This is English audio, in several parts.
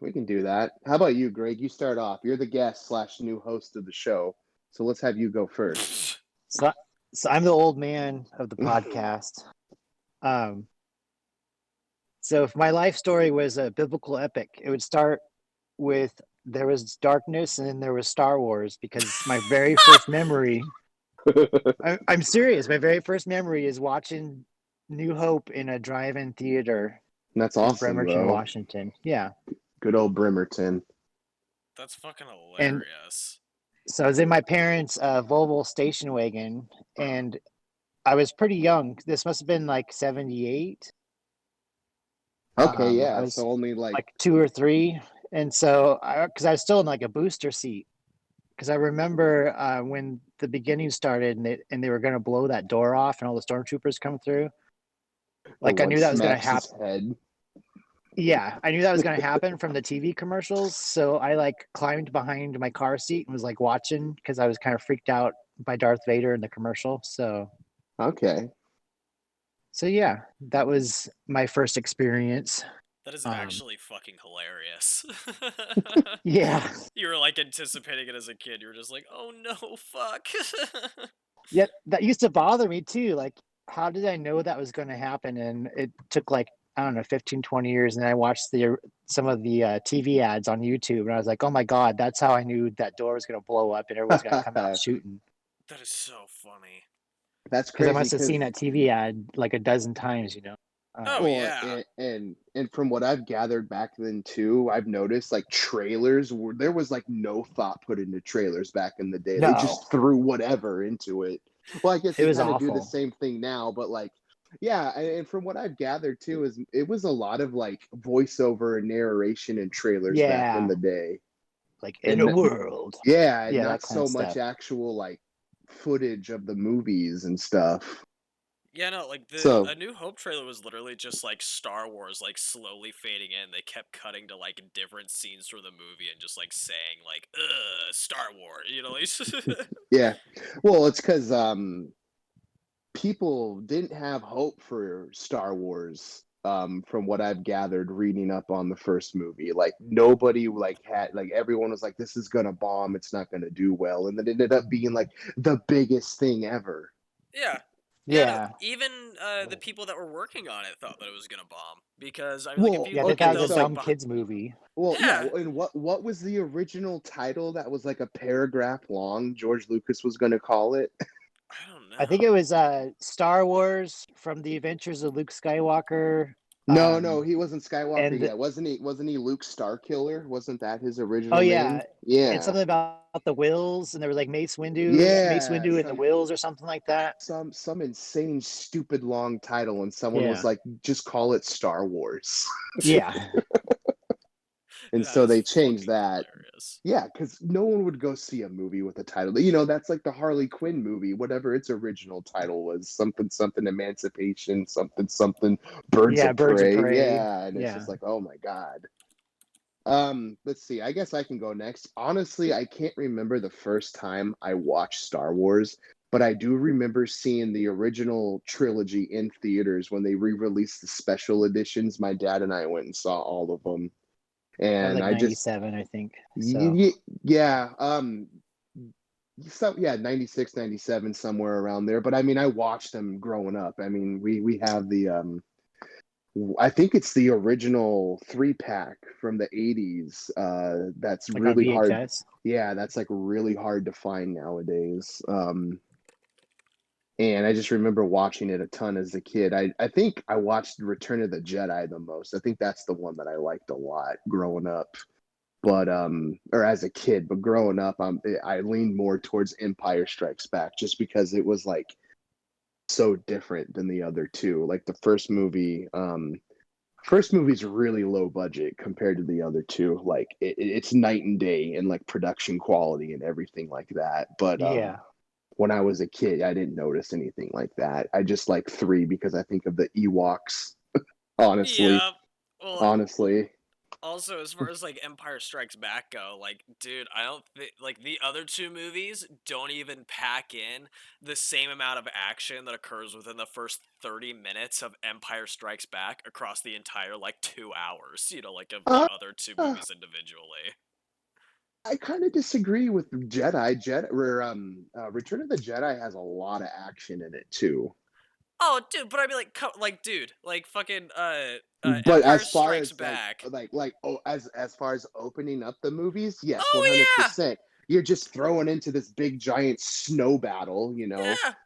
We can do that. How about you, Greg? You start off. You're the guest slash new host of the show. So let's have you go first. So, so I'm the old man of the podcast. Um, so if my life story was a biblical epic, it would start with there was darkness and then there was Star Wars because my very first memory, I'm serious, my very first memory is watching New Hope in a drive-in theater That's in awesome, Bremerton, bro. Washington. Yeah. Good old Bremerton. That's fucking And hilarious. so I was in my parents' Volvo station wagon and I was pretty young. This must have been like 78. Okay, I yeah. was So only like, like 2 or 3. And so, because I was still in like a booster seat, because I remember when the beginning started and they were going to blow that door off and all the stormtroopers come through. the Like I one knew that was going to smacks his happen. head. Yeah, I knew that was going to happen from the TV commercials. So I like climbed behind my car seat and was like watching because I was kind of freaked out by Darth Vader in the commercial. Okay. So yeah, that was my first experience. That is Um, actually fucking hilarious. yeah, You were like anticipating it as a kid. You were just like, oh no, fuck. yeah, that used to bother me too. Like, how did I know that was going to happen? And it took like, I don't know, 15, 20 years. And I watched some of the TV ads on YouTube and I was like, oh my God, that's how I knew that door was going to blow up and everyone's going to come out shooting. That is so funny. That's Because I crazy must have seen because that TV ad like a dozen times, Oh well, yeah. and from what I've gathered back then too, I've noticed like trailers were there was like no thought put into trailers back in the day. They No, just threw whatever into it. Well, I guess it they was kind of do the awful. same thing now, but like yeah, and from what I've gathered too is it was a lot of like voiceover and narration in trailers back in Yeah, the day. like in a And world. yeah, and Yeah, that not kind of so much stuff. actual like footage of the movies and stuff. Yeah, no, like So A New Hope trailer was literally just like Star Wars like slowly fading in. They kept cutting to like different scenes from the movie and just like saying like Star Wars, like yeah. Well, it's because people didn't have hope for Star Wars from what I've gathered reading up on the first movie. Like nobody like had like everyone was like this is going to bomb, it's not going to do well, and then it ended up being like the biggest thing ever. Yeah. Yeah, no, Yeah, even the people that were working on it thought that it was gonna bomb because I mean, like if Well, you yeah, they look thought at it okay, was a those so dumb kids movie. yeah, yeah, and what was the original title that was like a paragraph long George Lucas was going to call it? I don't I think it know. was Star Wars from the Adventures of Luke Skywalker. No, he wasn't Skywalker And yet. Wasn't he Luke Starkiller? Wasn't that his oh original name? yeah, and Yeah. something about the wills, and there was like Mace Yeah, Windu and the wills, or something like that. some insane stupid long title and someone was Yeah, like just call it Star Wars. yeah, And That so is they changed fucking that. hilarious. Yeah, cuz no one would go see a movie with a title. That's like the Harley Quinn movie, whatever its original title was, something something Emancipation, something something Birds yeah. of Birds of Prey. Prey. Yeah, and it's Yeah, just like, "Oh my God." Let's see. I guess I can go next. Honestly, I can't remember the first time I watched Star Wars, but I do remember seeing the original trilogy in theaters when they re-released the special editions. My dad and I went and saw all of them, that was and like I just, '97, I think. So yeah, so yeah, 96, 97, somewhere around there. But I mean, I watched them growing up. I mean, we have the I think it's the original 3-pack from the 80s. That's like on really hard. VHS. Yeah, that's like really hard to find nowadays. And I just remember watching it a ton as a kid. I think I watched Return of the Jedi the most. I think that's the one that I liked a lot growing up. But or as a kid, but growing up, I leaned more towards Empire Strikes Back just because it was like so different than the other two. Like the first movie's really low budget compared to the other two. Like it's night and day in like production quality and everything like that. But Yeah, when I was a kid, I didn't notice anything like that. I just like three because I think of the Ewoks. Honestly, Yeah. Well, honestly. Also, as far as like Empire Strikes Back go, like, dude, I don't think like the other two movies don't even pack in the same amount of action that occurs within the first 30 minutes of Empire Strikes Back across the entire like 2 hours, like of the Uh, other two uh, movies individually. I kind of disagree with Return of the Jedi has a lot of action in it too. Oh, dude, but I mean, like, dude, like, fucking, But Empire as far Strikes as Back. as far as opening up the movies, yes, Oh, yeah! 100%. You're just throwing into this big giant snow battle, Yeah,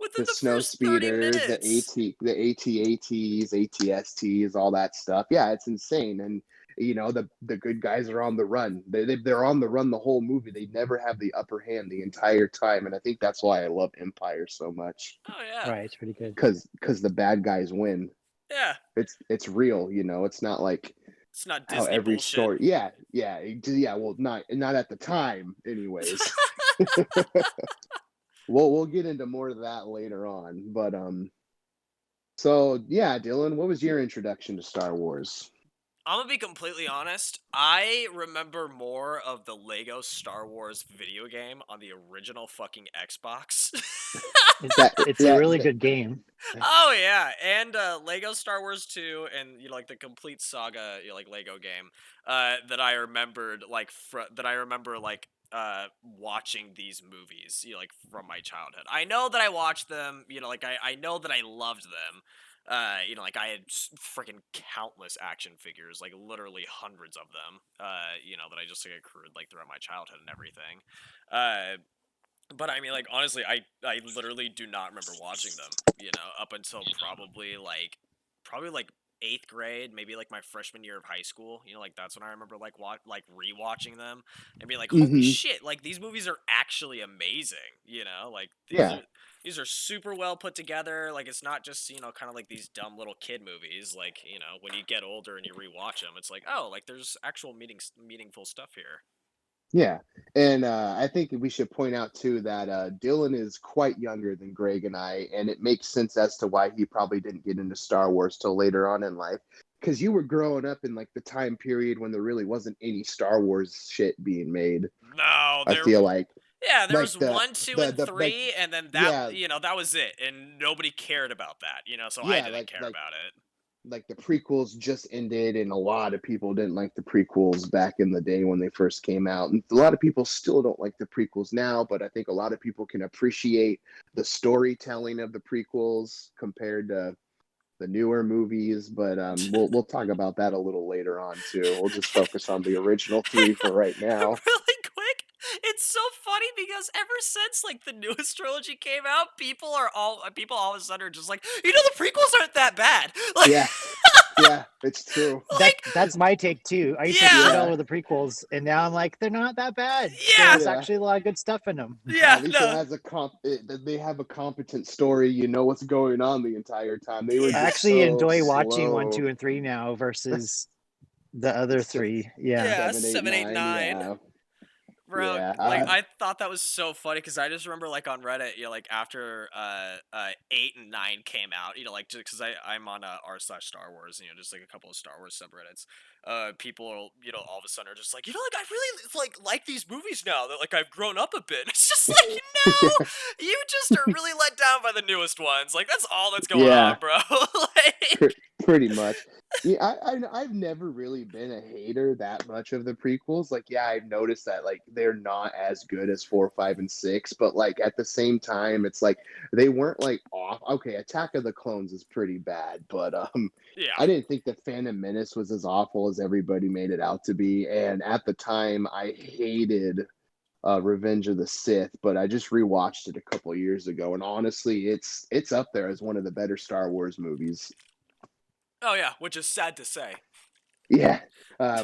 within the the snow first 30 speeders, minutes. the AT-ATs, ATSTs, all that stuff. Yeah, it's insane. And the good guys are on the run. They're on the run the whole movie. They never have the upper hand the entire time, and I think that's why I love Empire so much, Oh, yeah. Right, it's pretty good. because the bad guys win. Yeah. It's real. It's not like It's not how Disney every bullshit. story. Yeah. Well, not at the time, anyways. We'll get into more of that later on, but so yeah, Dylan, what was your introduction to Star Wars? I'm gonna be completely honest. I remember more of the Lego Star Wars video game on the original fucking Xbox. It's a Yeah, really good game. Oh yeah, and Lego Star Wars 2, and like the complete saga, like Lego game, that I remembered like that I remember like watching these movies, like from my childhood. I know that I watched them, like I know that I loved them. Like I had freaking countless action figures, like literally hundreds of them. That I just like accrued like throughout my childhood and everything. Uh, but I mean, like honestly, I literally do not remember watching them. Up until probably like eighth grade, maybe like my freshman year of high school. Like that's when I remember like rewatching them and being like, holy hmm shit! Like these movies are actually amazing. Like these yeah, are these are super well put together. Like it's not just kind of like these dumb little kid movies. Like when you get older and you rewatch them, it's like oh, like there's actual meaningful stuff here. yeah. And I think we should point out too that Dylan is quite younger than Greg and I, and it makes sense as to why he probably didn't get into Star Wars till later on in life. Because you were growing up in like the time period when there really wasn't any Star Wars shit being made. No, I feel like yeah, there like was the 1, 2, the and the like 3, and then yeah that was it, and nobody cared about that, so I yeah didn't care about it. like the prequels just ended, and a lot of people didn't like the prequels back in the day when they first came out, and a lot of people still don't like the prequels now, but I think a lot of people can appreciate the storytelling of the prequels compared to the newer movies. But we'll talk about that a little later on too. We'll just focus on the original three for right now. Really quick, it's so funny because ever since like the newest trilogy came out, people all of a sudden are just like, the prequels aren't that bad. Like, Yeah, yeah, it's true. That's like, that's my take too. I used to shit all yeah, Yeah, over the prequels, and now I'm like, they're not that bad. yeah, There's yeah. actually a lot of good stuff in them. yeah, At least it no, has they have a competent story. You know what's going on the entire time. They were I yeah, just actually so enjoy watching one, slow. 2, and 3 now versus the other Se- three. Yeah. yeah, 7, 8, 7, 8, 9. 9. Yeah, Bro, yeah. like I thought that was so funny because I just remember like on Reddit, like after 8 and 9 came out, like just because I'm on r/Star Wars, just like a couple of Star Wars subreddits. People, all of a sudden are just like, like I really like these movies now that like I've grown up a bit. It's just like Yeah, you just are really let down by the newest ones. Like that's all that's going yeah. on, bro. Like, Pretty much. Yeah, I've never really been a hater that much of the prequels. Like, yeah, I've noticed that like they're not as good as 4, 5, and 6, but like at the same time, it's like they weren't like off. Okay, Attack of the Clones is pretty bad, but yeah. I didn't think the Phantom Menace was as awful as everybody made it out to be. And at the time, I hated Revenge of the Sith, but I just rewatched it a couple years ago, and honestly, it's up there as one of the better Star Wars movies. Oh yeah, which is sad to say. Yeah. I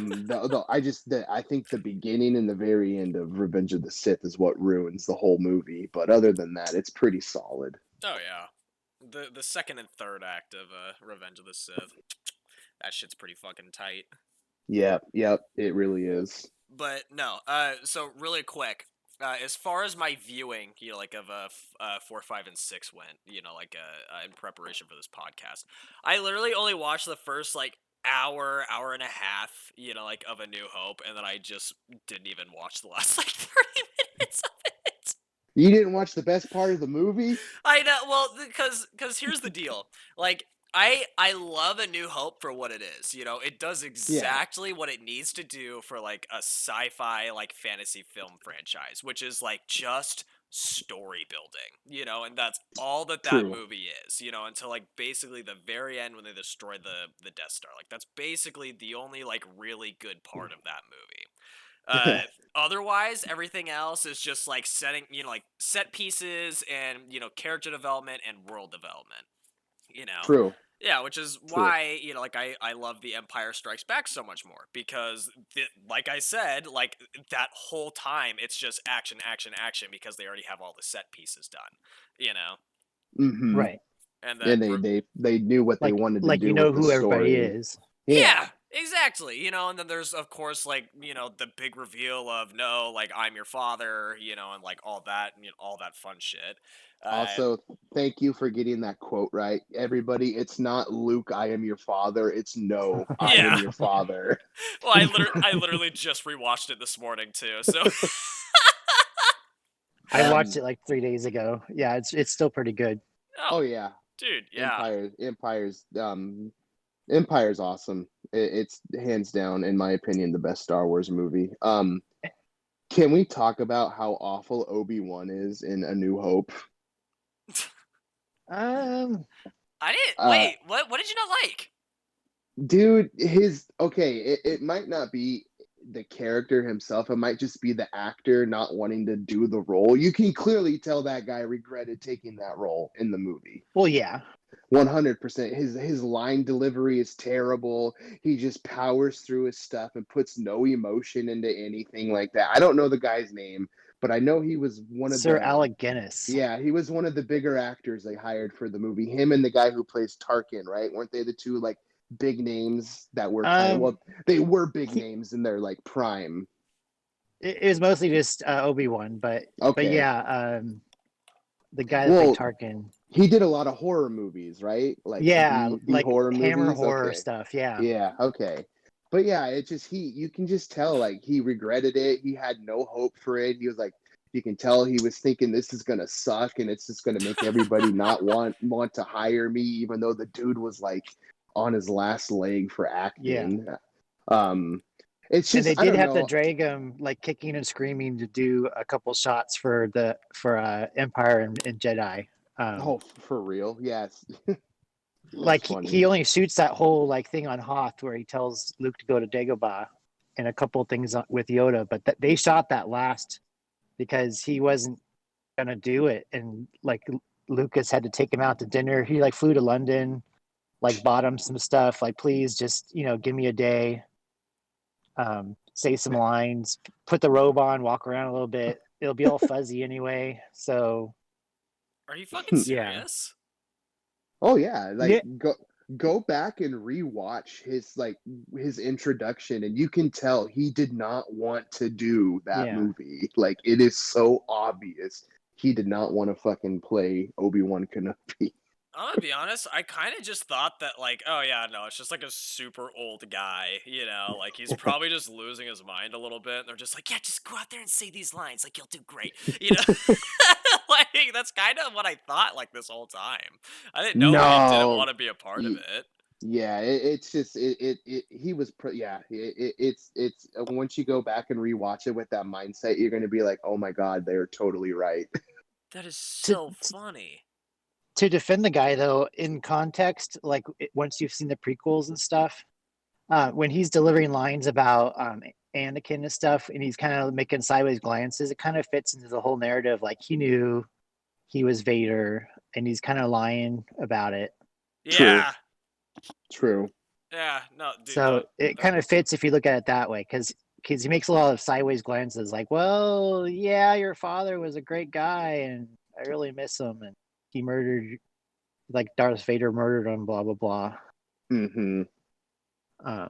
think the beginning and the very end of Revenge of the Sith is what ruins the whole movie. But other than that, it's pretty solid. Oh yeah. The second and third act of Revenge of the Sith. That shit's pretty fucking tight. Yep, it really is. But no, so really quick, as far as my viewing, like of 4, 5, and 6 went, like in preparation for this podcast, I literally only watched the first like hour and a half, like of A New Hope, and then I just didn't even watch the last like 30 minutes of it. You didn't watch the best part of the movie? I know, well, because here's the deal. Like, I love A New Hope for what it is. It does Yeah. exactly what it needs to do for like a sci-fi like fantasy film franchise, which is like just story building, and that's all that True. movie is, until like basically the very end when they destroy the Death Star. Like that's basically the only like really good part of that movie. Uh, Otherwise, everything else is just like setting, like set pieces and character development and world development. You know, True. yeah, which is True. why like I love The Empire Strikes Back so much more because like I said, like that whole time it's just action, action, action because they already have all the set pieces done. You know, Mm-hmm. Right. and And then they knew what they wanted to Like do with the who everybody story. is. yeah, Yeah. exactly. And then there's of course like, the big reveal of no, like I'm your father, and like all that, all that fun shit. Uh Also, thank you for getting that quote right. Everybody, it's not Luke, I am your father. It's no, I am yeah. your father. Well, I literally just rewatched it this morning too. So I watched Um, it like 3 days ago. Yeah, it's still pretty good. oh, oh yeah. dude, yeah. Empire's awesome. It's hands down, in my opinion, the best Star Wars movie. Can we talk about how awful Obi-Wan is in A New Hope? Um, I didn't Uh, wait, what did you not like? Dude, it might not be the character himself, it might just be the actor not wanting to do the role. You can clearly tell that guy regretted taking that role in the movie. well, yeah. 100%. His line delivery is terrible. He just powers through his stuff and puts no emotion into anything like that. I don't know the guy's name, but I know he was one of Sir the Alec Guinness. yeah, he was one of the bigger actors they hired for the movie. Him and the guy who plays Tarkin, right? Weren't they the two like big names that were kind of Um, they were big he, names in their like prime. it was mostly just Obi-Wan, but Okay. yeah, the guy that played Well, Tarkin. he did a lot of horror movies, right? Like Yeah, B like horror Hammer movies. horror Okay. stuff. Yeah. Yeah, okay. But yeah, it just you can just tell like he regretted it. He had no hope for it. He was like you can tell he was thinking this is gonna suck and it's just gonna make everybody not want to hire me, even though the dude was like on his last leg for Yeah. acting. Um it's And just they I did don't have to know. drag him like kicking and screaming to do a couple shots for Empire and Jedi. Oh, for real? Yes. That's Like he funny. only shoots that whole like thing on Hoth where he tells Luke to go to Dagobah and a couple things with Yoda, but they shot that last because he wasn't gonna do it, and like Lucas had to take him out to dinner. He like flew to London, like bought him some stuff, like please just give me a day, say some lines, put the robe on, walk around a little bit. It'll be all fuzzy anyway. So Are you fucking yeah, serious? Oh yeah, like yeah, go back and rewatch his introduction and you can tell he did not want to do that yeah. movie. Like it is so obvious he did not want to fucking play Obi-Wan Kenobi. I'm gonna be honest, I kind of just thought that, like, oh yeah, no, it's just like a super old guy, like he's probably just losing his mind a little bit. And they're just like, yeah, just go out there and say these lines, like you'll do great, like that's kind of what I thought, like this whole time. I didn't know he didn't No. want to be a part of Y- it. Yeah, it's just he was yeah, it's once you go back and rewatch it with that mindset, you're going to be like, "Oh my God, they're totally right." That is To so funny. to defend the guy though, in context, like once you've seen the prequels and stuff, when he's delivering lines about Anakin and stuff, and he's kind of making sideways glances, it kind of fits into the whole narrative. Like he knew he was Vader, and he's kind of lying about it. True. Yeah, True. yeah, no, dude, So it kind of fits if you look at it that way, because he makes a lot of sideways glances, like, "Well, yeah, your father was a great guy, and I really miss him, and he murdered, like Darth Vader murdered him, blah blah blah." Mhm. Um,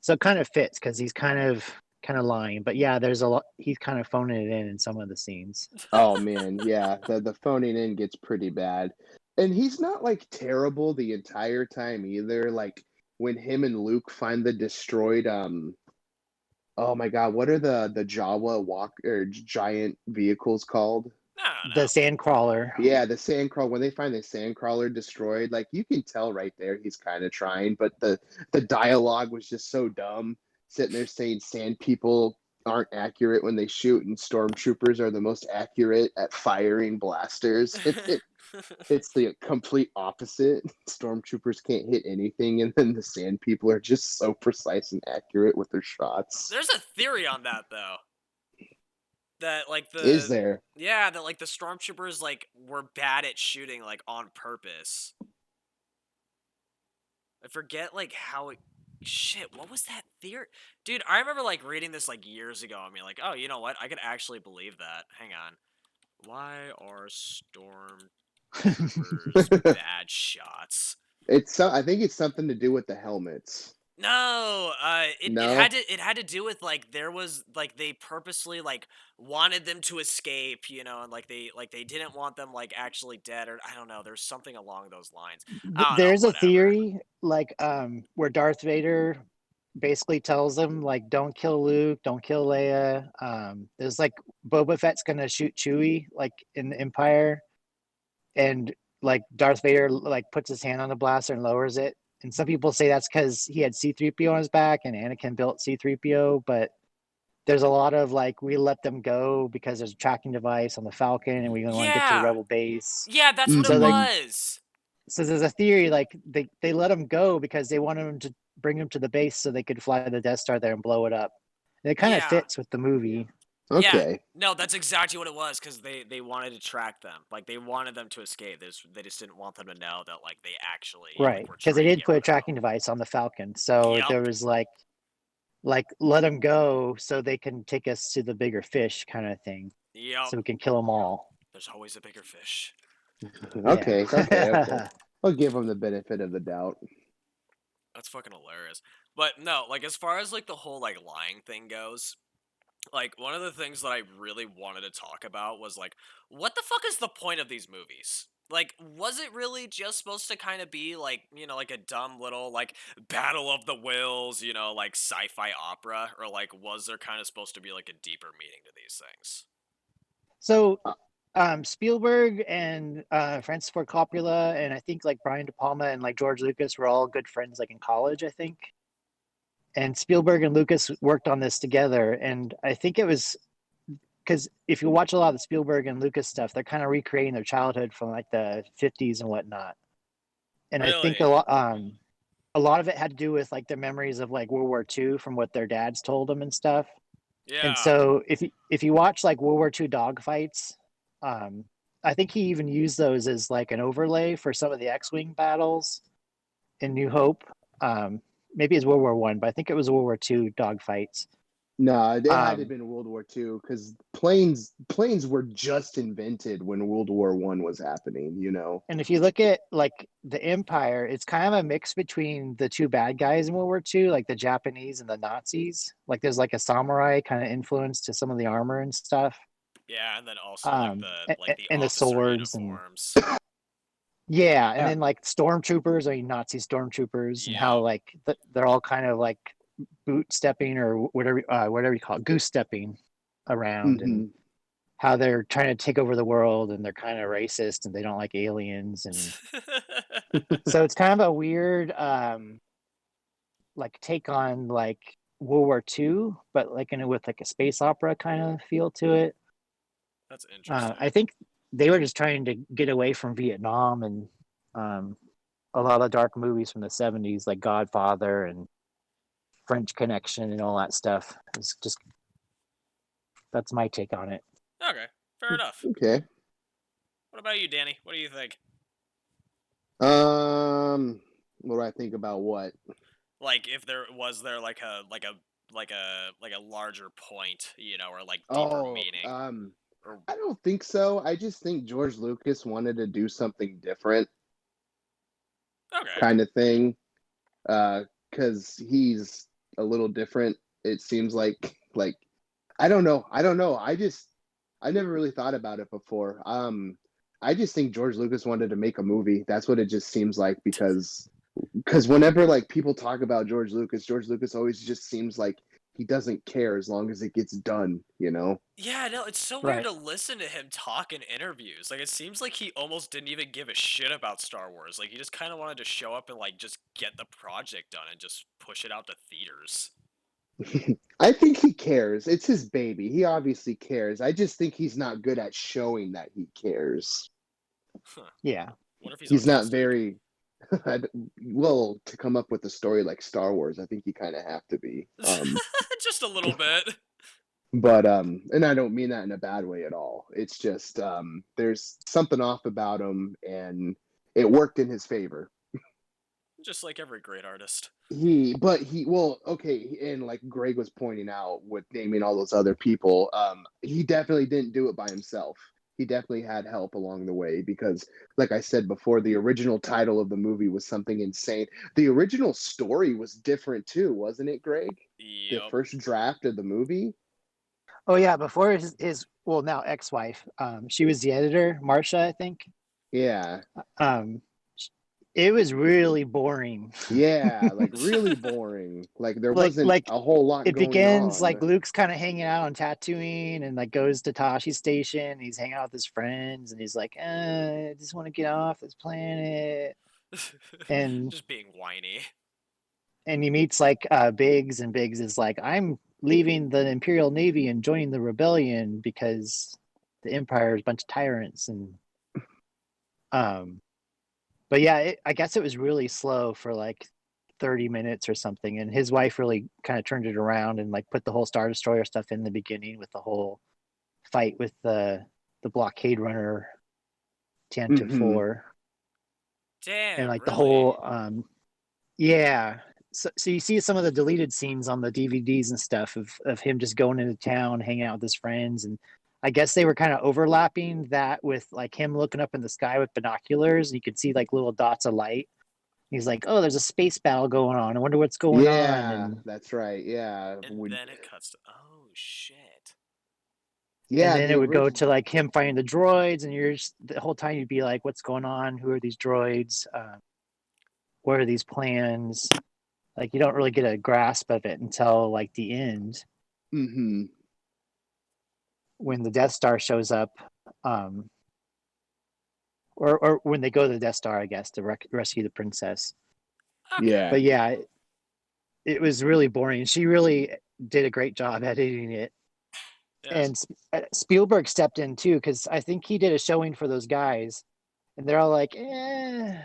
so it kind of fits because he's kind of lying, but yeah, there's a lot. He's kind of phoning it in some of the scenes. Oh man, yeah, the phoning in gets pretty bad. And he's not like terrible the entire time either. Like when him and Luke find the destroyed oh my god, what are the Jawa walk or giant vehicles called? The Sandcrawler. Yeah, the sandcrawler. When they find the sandcrawler destroyed, like you can tell right there he's kind of trying, but the dialogue was just so dumb. Sitting there saying sand people aren't accurate when they shoot, and stormtroopers are the most accurate at firing blasters. It's the complete opposite. Stormtroopers can't hit anything, and then the sand people are just so precise and accurate with their shots. There's a theory on that though. That like Is the there? yeah, that like the stormtroopers like were bad at shooting like on purpose. I forget like how it shit, what was that theory? Dude, I remember like reading this like years ago. I mean like, oh, you know what? I could actually believe that. Hang on. Why are stormtroopers bad shots? I think it's something to do with the helmets. No, No? it had to do with like there was like they purposely like wanted them to escape, you know, and like they didn't want them like actually dead or I don't know. There's something along those lines. I don't know, There's a whatever. theory like where Darth Vader basically tells them like don't kill Luke, don't kill Leia. There's like Boba Fett's gonna shoot Chewie like in the Empire, and like Darth Vader like puts his hand on the blaster and lowers it. And some people say that's because he had C-3PO on his back and Anakin built C-3PO, but there's a lot of like we let them go because there's a tracking device on the Falcon and we want to get to the Yeah. Rebel base. Yeah, that's what it So like Mhm. was. so there's a theory like they let him go because they wanted him to bring him to the base so they could fly the Death Star there and blow it up. And it kind of Yeah. fits with the movie. Yeah. Okay. No, that's exactly what it was because they wanted to track them. Like they wanted them to escape. They just didn't want them to know that like they actually like Right. were Because they trying to did get put a rid of tracking them. device on the Falcon. So Yep. there was like let them go so they can take us to the bigger fish kind of thing. Yep. So we can kill them all. There's always a bigger fish. Okay. Okay. Okay. Yeah. I'll give him the benefit of the doubt. That's fucking hilarious. But no, like as far as like the whole like lying thing goes, like one of the things that I really wanted to talk about was like what the fuck is the point of these movies? Like was it really just supposed to kind of be like, you know, like a dumb little like battle of the wills, you know, like sci-fi opera or like was there kind of supposed to be like a deeper meaning to these things? So Uh, Spielberg and Francis Ford Coppola and I think like Brian De Palma and like George Lucas were all good friends like in college, I think. And Spielberg and Lucas worked on this together. And I think it was because if you watch a lot of the Spielberg and Lucas stuff, they're kind of recreating their childhood from like the 50s and whatnot. And I think Really? a lot of it had to do with like their memories of like World War II from what their dads told them and stuff. And Yeah. so if you watch like World War II dogfights, I think he even used those as like an overlay for some of the X-wing battles in New Hope. Maybe it's World War One, but I think it was World War II dogfights. No, it had to have Um, been World War II because planes were just invented when World War One was happening. You know. and if you look at like the Empire, it's kind of a mix between the two bad guys in World War II, like the Japanese and the Nazis. Like there's like a samurai kind of influence to some of the armor and stuff. Yeah, and then also like the And the officer swords and uniforms. yeah, and Yeah. then like stormtroopers, I mean Nazi stormtroopers, and how Yep. like they're all kind of like boot stepping or whatever you call it, goose stepping around, and Hmm. how they're trying to take over the world, and they're kind of racist and they don't like aliens, and so it's kind of a weird like take on like World War II, but like in with like a space opera kind of feel to it. That's interesting. I think they were just trying to get away from Vietnam and a lot of dark movies from the 70s, like Godfather and French Connection and all that stuff. It's just that's my take on it. Okay, fair enough. Okay. What about you, Danny? What do you think? What do I think about what? Like, if there like a larger point, you know, or like deeper Oh, meaning, or I don't think so. I just think George Lucas wanted to do something different, okay, kind of thing. Because he's a little different. It seems like I don't know. I don't know. I never really thought about it before. I just think George Lucas wanted to make a movie. That's what it just seems like because because whenever like people talk about George Lucas always just seems like he doesn't care as long as it gets done, you know? Yeah, no, it's so weird Right. to listen to him talk in interviews. Like, it seems like he almost didn't even give a shit about Star Wars. Like, he just kind of wanted to show up and, like, just get the project done and just push it out to theaters. I think he cares. It's his baby. He obviously cares. I just think he's not good at showing that he cares. Huh. Yeah. What if he's He's not autistic? very well to come up with a story like Star Wars. I think you kind of have to be. Just a little bit. But and I don't mean that in a bad way at all. It's just there's something off about him, and it worked in his favor. Just like every great artist. Well, okay, and like Greg was pointing out with naming all those other people, he definitely didn't do it by himself. He definitely had help along the way because, like I said before, the original title of the movie was something insane. The original story was different too, wasn't it, Greg? The Yep. first draft of the movie? Oh yeah, before his well now ex-wife, she was the editor, Marcia, I think. Yeah. Um, it was really boring. Yeah, like really boring. Like there like wasn't like a whole lot it going begins like on. Luke's kind of hanging out on Tatooine and like goes to Tashi's station. He's hanging out with his friends and he's like, I just want to get off this planet. And Just being whiny. he meets like Biggs, and Biggs is like, I'm leaving the Imperial Navy and joining the rebellion because the Empire is a bunch of tyrants. And um but yeah, I guess it was really slow for like 30 minutes or something, and his wife really kind of turned it around and like put the whole Star Destroyer stuff in the beginning with the whole fight with the blockade runner Tantive Hmm. 4, and Damn, like the really? whole yeah. So you see some of the deleted scenes on the DVDs and stuff of him just going into town, hanging out with his friends, and I guess they were kind of overlapping that with like him looking up in the sky with binoculars, and you could see like little dots of light. He's like, "Oh, there's a space battle going on. I wonder what's going on." Yeah, And that's right. Yeah. And then it cuts to, oh shit. Yeah, then it the would go original. to like him finding the droids, and you're just, the whole time you'd be like, "What's going on? Who are these droids? What are these plans?" Like you don't really get a grasp of it until like the end Hmm. when the Death Star shows up, um, or when they go to the Death Star, I guess, to rescue the princess. Yeah. Okay. But yeah, it was really boring. She really did a great job editing it, Yes. and Spielberg stepped in too because I think he did a showing for those guys, and they're all like, "Eh."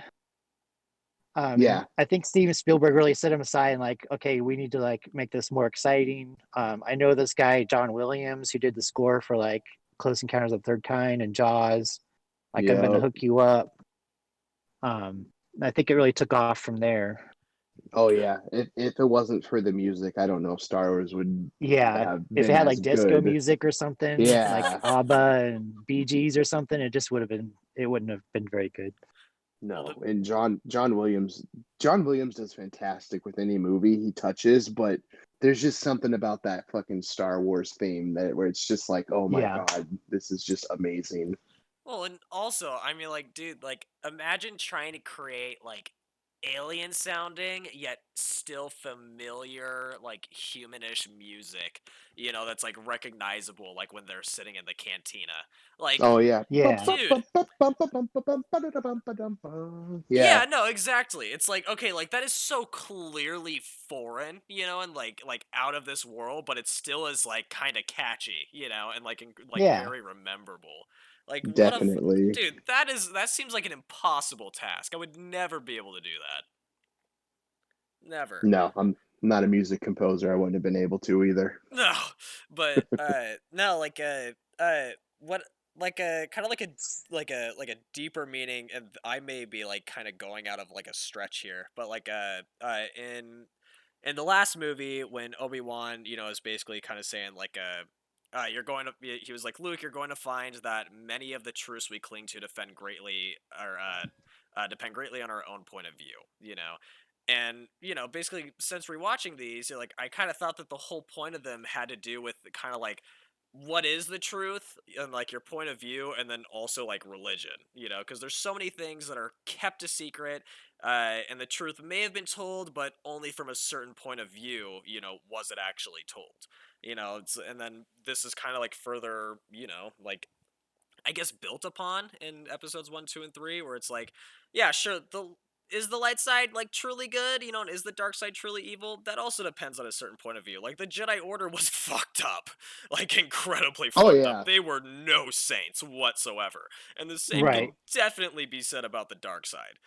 And Yeah. I think Steven Spielberg really set him aside and like, okay, we need to like make this more exciting. I know this guy John Williams who did the score for like Close Encounters of the Third Kind and Jaws. Like I'm going to Yep. hook you up. I think it really took off from there. Oh Good. yeah. If it wasn't for the music, I don't know if Star Wars would Yeah, have if it been had as like disco good. music or something like Yeah. ABBA and Bee Gees or something, it just would have been. It wouldn't have been very good. Well, the No. And John Williams does fantastic with any movie he touches, but there's just something about that fucking Star Wars theme that where it's just like, oh my Yeah, God, this is just amazing. Well, and also, I mean, like, dude, like, imagine trying to create, like, alien sounding, yet still familiar, like, humanish music, that's, like, recognizable, like, when they're sitting in the cantina. Like, Oh yeah. yeah, dude, Yeah. yeah, no, exactly. It's like, okay, like, that is so clearly foreign, and, like, out of this world, but it still is, like, kind of catchy, and, like, like, yeah. very rememberable. Like, Definitely. dude, that seems like an impossible task. I would never be able to do that. Never. No, I'm not a music composer. I wouldn't have been able to either. No. But no, like what kind of like a deeper meaning, and I may be like kind of going out of like a stretch here, but like in the last movie when Obi-Wan, is basically kind of saying like you're going to he was like, Luke, you're going to find that many of the truths we cling to defend greatly or depend greatly on our own point of view, and basically since rewatching these, like I kind of thought that the whole point of them had to do with kind of like what is the truth and like your point of view, and then also like religion, because there's so many things that are kept a secret, And the truth may have been told, but only from a certain point of view, was it actually told? And then this is kind of like further, like I guess built upon in episodes 1, 2, and 3, where it's like, yeah, sure, is the light side like truly good, and is the dark side truly evil? That also depends on a certain point of view. Like the Jedi Order was fucked up, like incredibly Oh fucked up. yeah. They were no saints whatsoever, and the same Right. can definitely be said about the dark side.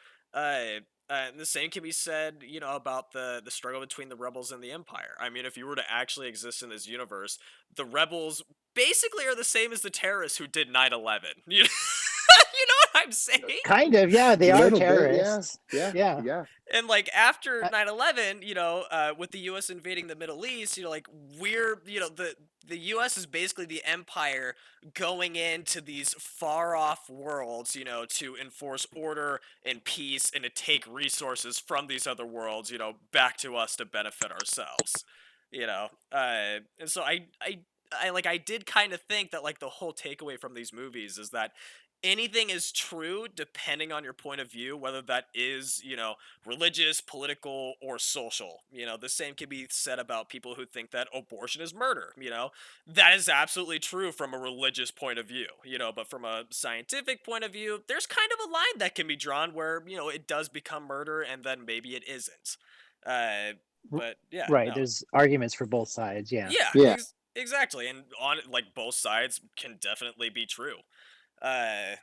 And the same can be said, about the struggle between the rebels and the Empire. I mean, if you were to actually exist in this universe, the rebels basically are the same as the terrorists who did 9/11. You know what I'm saying? Kind of, yeah. They are Little bit, terrorists. yeah. Yeah. And like after Uh, 9/11, with the US invading the Middle East, like we're, the US is basically the empire going into these far off worlds, to enforce order and peace and to take resources from these other worlds, back to us to benefit ourselves. And so I did kind of think that like the whole takeaway from these movies is that anything is true depending on your point of view, whether that is, religious, political, or social. The same can be said about people who think that abortion is murder. That is absolutely true from a religious point of view, but from a scientific point of view, there's kind of a line that can be drawn where, it does become murder and then maybe it isn't. But yeah, right. no. There's arguments for both sides. Yeah. Yeah, Yeah. exactly. And on like both sides can definitely be true. Uh,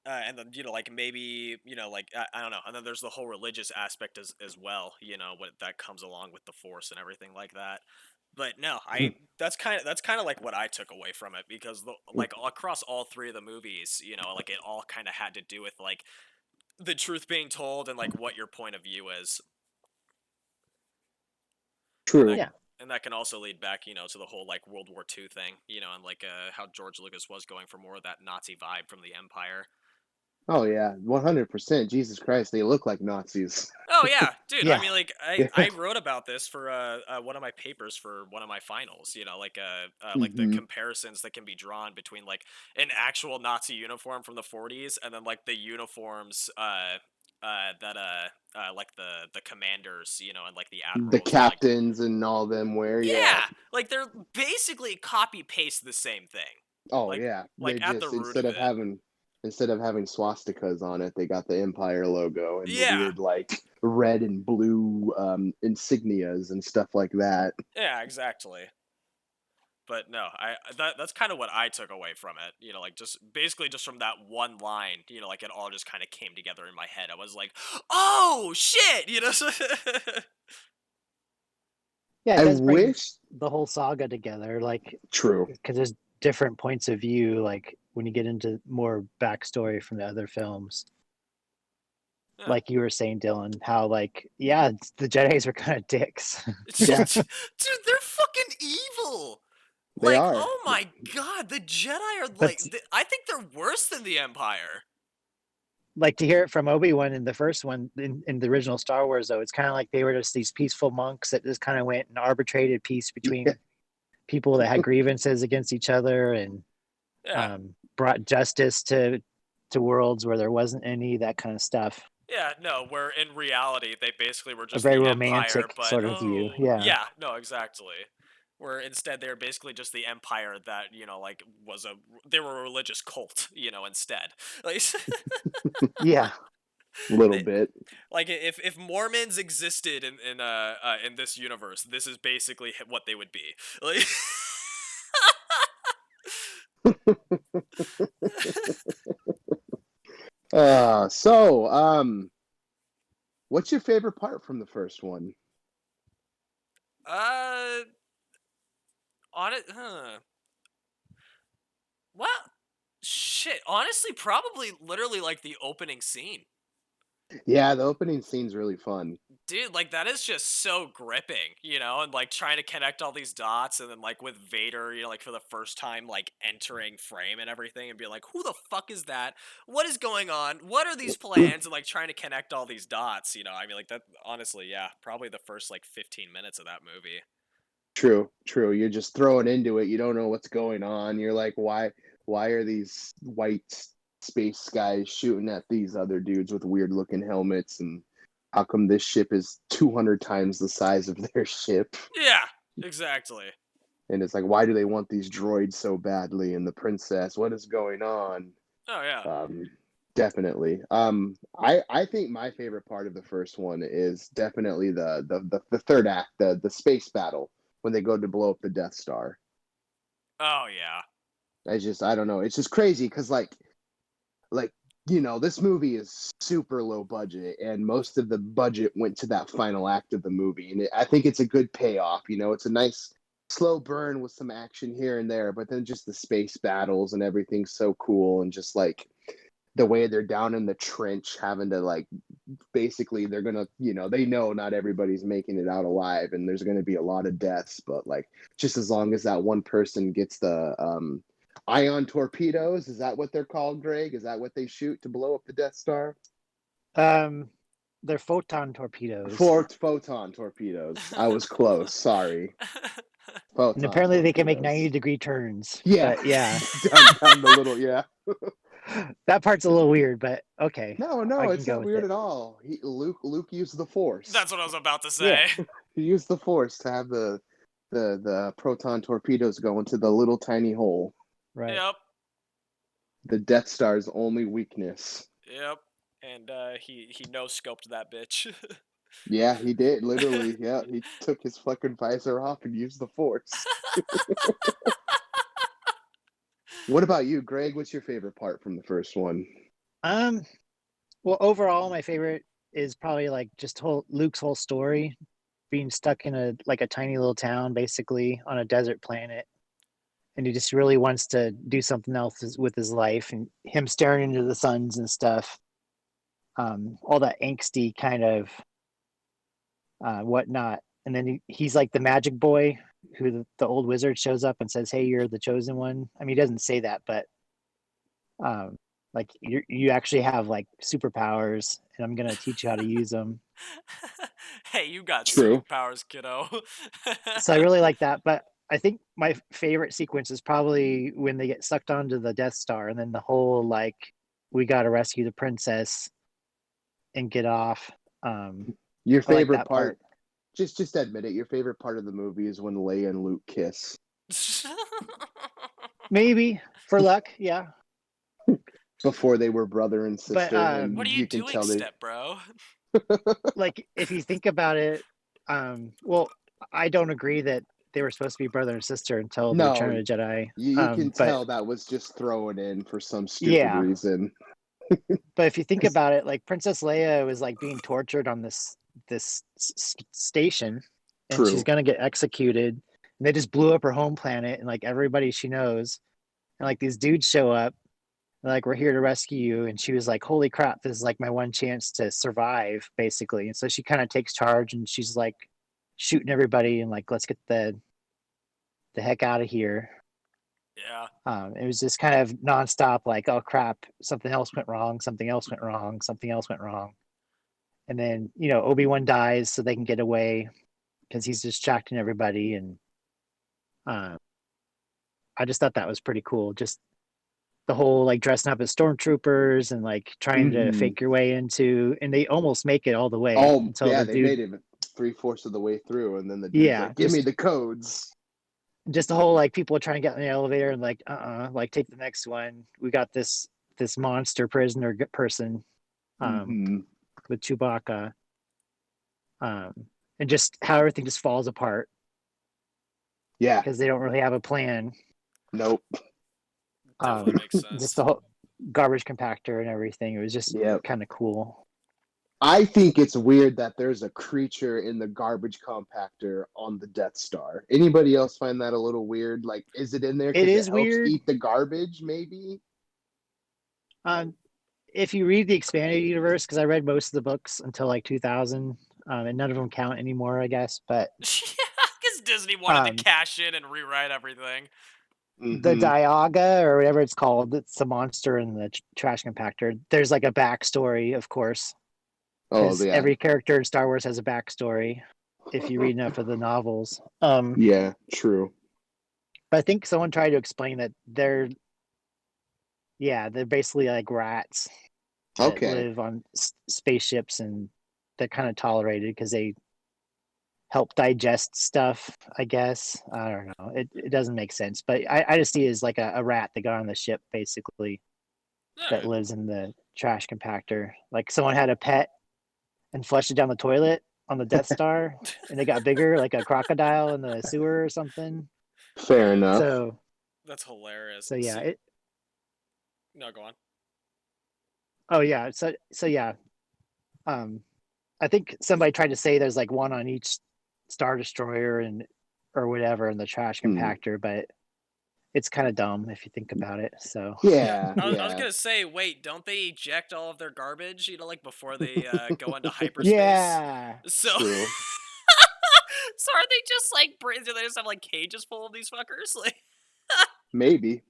and then like maybe like I don't know, and then there's the whole religious aspect as well. What that comes along with the Force and everything like that. But no, that's kind of like what I took away from it because like across all three of the movies, like it all kind of had to do with like the truth being told and like what your point of view is. And True. that Yeah. and that can also lead back, to the whole like World War II thing, and like how George Lucas was going for more of that Nazi vibe from the Empire. Oh yeah, 100%. Jesus Christ, they look like Nazis. Oh yeah, dude. I Yeah. mean, like Yeah. I wrote about this for one of my papers for one of my finals. Like the hmm comparisons that can be drawn between like an actual Nazi uniform from the 40s and then like the uniforms that like the commanders, and like the The admirals and like captains and all them wear, yeah. yeah, like they're basically copy paste the same thing. Oh Like yeah. like They at the just root of it. instead of having swastikas on it, they got the Empire logo and the Yeah. weird like red and blue insignias and stuff like that. Yeah, exactly. But no, that's kind of what I took away from it. Like just basically just from that one line, like it all just kind of came together in my head. I was like, "Oh shit!" Yeah. It I does bring wish the whole saga together, like, true. because there's different points of view, like when you get into more backstory from the other films. Yeah. Like you were saying, Dylan, how like, yeah, the Jedis were kind of dicks. Yeah, Dude, they're fucking evil. they Like, are. oh my god, the Jedi are But like, I think they're worse than the Empire. like to hear it from Obi-Wan in the first one, in the original Star Wars, though, it's kind of like they were just these peaceful monks that just kind of went and arbitrated peace Yeah. between people that had grievances against each other, and Yeah. brought justice to worlds where there wasn't any, that kind of stuff. Yeah, no, where in reality they basically were A just very the Empire, romantic but sort of view. Yeah. yeah, no, exactly. Where instead they're basically just the Empire that, like they were a religious cult, instead. Like Yeah. A little they, bit. like if Mormons existed in this universe, this is basically what they would be. Like What's your favorite part from the first one? uh on it, huh. Well, shit, honestly probably literally like the opening scene. Yeah, the opening scene's really fun. Dude, like that is just so gripping, and like trying to connect all these dots and then like with Vader, like for the first time like entering frame and everything and be like, who the fuck is that? What is going on? What are these plans? And like trying to connect all these dots, I mean like that honestly, yeah, probably the first like 15 minutes of that movie. True, true. You're just thrown into it. You don't know what's going on. You're like, why are these white space guys shooting at these other dudes with weird looking helmets? And how come this ship is 200 times the size of their ship? Yeah, exactly. And it's like, why do they want these droids so badly? And the princess, what is going on? Oh yeah. Definitely. I think my favorite part of the first one is definitely the third act, the space battle when they go to blow up the Death Star. Oh yeah. I don't know. It's just crazy because like this movie is super low budget, and most of the budget went to that final act of the movie, and I think it's a good payoff. It's a nice slow burn with some action here and there, but then just the space battles and everything's so cool, and just like the way they're down in the trench having to like basically they're gonna they know not everybody's making it out alive, and there's gonna be a lot of deaths, but like just as long as that one person gets the ion torpedoes, is that what they're called, Greg? Is that what they shoot to blow up the Death Star? They're photon torpedoes. Photon torpedoes. I was close. Sorry. And Photon apparently they can make torpedoes. 90-degree turns. Yeah. But yeah. down the little, yeah. That part's a little weird, but okay. No, I can it's go not with weird it. at all. Luke used the Force. That's what I was about to say. Yeah. He used the Force to have the proton torpedoes go into the little tiny hole. Right. Yep. The Death Star's only weakness. Yep. And he no scoped that bitch. Yeah, he did, literally. Yeah, he took his fucking visor off and used the Force. What about you, Greg? What's your favorite part from the first one? Well, overall, my favorite is probably like just Luke's whole story, being stuck in a tiny little town, basically on a desert planet, and he just really wants to do something else with his life, and him staring into the suns and stuff. All that angsty kind of whatnot, and then he's like the magic boy who the old wizard shows up and says, "Hey, you're the chosen one." I mean, he doesn't say that, but like you actually have like superpowers, and I'm gonna teach you how to use them. Hey, you got True. superpowers, kiddo. So I really like that. But I think my favorite sequence is probably when they get sucked onto the Death Star, and then the whole like we got to rescue the princess and get off. Your I like favorite that part? Just admit it. Your favorite part of the movie is when Leia and Luke kiss. Maybe for luck, yeah. Before they were brother and sister, But and What are you can doing, tell step bro? like if you think about it, well, I don't agree that they were supposed to be brother and sister until the Return No, of the Jedi. you can But tell that was just thrown in for some stupid yeah, reason. but if you think about it, like Princess Leia was like being tortured on this station, and she's True. gonna get executed. And they just blew up her home planet, and like everybody she knows, and like these dudes show up, and like, we're here to rescue you. And she was like, holy crap, this is like my one chance to survive, basically. And so she kind of takes charge, and she's like shooting everybody, and like, let's get the heck out of here. Yeah. It was just kind of nonstop, like, oh crap, something else went wrong, something else went wrong, something else went wrong. And then, Obi-Wan dies so they can get away because he's distracting everybody. And I just thought that was pretty cool. Just the whole like dressing up as stormtroopers and like trying to fake your way into, and they almost make it all the way. Oh, until yeah, the they dude, made it 3/4 of the way through, and then the dude's like, give me the codes. Just the whole like people trying to get in the elevator and like like take the next one. We got this monster prisoner person with Chewbacca, and just how everything just falls apart. Yeah, because they don't really have a plan. Nope. Definitely makes sense. Just the whole garbage compactor and everything. It was just kind of cool. I think it's weird that there's a creature in the garbage compactor on the Death Star. Anybody else find that a little weird? Like, is it in there because it helps weird. eat the garbage, maybe? If you read the expanded universe, because I read most of the books until like 2000, and none of them count anymore, I guess. But because Disney wanted to cash in and rewrite everything. The Dialga, or whatever it's called, it's the monster in the trash compactor. There's like a backstory, of course. Oh, yeah. Every character in Star Wars has a backstory if you read enough of the novels. Yeah, true. But I think someone tried to explain that they're basically like rats that live on spaceships and they're kind of tolerated because they help digest stuff, I guess. I don't know. It doesn't make sense, but I just see it as like a rat that got on the ship basically that Alright. lives in the trash compactor. Like someone had a pet and flushed it down the toilet on the Death Star, and it got bigger, like a crocodile in the sewer or something. Fair enough. So That's hilarious. so yeah, See, no, go on. oh yeah, so yeah. I think somebody tried to say there's like one on each Star Destroyer and or whatever in the trash compactor, but it's kind of dumb if you think about it. So Yeah, I was yeah. gonna say, wait, don't they eject all of their garbage? Like before they go into hyperspace. yeah, So, True. so are they just like? Do they just have like cages full of these fuckers? Like, Maybe.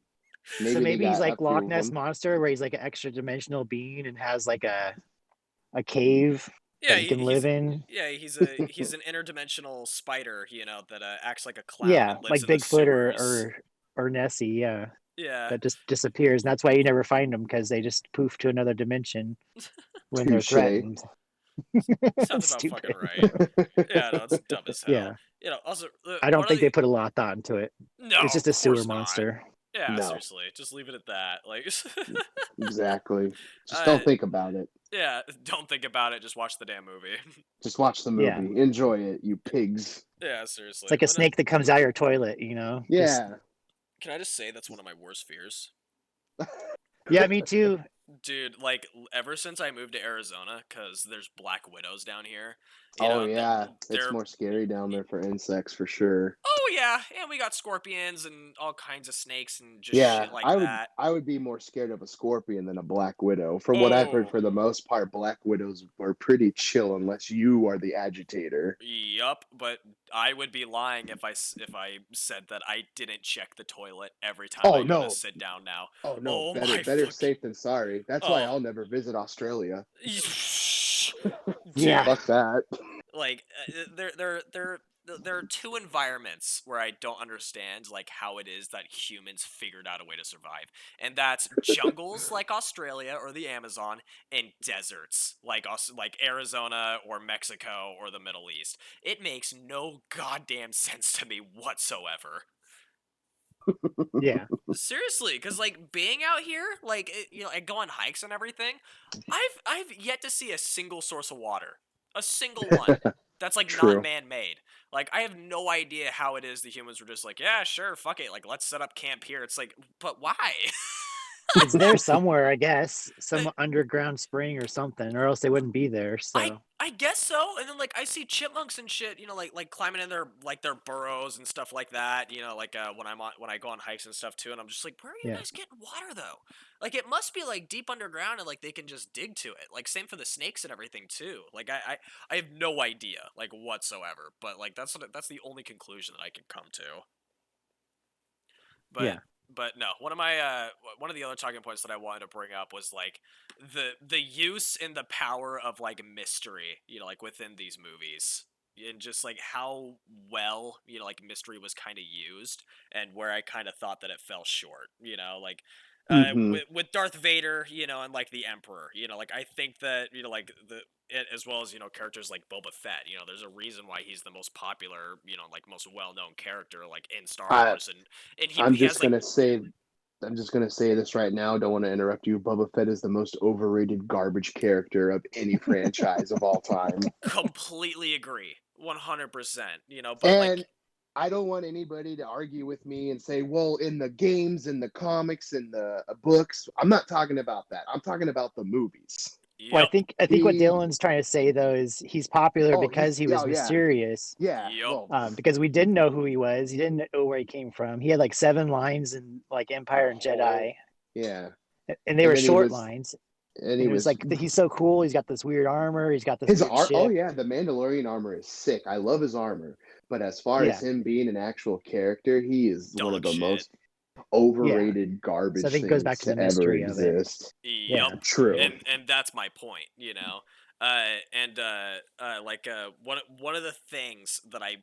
so Maybe they maybe he's got a like few Loch of Ness them. monster, where he's like an extra dimensional being and has like a cave yeah, that he can live in. he's an interdimensional spider, that acts like a clown Yeah, and lives like in the Bigfoot sewers. or Nessie. Yeah, Yeah, that just disappears, and that's why you never find them because they just poof to another dimension when they're Touche. threatened. sounds about fucking Stupid. right. Yeah, no, it's dumb as hell. Yeah, Also, I don't one of think the they put a lot of thought into it. no, It's just of a sewer course not. monster. Yeah, No, seriously, just leave it at that. Like, exactly. Just uh, don't think about it. yeah, don't think about it. Just watch the damn movie. Just watch the Yeah, movie. Enjoy it, you pigs. Yeah, it's seriously. like a snake that comes out your toilet. Just Yeah. Can I just say that's one of my worst fears? yeah, me too. Dude, like ever since I moved to Arizona, because there's black widows down here, Oh yeah. It's they're more scary down there for insects for sure. oh yeah, and we got scorpions and all kinds of snakes and just Yeah, shit like that. I would be more scared of a scorpion than a black widow. From what I've heard, Oh, for the most part, black widows are pretty chill unless you are the agitator. yup, but I would be lying if I said that I didn't check the toilet every time Oh I go to no. sit down now. Oh no, Oh better my better fucking safe than sorry. That's why oh, I'll never visit Australia. Yeah, dude. Fuck that. Like there are two environments where I don't understand like how it is that humans figured out a way to survive, and that's jungles like Australia or the Amazon, and deserts like Arizona or Mexico or the Middle East. It makes no goddamn sense to me whatsoever. yeah. Seriously, because like being out here, like I go on hikes and everything. I've yet to see a single source of water, a single one that's like not True. man-made. Like I have no idea how it is the humans were just like, yeah, sure, fuck it, like let's set up camp here. It's like, but why? It's there somewhere, I guess, some underground spring or something, or else they wouldn't be there. So I guess so. And then like I see chipmunks and shit, like climbing in their burrows and stuff like that. Like when I go on hikes and stuff too, and I'm just like, where are you yeah, guys getting water though? Like it must be like deep underground and like they can just dig to it. Like same for the snakes and everything too. Like I have no idea like whatsoever. But like that's the only conclusion that I can come to. But yeah, no, one of the other talking points that I wanted to bring up was like the use and the power of like mystery, like within these movies. And just like how well, like mystery was kind of used, and where I kind of thought that it fell short, like Hmm. with Darth Vader, and like the Emperor, like I think that, like as well as, characters like Boba Fett, there's a reason why he's the most popular, like most well-known character like in Star I Wars, and I'm he just has like gonna say I'm just gonna say this right now. Don't want to interrupt you. Boba Fett is the most overrated garbage character of any franchise of all time. completely agree 100%, but like And I don't want anybody to argue with me and say, well, in the games, in the comics, in the books, I'm not talking about that. I'm talking about the movies. well, yep, I think what He, Dylan's trying to say though is he's popular oh, because he yeah, was oh, yeah, mysterious. yeah. yep, Well, Because we didn't know who he was. He didn't know where he came from. He had like 7 lines in like Empire and Jedi, yeah. and they And were then he short was, lines. and he And it was was like he's so cool. He's got this weird armor. He's got this his weird art. Oh ship. yeah, the Mandalorian armor is sick. I love his armor. But as far as Yeah, him being an actual character, he is one of dog the shit, most yeah. overrated So I garbage think it goes back things to the to ever mystery of it. exist. yep, Yeah, True. and that's my point, one of the things that I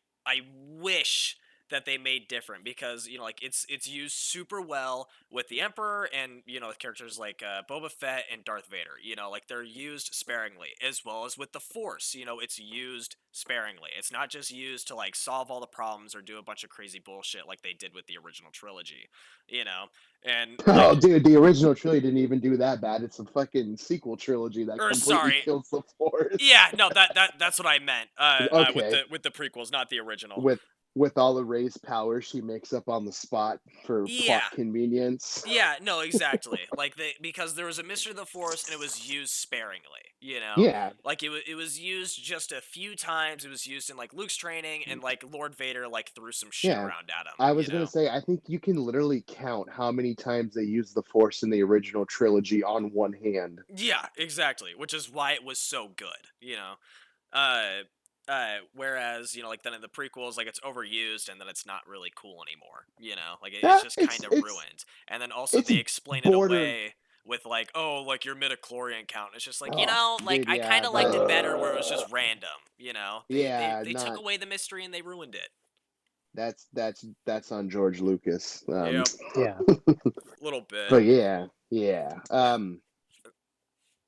wish that they made different, because like it's used super well with the Emperor and with characters like Boba Fett and Darth Vader. Like they're used sparingly, as well as with the Force. It's used sparingly. It's not just used to like solve all the problems or do a bunch of crazy bullshit like they did with the original trilogy. And Oh, like, dude, the original trilogy didn't even do that bad. It's a fucking sequel trilogy that or completely sorry, kills the Force. yeah, no, that's what I meant. With Okay, the prequels, not the original. with all the Rey's power, she makes up on the spot for Yeah, plot convenience. yeah, no, exactly. Like because there was a mystery of the Force and it was used sparingly. Yeah, Like it was used just a few times. It was used in like Luke's training, and like Lord Vader like threw some shit yeah. around at him. I was gonna say, I think you can literally count how many times they used the Force in the original trilogy on one hand. Yeah, exactly. Which is why it was so good. Uh, whereas like then in the prequels, like it's overused and then it's not really cool anymore. Like it's Yeah, just kind of ruined. And then also it's they explain it border. away with like, oh, like your midichlorian count. It's just like, Oh, like dude, I kind yeah, of liked it better where it was just random. yeah, They took not away the mystery and they ruined it. that's on George Lucas. Yep, Yeah. little bit. But yeah, yeah.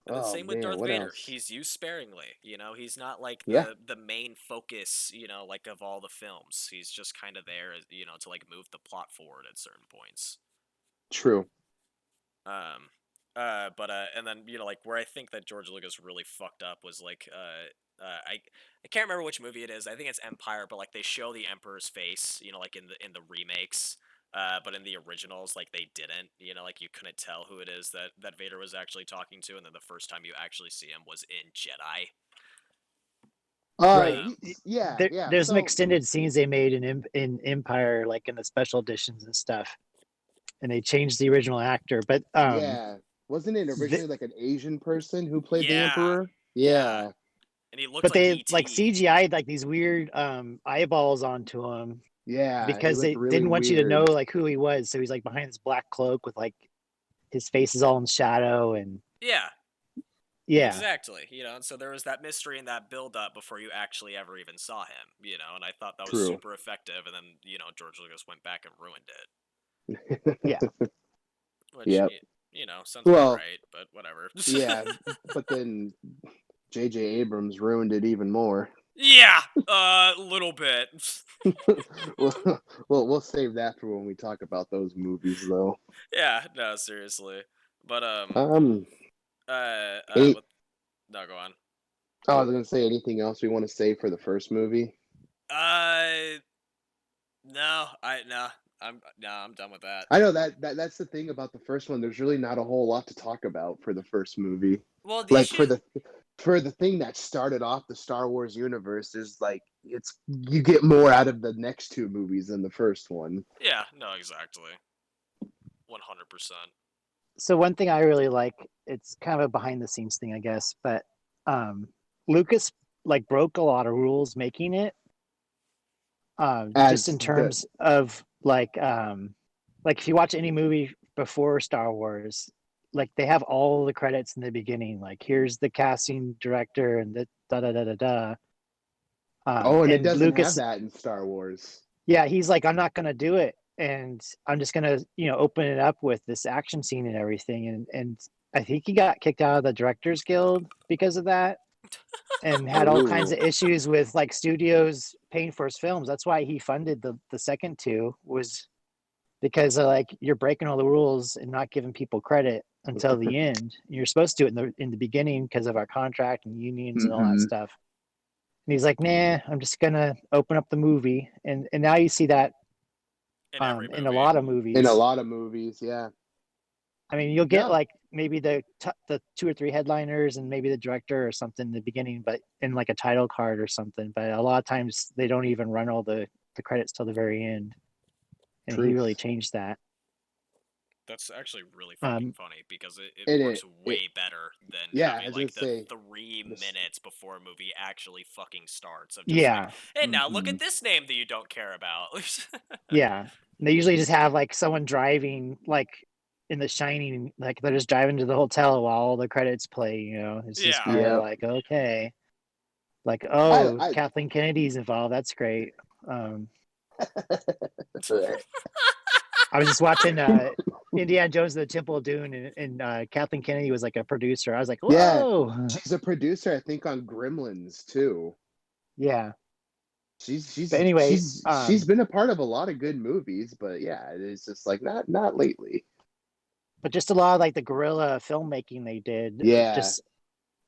And then Oh same with man, Darth what Vader. else? He's used sparingly. He's not like Yeah, the main focus, like of all the films. He's just kind of there, to like move the plot forward at certain points. true. Um, but and then like where I think that George Lucas really fucked up was like I can't remember which movie it is. I think it's Empire, but like they show the Emperor's face, like in the remakes. But in the originals, like they didn't, like you couldn't tell who it is that Vader was actually talking to, and then the first time you actually see him was in Jedi. Right. Yeah, yeah. There's some So extended scenes they made in Empire, like in the special editions and stuff, and they changed the original actor. But yeah, wasn't it th- originally like an Asian person who played the Yeah, Emperor? yeah, Yeah, and he looked but like they like ET. CGI'd like these weird eyeballs onto him yeah. He because looked they really didn't want you to know weird. like who he was. So he's like behind this black cloak with like his face is all in shadow and Yeah, yeah, exactly. And so there was that mystery and that build up before you actually ever even saw him. And I thought that was True. super effective. And then George Lucas went back and ruined it, yeah. which Yep. sounds about Well, right, but whatever. yeah, but then J.J. Abrams ruined it even more. Yeah, a little bit. well, we'll save that for when we talk about those movies, though. Yeah, no, seriously. But Um, what? any, No, go on. I was gonna say anything else we want to say for the first movie. Uh, no, I'm done with that. I know that's the thing about the first one. There's really not a whole lot to talk about for the first movie. Well, the Like issue. for the thing that started off the Star Wars universe is like it's you get more out of the next two movies than the first one. Yeah, no, exactly. 100%. So one thing I really like, it's kind of a behind the scenes thing, I guess, but Lucas like broke a lot of rules making it. Just As in the terms of like if you watch any movie before Star Wars, like they have all the credits in the beginning. Like here's the casting director and the da da da da da. and it And doesn't have Lucas, that in Star Wars. yeah, he's like, I'm not gonna do it, and I'm just gonna open it up with this action scene and everything. And I think he got kicked out of the Directors Guild because of that. And had all kinds Ooh. of issues with like studios paying for his films. That's why he funded the second two, was because like you're breaking all the rules and not giving people credit until the end. You're supposed to do it in the beginning because of our contract and unions and all that Mm-hmm. stuff. And he's like, nah, I'm just gonna open up the movie. And now you see that In every in a movie. lot of In a movies. lot of movies, yeah. I mean, you'll get No. like maybe the two or three headliners and maybe the director or something in the beginning, but in like a title card or something. But a lot of times they don't even run all the credits till the very end. And he really Truth. changed that. That's actually really fucking Um, funny because it And works it way better than yeah, I having was gonna like the say 3 minutes before a movie actually fucking starts of just like, yeah. hey, now look Mm-hmm. at this name that you don't care about. Yeah. And they usually just have like someone driving like in The Shining, like they're just driving to the hotel while all the credits play, It's just Yeah. kind of yep. like, okay. Like, I oh, I Kathleen Kennedy's involved. That's great. Um, I was just watching Indiana Jones and the Temple of Doom, and Kathleen Kennedy was like a producer. I was like, Yeah, whoa. she's a producer, I think, on Gremlins too. Yeah. She's But anyway, she's been a part of a lot of good movies, but yeah, it's just like not lately. but just a lot of like the guerrilla filmmaking they did, Yeah. just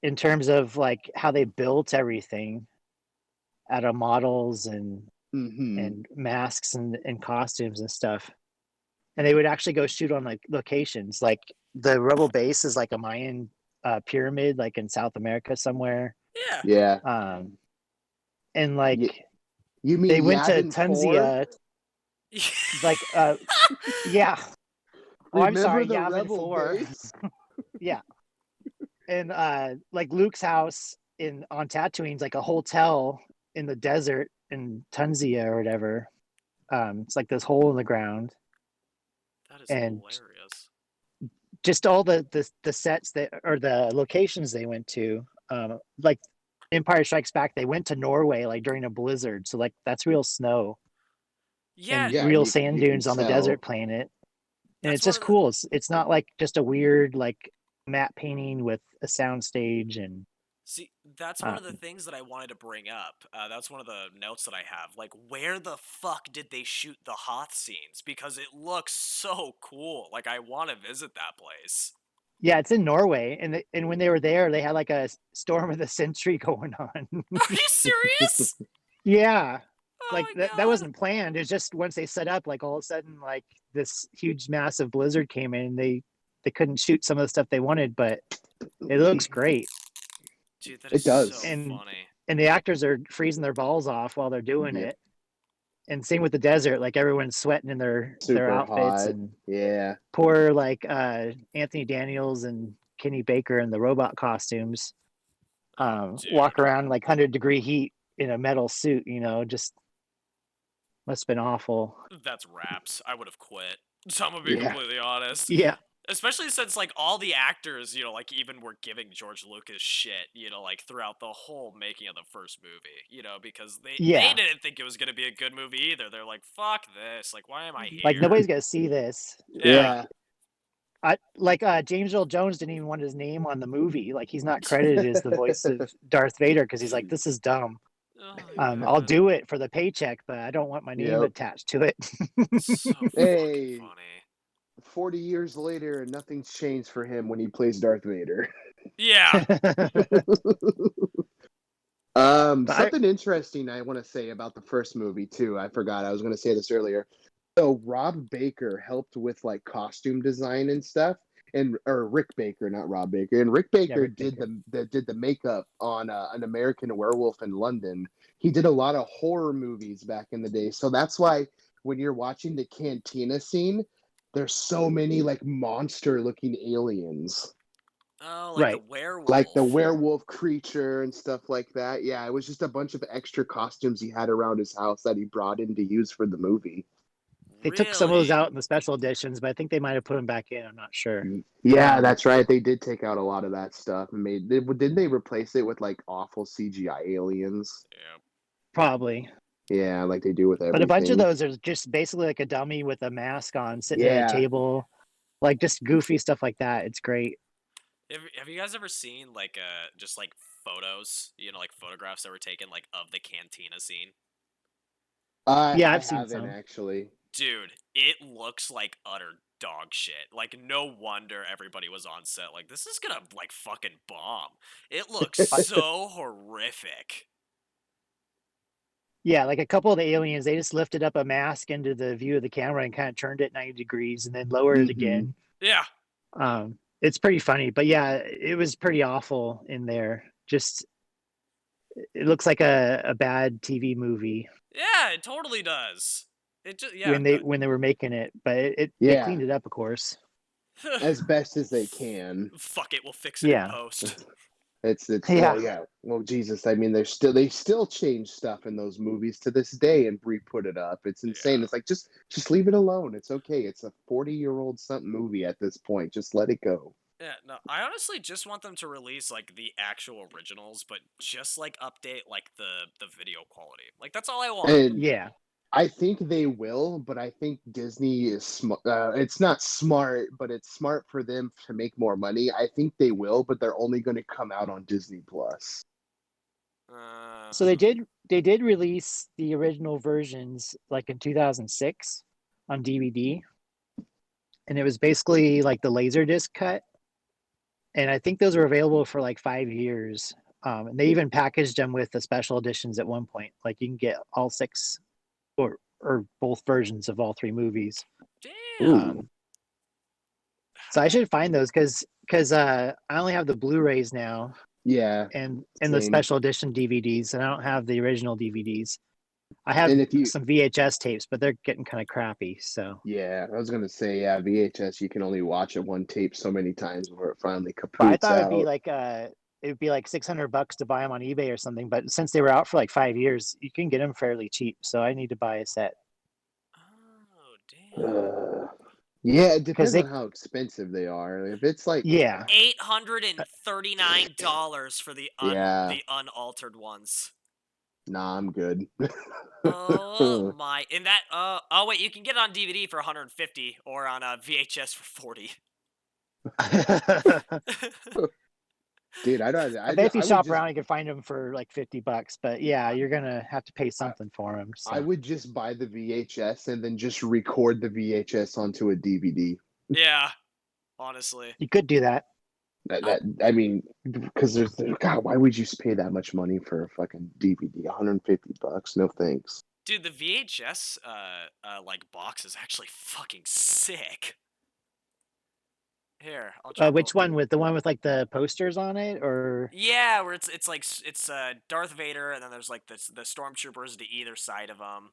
in terms of like how they built everything out of models and masks and costumes and stuff. And they would actually go shoot on like locations. Like the Rebel base is like a Mayan pyramid, like in South America somewhere. Yeah. Yeah. And like You mean they went to Yavin 4? Tunisia, like yeah. Oh, I'm Remember sorry, the Yavin Rebel 4. base? Yeah. And like Luke's house on Tatooine's like a hotel in the desert in Tunisia or whatever. It's like this hole in the ground. That is And hilarious. just all the sets that or the locations they went to, like Empire Strikes Back, they went to Norway like during a blizzard, so like that's real snow Yeah, and Yeah, real you sand can dunes on the tell. desert planet. And that's it's one just of the cool. It's not like just a weird like matte painting with a sound stage and See, that's one of the things that I wanted to bring up. That's one of the notes that I have. Like, where the fuck did they shoot the Hoth scenes? Because it looks so cool. Like, I want to visit that place. yeah, it's in Norway, and when they were there, they had like a storm of the century going on. Are you serious? Yeah, Oh like my that god. wasn't planned. It's just once they set up, like all of a sudden, like this huge, massive blizzard came in. They couldn't shoot some of the stuff they wanted, but it looks great. Dude, that It is so does. funny. And the actors are freezing their balls off while they're doing Yep. it. And same with the desert, like everyone's sweating in their Super outfits, hot. and Yeah. poor like Anthony Daniels and Kenny Baker in the robot costumes walk around like 100-degree heat in a metal suit, just must have been awful. That's raps. I would have quit. So I'm gonna be completely honest. Yeah. Especially since like all the actors, like even were giving George Lucas shit, like throughout the whole making of the first movie, because they didn't think it was gonna be a good movie either. They're like, fuck this. Like, why am I here? Like nobody's gonna see this. Yeah. Like James Earl Jones didn't even want his name on the movie. Like he's not credited as the voice of Darth Vader because he's like, this is dumb. I'll do it for the paycheck, but I don't want my name attached to it. So Hey, fucking funny. 40 years later, nothing's changed for him when he plays Darth Vader. Yeah. Something interesting I want to say about the first movie too. I forgot I was going to say this earlier. So Rob Baker helped with like costume design and stuff, or Rick Baker, not Rob Baker. And Rick Baker did the makeup on An American Werewolf in London. He did a lot of horror movies back in the day, so that's why when you're watching the cantina scene, there's so many like monster-looking aliens. Oh, like the werewolf. Like the werewolf creature and stuff like that. Yeah, it was just a bunch of extra costumes he had around his house that he brought in to use for the movie. They took some of those out in the special editions, but I think they might have put them back in. I'm not sure. Yeah, that's right. They did take out a lot of that stuff and didn't they replace it with like awful CGI aliens? Yeah. Probably. Yeah, like they do with everything. But a bunch of those are just basically like a dummy with a mask on, sitting at a table, like just goofy stuff like that. It's great. Have you guys ever seen like just like photos, like photographs that were taken like of the cantina scene? Yeah, I've seen some actually. Dude, it looks like utter dog shit. Like no wonder everybody was on set like this is gonna like fucking bomb. It looks so horrific. Yeah, like a couple of the aliens, they just lifted up a mask into the view of the camera and kind of turned it 90 degrees and then lowered it again. Yeah. It's pretty funny, but yeah, it was pretty awful in there. Just, it looks like a bad TV movie. Yeah, it totally does. It just when they were making it, but they cleaned it up, of course, as best as they can. Fuck it, we'll fix it in post. Well, Jesus, I mean, they still change stuff in those movies to this day and re-put it up. It's insane. It's like just leave it alone. It's okay. It's a 40-year-old something movie at this point. Just let it go. Yeah, no, I honestly just want them to release like the actual originals, but just like update like the video quality. Like that's all I want. And I think they will, but I think Disney is smart. It's not smart, but it's smart for them to make more money. I think they will, but they're only going to come out on Disney Plus. So they did release the original versions like in 2006 on DVD, and it was basically like the Laserdisc cut, and I think those were available for like 5 years. And they even packaged them with the special editions at one point. Like you can get all six or both versions of all three movies. Damn. So I should find those because I only have the Blu-rays now. Yeah, and the same. special edition DVDs, and I don't have the original DVDs. I have And if you, some VHS tapes, but they're getting kind of crappy. So yeah, I was gonna say, yeah, VHS, you can only watch it one tape so many times before it finally but I kapoots thought out. it would be like $600 to buy them on eBay or something. But since they were out for like 5 years, you can get them fairly cheap. So I need to buy a set. Oh damn. Yeah, it depends on how expensive they are. If it's like, Yeah, $839 for the yeah, the unaltered ones. nah, I'm good. Oh my! And that oh wait, you can get it on DVD for 150 or on a VHS for 40. Dude, I don't. I bet if you I would shop just, around, you can find them for like $50. But yeah, you're gonna have to pay I, something for them. So. I would just buy the VHS and then just record the VHS onto a DVD. Yeah, honestly. You could do that. I mean, because God, why would you pay that much money for a fucking DVD? $150? No thanks. Dude, the VHS like box is actually fucking sick. Here, I'll drop Which one? With the one with like the posters on it, or Yeah, where it's like it's Darth Vader, and then there's like the stormtroopers to either side of them.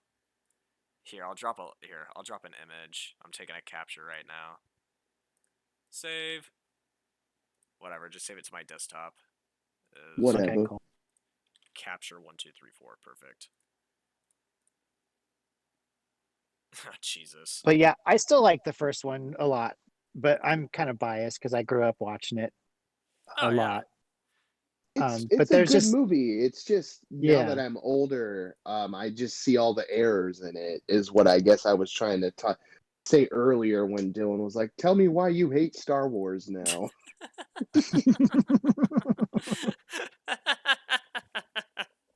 I'll drop an image. I'm taking a capture right now. Save. Whatever, just save it to my desktop. Whatever. Okay, cool. Capture 1, 2, 3, 4. Perfect. Jesus. But yeah, I still like the first one a lot, but I'm kind of biased because I grew up watching it a lot. It's but a there's good just movie. It's just now that I'm older, I just see all the errors in it. Is what I guess I was trying to say earlier when Dylan was like, "Tell me why you hate Star Wars now."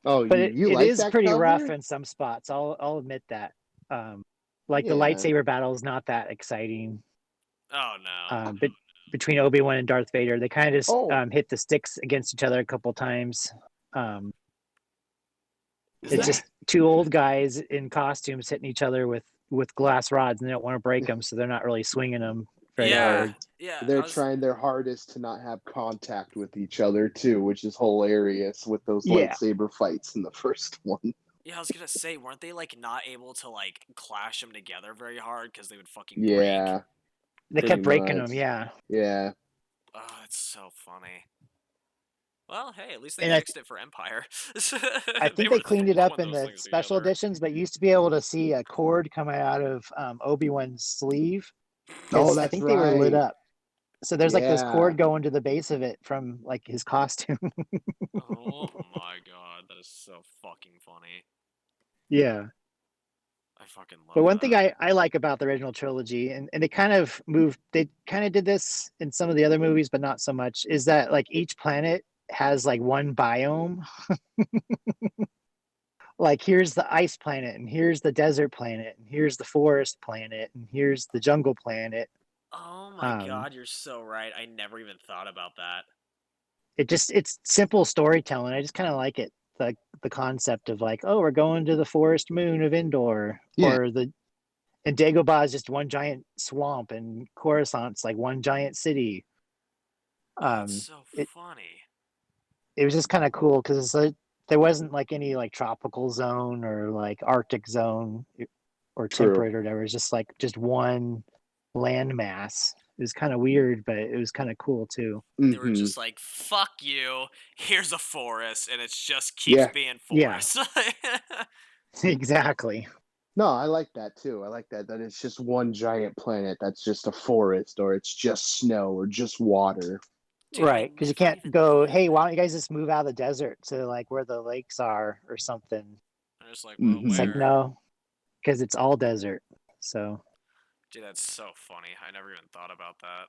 Oh, but you it like is that pretty cover? rough in some spots. I'll admit that. Like the lightsaber battle is not that exciting. Oh no. But between Obi-Wan and Darth Vader, they kind of just Oh, hit the sticks against each other a couple times. It's just two old guys in costumes hitting each other with glass rods, and they don't want to break them, so they're not really swinging them very hard. Yeah. they're trying their hardest to not have contact with each other too, which is hilarious with those lightsaber fights in the first one. Yeah, I was gonna say, weren't they like not able to like clash them together very hard because they would fucking Yeah, break? They kept breaking them. Yeah. Oh, that's so funny. Well, hey, at least they And fixed it for Empire. I think they cleaned it up in the special editions, but you used to be able to see a cord coming out of Obi-Wan's sleeve. Oh, I that's think they were lit right. up. So there's like this Yeah. cord going to the base of it from like his costume. Oh my god, that is so fucking funny. Yeah. I fucking love But one that. thing I like about the original trilogy, and they kind of did this in some of the other movies, but not so much, is that like each planet has like one biome. Like here's the ice planet, and here's the desert planet, and here's the forest planet, and here's the jungle planet. Oh my god, you're so right. I never even thought about that. It's simple storytelling. I just kind of like it. The concept of like, oh, we're going to the forest moon of Endor, or and Dagobah is just one giant swamp, and Coruscant's like one giant city. That's so funny. It was just kind of cool because there wasn't like any like tropical zone or like Arctic zone or temperate or whatever. It's just one landmass. It was kind of weird, but it was kind of cool too. They were just like, fuck you, here's a forest, and it just keeps being forest. Yeah. Exactly. No, I like that too. I like that it's just one giant planet that's just a forest, or it's just snow, or just water. Dude, right, because you can't go, hey, why don't you guys just move out of the desert to like where the lakes are or something? Just like, well, it's like, no, because it's all desert. So Dude, that's so funny. I never even thought about that.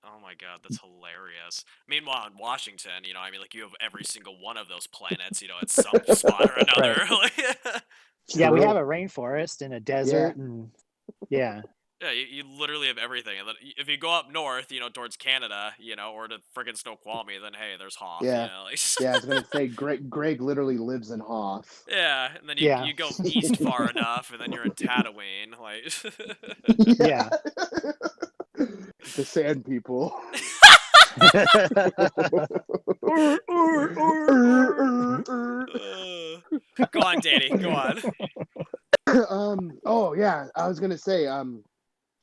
Oh my god, that's hilarious. Meanwhile, in Washington, I mean, like, you have every single one of those planets, at some spot or another. Right. Like, yeah, we have True. a rainforest and a Yeah. desert, and yeah, yeah, you literally have everything. And then if you go up north, towards Canada, or to friggin' Snoqualmie, then hey, there's Hoth, Yeah. like, Yeah, I was gonna say Greg literally lives in Hoth. yeah, and then you yeah, you go east far enough, and then you're in Tatooine, like. Yeah. The Sand People. Go on, Danny. Go on. Oh yeah, I was gonna say,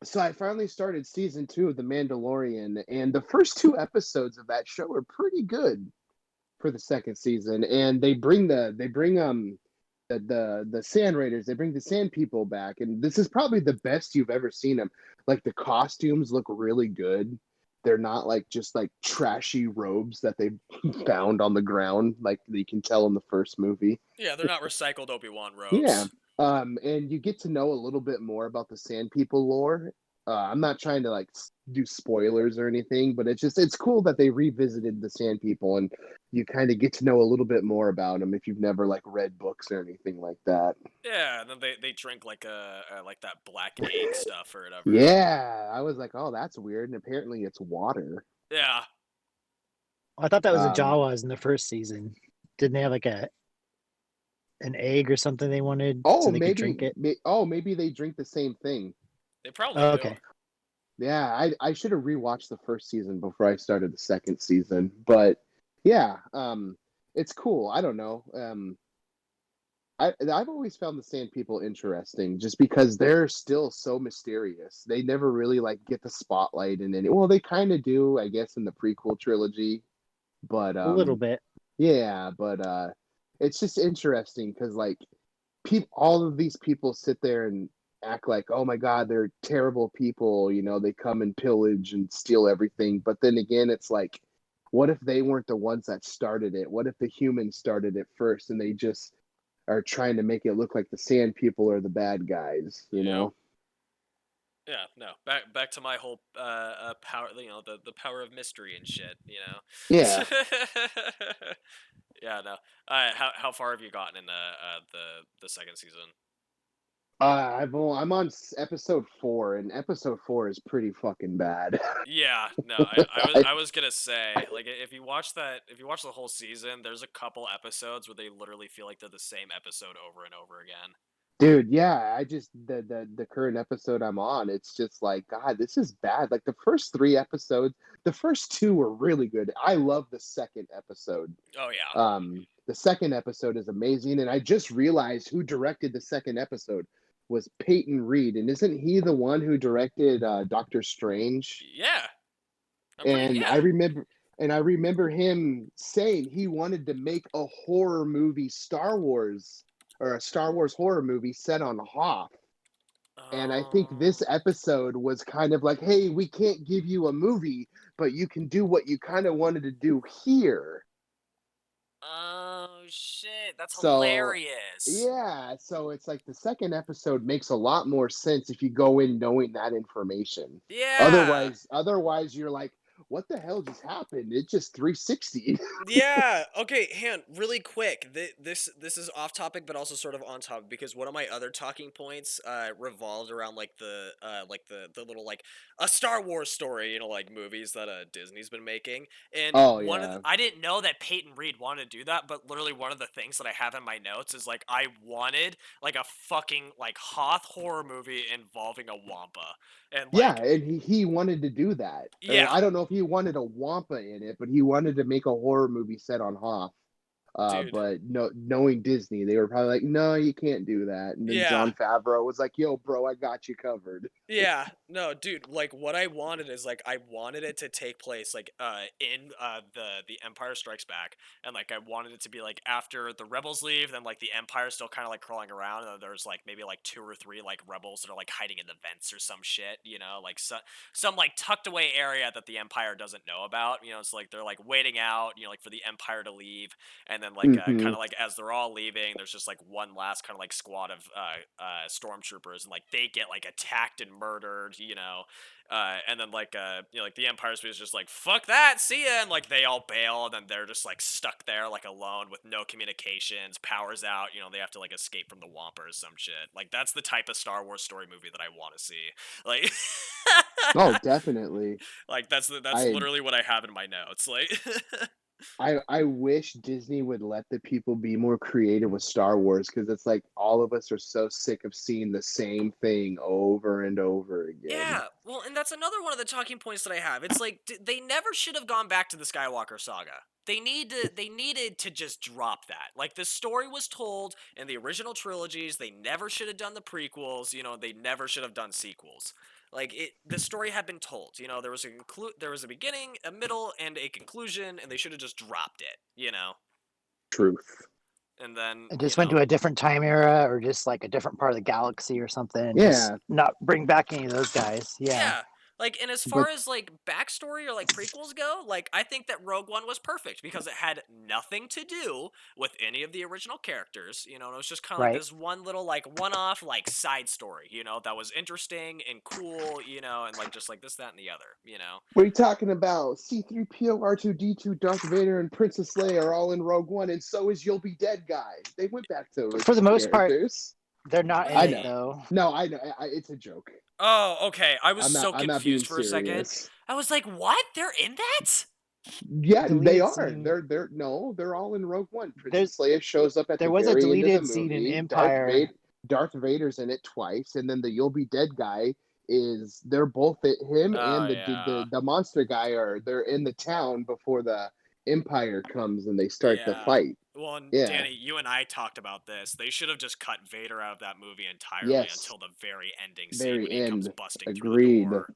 so I finally started season 2 of The Mandalorian, and the first 2 episodes of that show are pretty good for the second season. And the Sand Raiders, they bring the Sand People back, and this is probably the best you've ever seen them. Like the costumes look really good. They're not like just like trashy robes that they found on the ground, like you can tell in the first movie. Yeah, they're not recycled Obi-Wan Yeah. robes. And you get to know a little bit more about the Sand People lore. I'm not trying to like do spoilers or anything, but it's cool that they revisited the Sand People, and you kind of get to know a little bit more about them if you've never like read books or anything like that. Yeah, and then they drink like like that black egg stuff or whatever. Yeah, I was like, oh, that's weird, and apparently it's water. Yeah. I thought that was the Um, Jawas in the first season. Didn't they have like an egg or something they wanted so oh, they could drink it? maybe they drink the same thing. They probably Oh, do. okay. Yeah, I should have rewatched the first season before I started the second season, but yeah, it's cool. I don't know. I've always found the Sand People interesting, just because they're still so mysterious. They never really like get the spotlight in any. Well, they kind of do, I guess, in the prequel trilogy, but A little bit. yeah, but it's just interesting because like all of these people sit there and act like, oh my god, they're terrible people. They come and pillage and steal everything. But then again, it's like, what if they weren't the ones that started it? What if the humans started it first, and they just are trying to make it look like the Sand People are the bad guys? Yep. Yeah, no. Back to my whole power, the power of mystery and shit. Yeah. Yeah, no. How far have you gotten in the second season? I'm on episode 4, and episode 4 is pretty fucking bad. Yeah, no. I was gonna say, like, if you watch the whole season, there's a couple episodes where they literally feel like they're the same episode over and over again. Dude, yeah, I just the current episode I'm on, it's just like, God, this is bad. Like the first 3 episodes, the first 2 were really good. I love the second episode. Oh yeah. The second episode is amazing, and I just realized who directed the second episode was Peyton Reed, and isn't he the one who directed Doctor Strange? Yeah. And Yeah. I remember him saying he wanted to make a horror movie, Star Wars, or a Star Wars horror movie set on Hoth. And I think Oh. this episode was kind of like, hey, we can't give you a movie, but you can do what you kind of wanted to do here. Oh shit, that's So, hilarious. yeah, so it's like the second episode makes a lot more sense if you go in knowing that information. Yeah. Otherwise you're like, what the hell just happened? It just 360. Yeah. Okay, Han, really quick. This is off topic, but also sort of on topic because one of my other talking points revolved around like the little like a Star Wars story, like movies that Disney's been making. And Oh yeah. I didn't know that Peyton Reed wanted to do that, but literally one of the things that I have in my notes is like I wanted like a fucking like Hoth horror movie involving a Wampa. And Yeah, like and he wanted to do that. Or yeah, I don't know if he wanted a Wampa in it, but he wanted to make a horror movie set on Hoth. dude. But no, knowing Disney, they were probably like, no, you can't do that. And then Yeah. John Favreau was like, yo, bro, I got you covered. Yeah, no, dude, like what I wanted is like I wanted it to take place like in the Empire Strikes Back, and like I wanted it to be like after the rebels leave, then like the Empire's still kind of like crawling around, and then there's like maybe like two or three like rebels that are like hiding in the vents or some shit, you know, like some like tucked away area that the Empire doesn't know about, you know. It's like they're like waiting out, you know, like for the Empire to leave, and then like Hmm. kind of like as they're all leaving, there's just like one last kind of like squad of stormtroopers, and like they get like attacked and murdered, you know. And then like you know, like the Empire Space is just like fuck that, see ya, and like they all bail, and then they're just like stuck there like alone with no communications, powers out, you know, they have to like escape from the Wampa or some shit. Like that's the type of Star Wars story movie that I want to see. Like Oh, definitely. like that's I literally what I have in my notes. Like I wish Disney would let the people be more creative with Star Wars, because it's like all of us are so sick of seeing the same thing over and over again. yeah, well, and that's another one of the talking points that I have. It's like they never should have gone back to the Skywalker saga. They needed to just drop that. Like the story was told in the original trilogies. They never should have done the prequels. You know, they never should have done sequels. Like the story had been told. You know, there was a beginning, a middle, and a conclusion, and they should have just dropped it. You know, Truth. and then And you just went know, to a different time era or just like a different part of the galaxy or something, and just Yeah, not bring back any of those guys. Yeah. yeah. Like, and as far but as like backstory or like prequels go, like I think that Rogue One was perfect because it had nothing to do with any of the original characters. You know, and it was just kind of like Right. this one little like one-off like side story. You know, that was interesting and cool. You know, and like just like this, that, and the other. You know. what are you talking about? C-3PO, R2-D2, Darth Vader, and Princess Leia are all in Rogue One, and so is You'll Be Dead guy. They went back to For the original most part, characters. they're not in I it Wait. know. though. No, I know. It's a joke. Oh, okay. I was so I'm not being confused for a second. serious. I was like, "What? They're in that?" Yeah, they Deleted are. scene. They're all in Rogue One. There's Princess Leia shows up at there the was a very end of the deleted scene in movie. Empire. Darth Vader's in it twice, and then the You'll Be Dead guy is they're both him Oh and yeah, the monster guy are they're in the town before the Empire comes and they start the yeah. fight. Well, and Yeah. Danny, you and I talked about this. They should have just cut Vader out of that movie entirely Yes. until the very ending scene when Very he comes end. busting through the Agreed. door.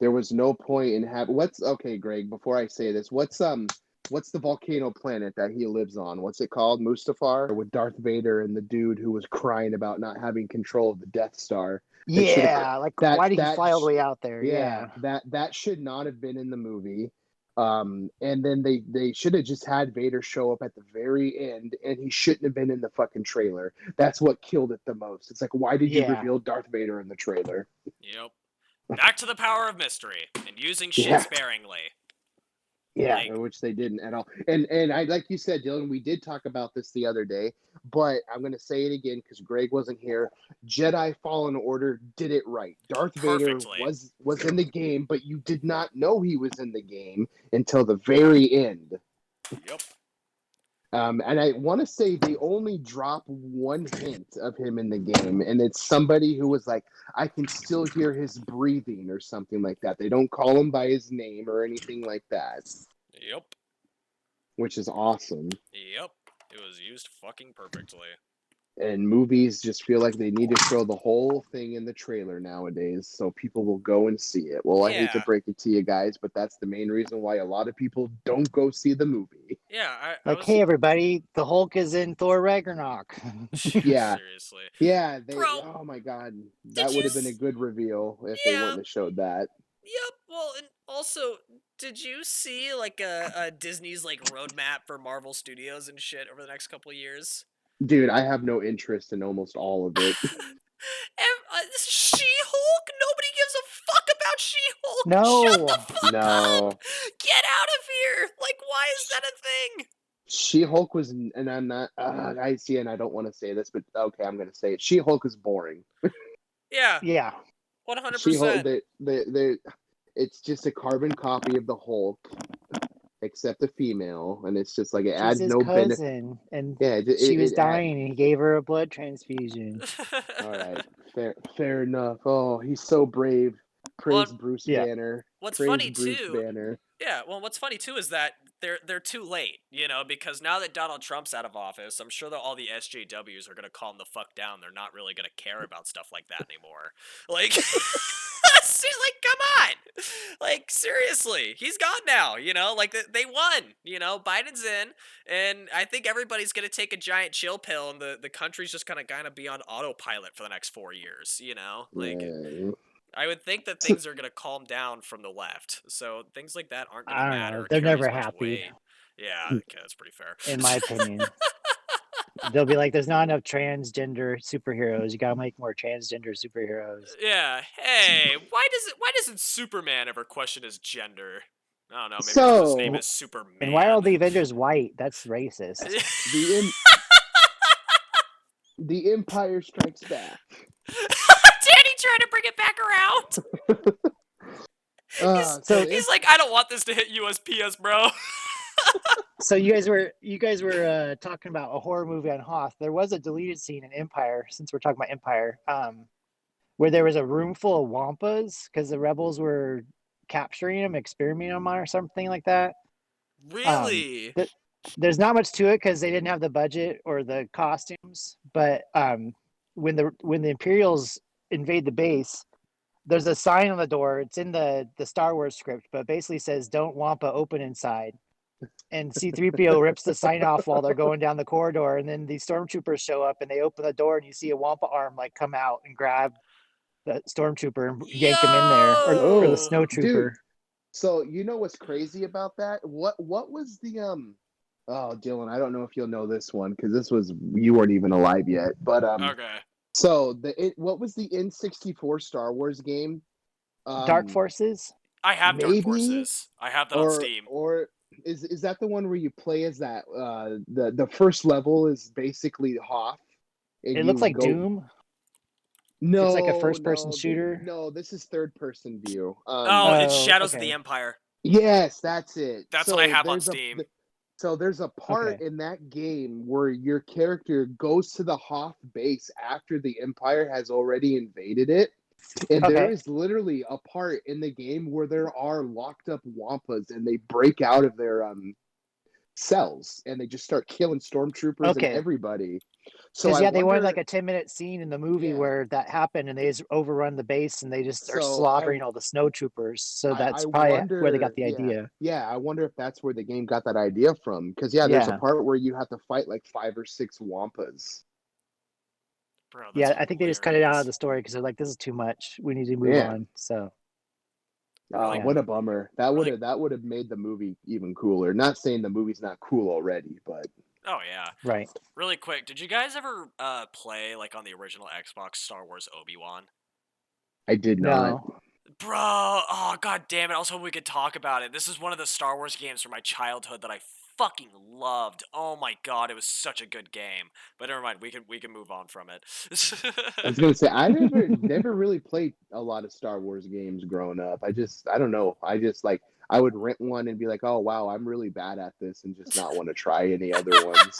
There was no point in having what's okay, Greg, before I say this, what's the volcano planet that he lives on? What's it called? Mustafar? With Darth Vader and the dude who was crying about not having control of the Death Star. They should have Yeah, like why did he fly all the way out there? yeah, Yeah. that should not have been in the movie. And then they should have just had Vader show up at the very end, and he shouldn't have been in the fucking trailer. That's what killed it the most. It's like, why did you Yeah. reveal Darth Vader in the trailer? Yep. Back to the power of mystery and using shit Yeah. sparingly. Yeah, Like, which they didn't at all. And I like you said, Dylan, we did talk about this the other day, but I'm gonna say it again because Greg wasn't here. Jedi Fallen Order did it right. Darth Vader perfectly. was in the game, but you did not know he was in the game until the very end. Yep. And I want to say they only drop one hint of him in the game, and it's somebody who was like, I can still hear his breathing or something like that. They don't call him by his name or anything like that, Yep. which is awesome. Yep. It was used fucking perfectly. And movies just feel like they need to show the whole thing in the trailer nowadays so people will go and see it. Well, I hate to Yeah. break it to you guys, but that's the main reason why a lot of people don't go see the movie. Yeah. I Like, was. hey everybody, the Hulk is in Thor Ragnarok. Yeah. Seriously. Yeah, Bro, oh my god, did that you? would have been a good reveal if they Yeah. wouldn't have showed that. Yep. Well, and also, did you see like a Disney's like roadmap for Marvel Studios and shit over the next couple of years? Dude, I have no interest in almost all of it. She-Hulk? Nobody gives a fuck about She-Hulk. No. Shut the fuck No. up. Get out of here. Like, why is that a thing? She-Hulk was, and I'm not, I see, and I don't want to say this, but okay, I'm going to say it. She-Hulk is boring. Yeah. Yeah. 100%. She-Hulk, it's just a carbon copy of the Hulk, except a female, and it's just like it She's adds his no benefit. cousin, and Yeah, she was dying, and he gave her a blood transfusion. All right, fair enough. Oh, he's so brave. Praise Well, Bruce Yeah. Banner. what's Praise funny Bruce too? Banner. Yeah, well, what's funny too is that they're too late, you know, because now that Donald Trump's out of office, I'm sure that all the SJWs are gonna calm the fuck down. They're not really gonna care about stuff like that anymore. Like, Like, come on. Like, seriously, he's gone now. Like they won. Biden's in, and I think everybody's gonna take a giant chill pill, and the country's just gonna be on autopilot for the next 4 years. Like. Yeah. I would think that So, things are gonna calm down from the left, so things like that aren't gonna I don't matter know. or They're carry as never much happy, weight. Yeah, okay, that's pretty fair. in my opinion. They'll be like, "There's not enough transgender superheroes. You gotta make more transgender superheroes." Yeah. Hey, why doesn't Superman ever question his gender? I don't know. Maybe because his name so is And why are all Superman. the Avengers white? That's racist. the em- the Empire Strikes Back. Danny trying to bring it back around. He's So So, the he's like, I don't want this to hit USPS, bro. so you guys were talking about a horror movie on Hoth. There was a deleted scene in Empire, since we're talking about Empire, where there was a room full of wampas because the rebels were capturing them, experimenting on them, or something like that. Um, Really? th- there's not much to it because they didn't have the budget or the costumes. But when the Imperials invade the base, there's a sign on the door. It's in the Star Wars script, but basically says "Don't Wampa open inside." And C-3PO rips the sign off while they're going down the corridor, and then these stormtroopers show up and they open the door, and you see a Wampa arm like come out and grab the stormtrooper and yank him in there, or the oh, Yo! dude. snowtrooper. So you know what's crazy about that? What was the Oh, Dylan, I don't know if you'll know this one because this was you weren't even alive yet. But Okay. so what was the N64 Star Wars game? Dark Um, Forces. I have Dark maybe Forces. I have that on Steam. or is that the one where you play as that the first level is basically Hoth and It looks you like go Doom. It's like a no first-person shooter. no, this is third person view. Oh, it's Oh, Shadows of the okay, Empire. Yes, that's it. That's what I have on Steam. So there's a part okay, in that game where your character goes to the Hoth base after the Empire has already invaded it. And there okay. is literally a part in the game where there are locked up Wampas and they break out of their cells and they just start killing stormtroopers and Okay. everybody. So Because I they wanted wonder, like a 10-minute scene in the movie yeah. where that happened, and they just overrun the base, and they just are So slaughtering all the snowtroopers. So I that's probably where they got wonder, the idea. yeah, I wonder if that's where the game got that idea from. Because yeah, there's a Yeah, part where you have to fight like 5 or 6 Wampas. Bro, that's yeah. I think they just cut it out of hilarious. the story because they're like, "This is too much. We need to move Yeah. on." So Really, yeah, What a bummer. That really. would have made the movie even cooler. Not saying the movie's not cool already, but Oh yeah. right. Really quick, did you guys ever play like on the original Xbox Star Wars Obi-Wan? I did not. No, Bro, oh god damn it! I was hoping we could talk about it. This is one of the Star Wars games from my childhood that I fucking loved. Oh my god, it was such a good game. But never mind, we can move on from it. I was gonna say I never really played a lot of Star Wars games growing up. I don't know. I would rent one and be like, oh wow, I'm really bad at this, and just not want to try any other ones.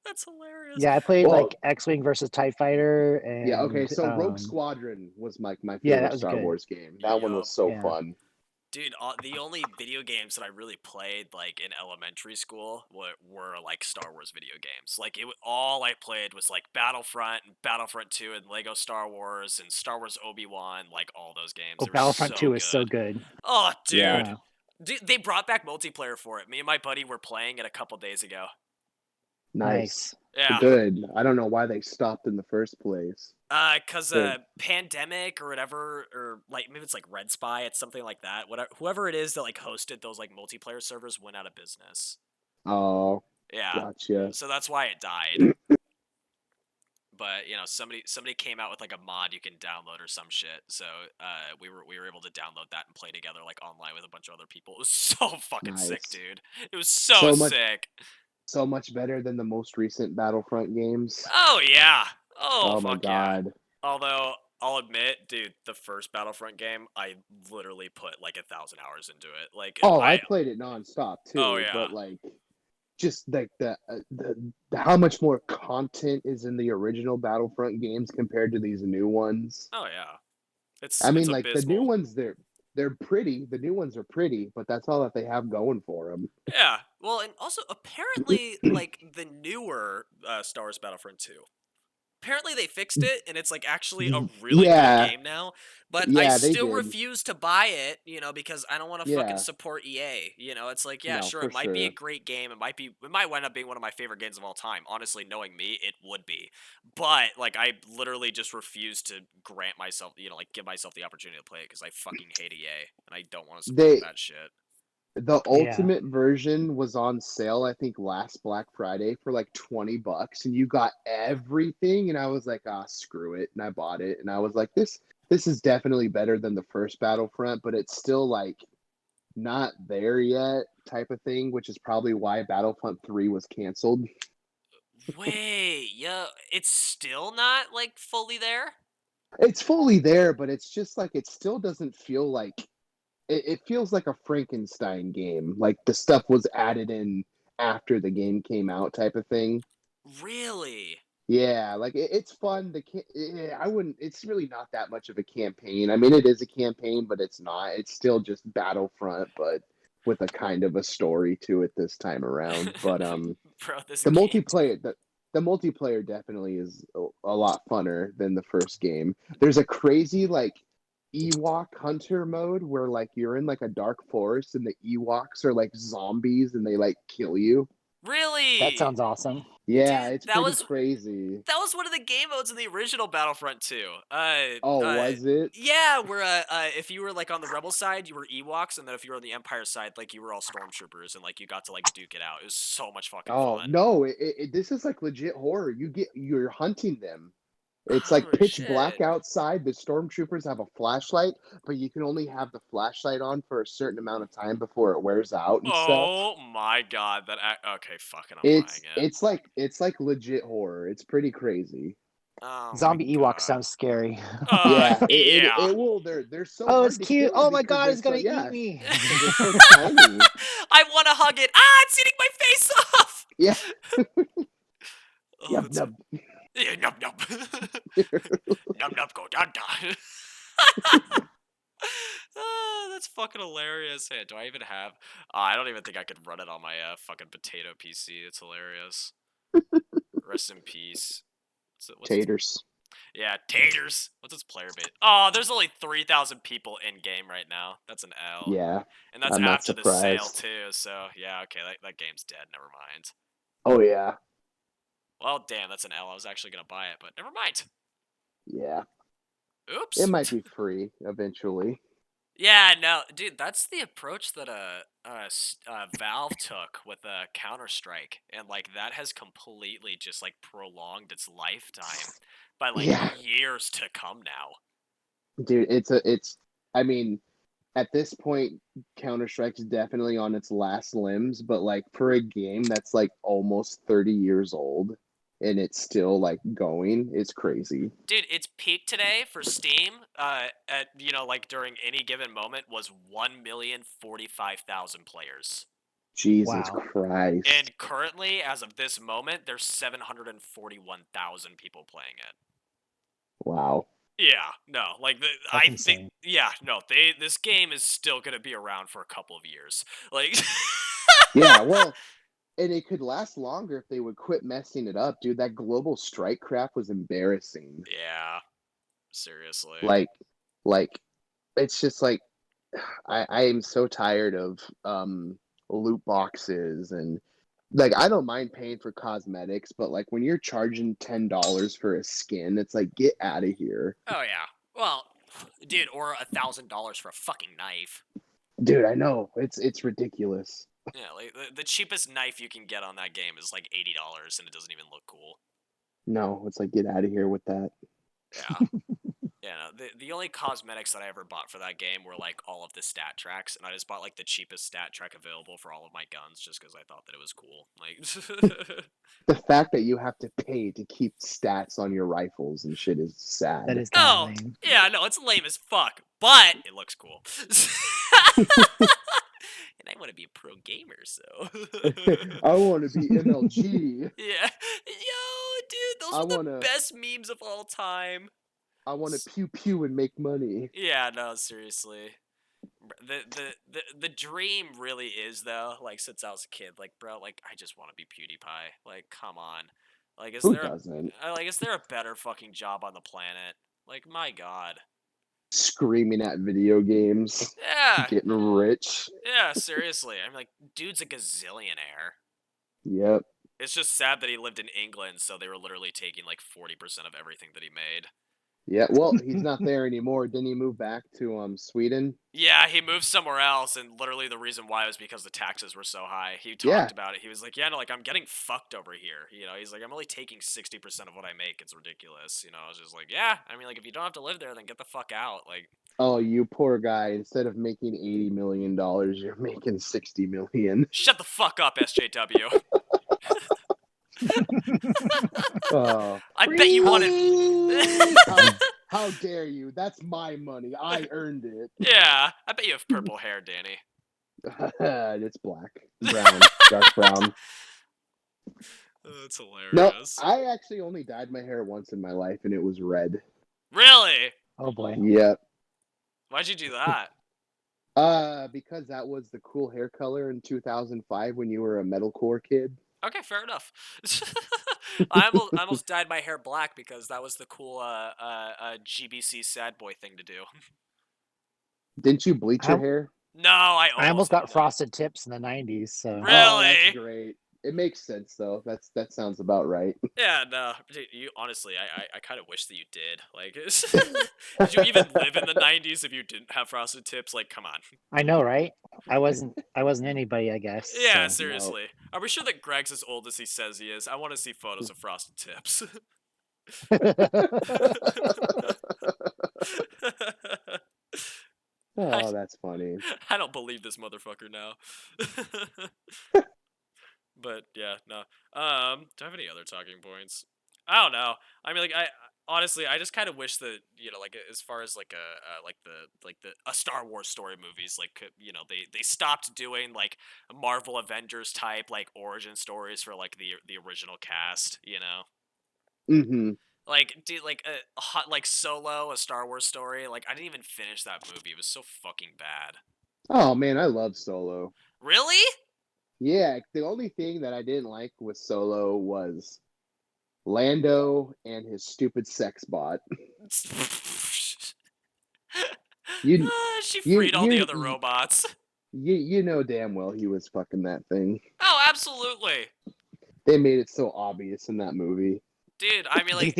That's hilarious. yeah. I played Well, like X-wing versus TIE Fighter, yeah, okay. and So Rogue Squadron was my yeah, that favorite was Star good. Wars game. That one Yup. was so Yeah. fun. Dude, the only video games that I really played like in elementary school were like Star Wars video games. Like all I played was like Battlefront and Battlefront 2 and Lego Star Wars and Star Wars Obi-Wan, like all those games. Oh, They were Battlefront so 2 is so good. good. Oh, Yeah, dude. They brought back multiplayer for it. Me and my buddy were playing it a couple days ago. nice, Yeah. good. I don't know why they stopped in the first place. Cause But Pandemic or whatever, or like maybe it's like Red Spy, it's something like that. Whatever, whoever it is that like hosted those like multiplayer servers went out of business. oh, Yeah, gotcha. so that's why it died. But somebody came out with like a mod you can download or some shit. So we were able to download that and play together like online with a bunch of other people. It was so fucking sick, Nice. dude. It was so So much, sick. so much better than the most recent Battlefront games. Oh yeah. Oh Oh my fuck yeah. god. Although I'll admit, dude, the first Battlefront game, I literally put like 1,000 hours into it. Like Oh, I played it nonstop oh too, yeah. but like just like the how much more content is in the original Battlefront games compared to these new ones. Oh yeah. I It's mean, like the new abysmal. ones, they're pretty. The new ones are pretty, but that's all that they have going for them. Yeah. Well, and also apparently like the newer Star Wars Battlefront 2 apparently they fixed it, and it's like actually a really good Yeah, game now. But I yeah, they still did. refuse to buy it, because I don't want to fucking Yeah, support EA. It's like, yeah, no, sure, for it might be a sure. great game. It might wind up being one of my favorite games of all time. Honestly, knowing me, it would be. But like, I literally just refuse to grant myself, like give myself the opportunity to play it because I fucking hate EA and I don't want to support They that shit. the Yeah. ultimate version was on sale, I think last Black Friday for like $20, and you got everything. And I was like, ah, screw it, and I bought it. And I was like, this is definitely better than the first Battlefront, but it's still like not there yet, type of thing, which is probably why Battlefront 3 was canceled. Wait, yeah, it's still not like fully there. It's fully there, but it's just like it still doesn't feel like it feels like a Frankenstein game. Like the stuff was added in after the game came out, type of thing. Really? Yeah, like it's fun. I wouldn't. It's really not that much of a campaign. I mean, it is a campaign, but it's not. It's still just Battlefront, but with a kind of a story to it this time around. But Bro, this the game. the multiplayer definitely is a lot funner than the first game. There's a crazy like Ewok hunter mode where like you're in like a dark forest and the Ewoks are like zombies and they like kill you. That Really? sounds awesome. Yeah, Dude, it's that pretty was crazy. that was one of the game modes in the original Battlefront 2. Oh, was it? Yeah, where if you were like on the rebel side, you were Ewoks, and then if you were on the Empire side, like you were all stormtroopers, and like you got to like duke it out. It was so much fucking Oh fun. no, this is like legit horror. You're hunting them. It's like Oh pitch black shit. outside. The stormtroopers have a flashlight, but you can only have the flashlight on for a certain amount of time before it wears out and stuff. Oh my god, okay, fucking I'm buying it. It's like legit horror. It's pretty crazy. Oh my Zombie Ewok god. sounds scary. Yeah, Yeah. it will. They're so Oh, it's hard to cute. kill Oh my because god, they're it's gonna eat yeah, me. because they're so tiny. I want to hug it. Ah, it's eating my face off. Yeah. Oh, Yep, that's yep. yeah, nub nub. Nub nub go da da. Ah, that's fucking hilarious. Hey, do I even have? I don't even think I could run it on my fucking potato PC. It's hilarious. Rest in peace. What's its? Taters. Yeah, taters. What's its player base? Oh, there's only 3,000 people in game right now. That's an L. Yeah, And that's I'm not after the sale surprised. too. So yeah, okay, that game's dead. Never mind. Oh yeah, Well, damn, that's an L. I was actually gonna buy it, but never mind. yeah. It Oops. might be free eventually. Yeah, no, dude, that's the approach that Valve took with Counter Strike, and like that has completely just like prolonged its lifetime by like Yeah, years to come now. dude. It's. I mean, at this point, Counter Strike's definitely on its last limbs. But like for a game that's like almost 30 years old and it's still like going, it's crazy. Dude, its peak today for Steam, at like during any given moment was 1,045,000 players. Jesus Wow. Christ! And currently, as of this moment, there's 741,000 people playing it. Wow. Yeah, no, like That's I insane. think, yeah, no, this game is still gonna be around for a couple of years. Like, Yeah. Well, and it could last longer if they would quit messing it up, dude. That global strike crap was embarrassing. yeah, seriously. Like, like it's just like I am so tired of loot boxes and like I don't mind paying for cosmetics, but like when you're charging $10 for a skin, it's like get out of here. Oh yeah. Well, dude, or $1,000 for a fucking knife. Dude, I know. It's ridiculous. Yeah, like the cheapest knife you can get on that game is like $80, and it doesn't even look cool. No, it's like get out of here with that. Yeah. Yeah, no, the only cosmetics that I ever bought for that game were like all of the stat tracks, and I just bought like the cheapest stat track available for all of my guns just because I thought that it was cool. Like, The fact that you have to pay to keep stats on your rifles and shit is That sad. is kind of oh lame. yeah, no, it's lame as fuck, but it looks cool. And I want to be a pro gamer, so. I want to be MLG. Yeah, yo, dude, those I are the want to best memes of all time. I want to pew pew and make money. Yeah, no, seriously. The dream really is though, like since I was a kid, like bro, like I just want to be PewDiePie. Like, come on. Like, is Who there doesn't? a better fucking job on the planet? Like, my God. Screaming at video games, Yeah, getting rich. yeah, seriously. I'm like, dude's a gazillionaire. Yep. It's just sad that he lived in England, so they were literally taking like 40% of everything that he made. Yeah. Well, he's not there anymore. Didn't he move back to Sweden? Yeah, he moved somewhere else, and literally the reason why was because the taxes were so high. He Yeah. talked about it. He was like, "Yeah, no, like I'm getting fucked over here." He's like, "I'm only taking 60% of what I make. It's ridiculous." I was just like, "Yeah, I mean, like if you don't have to live there, then get the fuck out." Like, Oh, you poor guy. Instead of making $80 million, you're making $60 million. shut the fuck up, SJW. Oh, I bet you wanted. how dare you? That's my money. I earned it. Yeah, I bet you have purple hair, Danny. It's black, brown, dark brown. That's No, hilarious. I actually only dyed my hair once in my life, and it was red. Really? Oh boy. Yep. Why'd you do that? Because that was the cool hair color in 2005 when you were a metalcore kid. Okay, fair enough. I almost dyed my hair black because that was the cool GBC sad boy thing to do. Didn't you bleach your hair? No, I I almost got did that. frosted tips in the 90s. So Really? Oh, that's great. It makes sense though. That sounds about right. Yeah, no. Dude, you honestly, I kind of wish that you did. Like, did you even live in the '90s if you didn't have frosted tips? Like, come on. I know, right? I wasn't anybody, I guess. Yeah, so. seriously. Are we sure that Greg's as old as he says he is? I want to see photos of frosted tips. Oh, that's funny. I don't believe this motherfucker now. But yeah, no. Do I have any other talking points? I don't know. I mean, like, I honestly, I just kind of wish that like as far as like a Star Wars story movies, like they stopped doing like Marvel Avengers type like origin stories for like the original cast. Mm-hmm. Like, dude, like a hot like Solo, a Star Wars story. Like, I didn't even finish that movie. It was so fucking bad. Oh man, I love Solo. Really? Yeah, the only thing that I didn't like with Solo was Lando and his stupid sex bot. You She you freed all the you other robots. you know damn well he was fucking that thing. Oh, absolutely. They made it so obvious in that movie. Dude, I mean, like,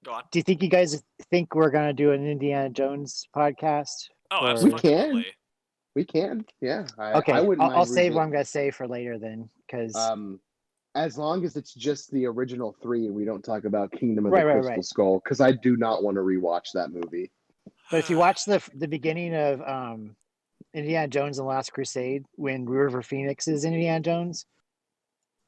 go on. Do you think you guys think we're gonna do an Indiana Jones podcast? Oh, or- absolutely. We can, yeah. Okay, I wouldn't mind I'll save what I'm gonna say for later then, because as long as it's just the original 3 and we don't talk about Kingdom of Right, the right, Crystal right. Skull, because I do not want to rewatch that movie. but if you watch the beginning of Indiana Jones and the Last Crusade, when River Phoenix is Indiana Jones,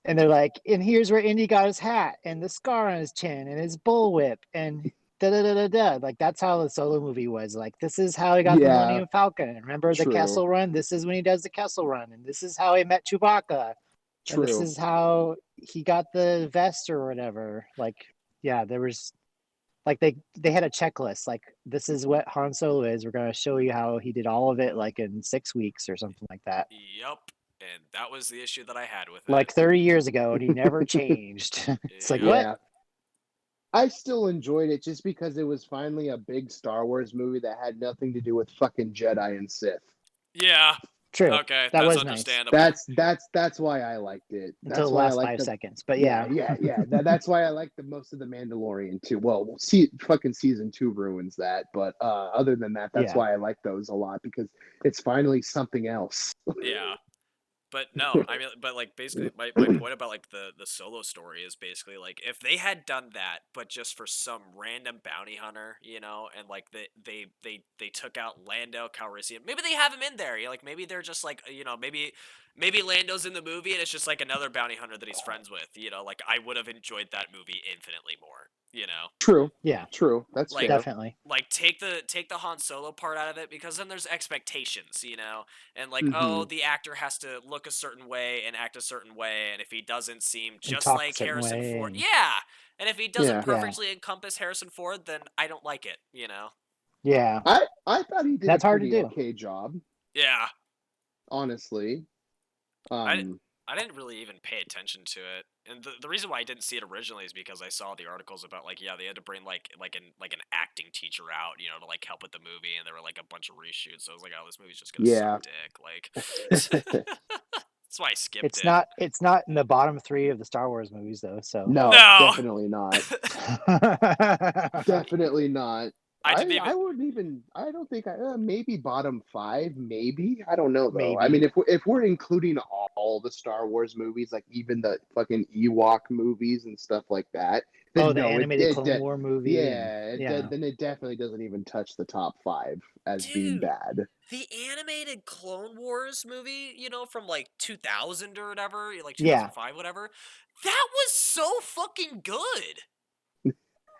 and they're like, and here's where Indy got his hat and the scar on his chin and his bullwhip and da da da da da. Like, that's how the Solo movie was. Like, this is how he got the Millennium Falcon. And remember the True. Kessel Run? This is when he does the Kessel Run, and this is how he met Chewbacca. True. And this is how he got the vest or whatever. Like, yeah, there was like they had a checklist. Like, this is what Han Solo is. We're gonna show you how he did all of it like in 6 weeks or something like that. Yup. And that was the issue that I had with it. Like 30 years ago, and he never changed. It's like, Yeah. what? I still enjoyed it just because it was finally a big Star Wars movie that had nothing to do with fucking Jedi and Sith. Yeah. True. Okay, That that's was nice. understandable. That's why I liked it. That's Until the why I last liked 5 the, seconds. But yeah. That's why I like the most of the Mandalorian too. Well, fucking season 2 ruins that, but other than that, that's Yeah. why I like those a lot, because it's finally something else. Yeah. But no, I mean, but like basically, my point about like the Solo story is basically like if they had done that, but just for some random bounty hunter, and like they took out Lando Calrissian, maybe they have him in there, like maybe they're just like maybe Lando's in the movie and it's just like another bounty hunter that he's friends with, like I would have enjoyed that movie infinitely more. True. Yeah. True. That's Like, fair. Definitely. Like take the Han Solo part out of it, because then there's expectations, and like, Mhm. oh, the actor has to look a certain way and act a certain way, and if he doesn't seem just talk a like certain Harrison way Ford, and- yeah, and if he doesn't Yeah. perfectly encompass Harrison Ford, then I don't like it, Yeah. I thought he did That's a hard to pretty do. okay job, Yeah, honestly. I didn't really even pay attention to it. and the reason why I didn't see it originally is because I saw the articles about like they had to bring like an acting teacher out, to like help with the movie, and there were like a bunch of reshoots. So I was like, oh, this movie's just gonna Yeah. suck dick. Like, that's why I skipped It's it. not in the bottom 3 of the Star Wars movies though. So No, No. definitely not. Definitely not. I didn't I even. wouldn't even. I don't think maybe bottom 5. Maybe I don't know though. I Maybe. mean, if we're including all the Star Wars movies, like even the fucking Ewok movies and stuff like that, then the no, animated Clone War movie. yeah, then it definitely doesn't even touch the top 5 as being Dude, bad. the animated Clone Wars movie, from like 2000 or whatever, like Yeah. 2005, whatever, that was so fucking good.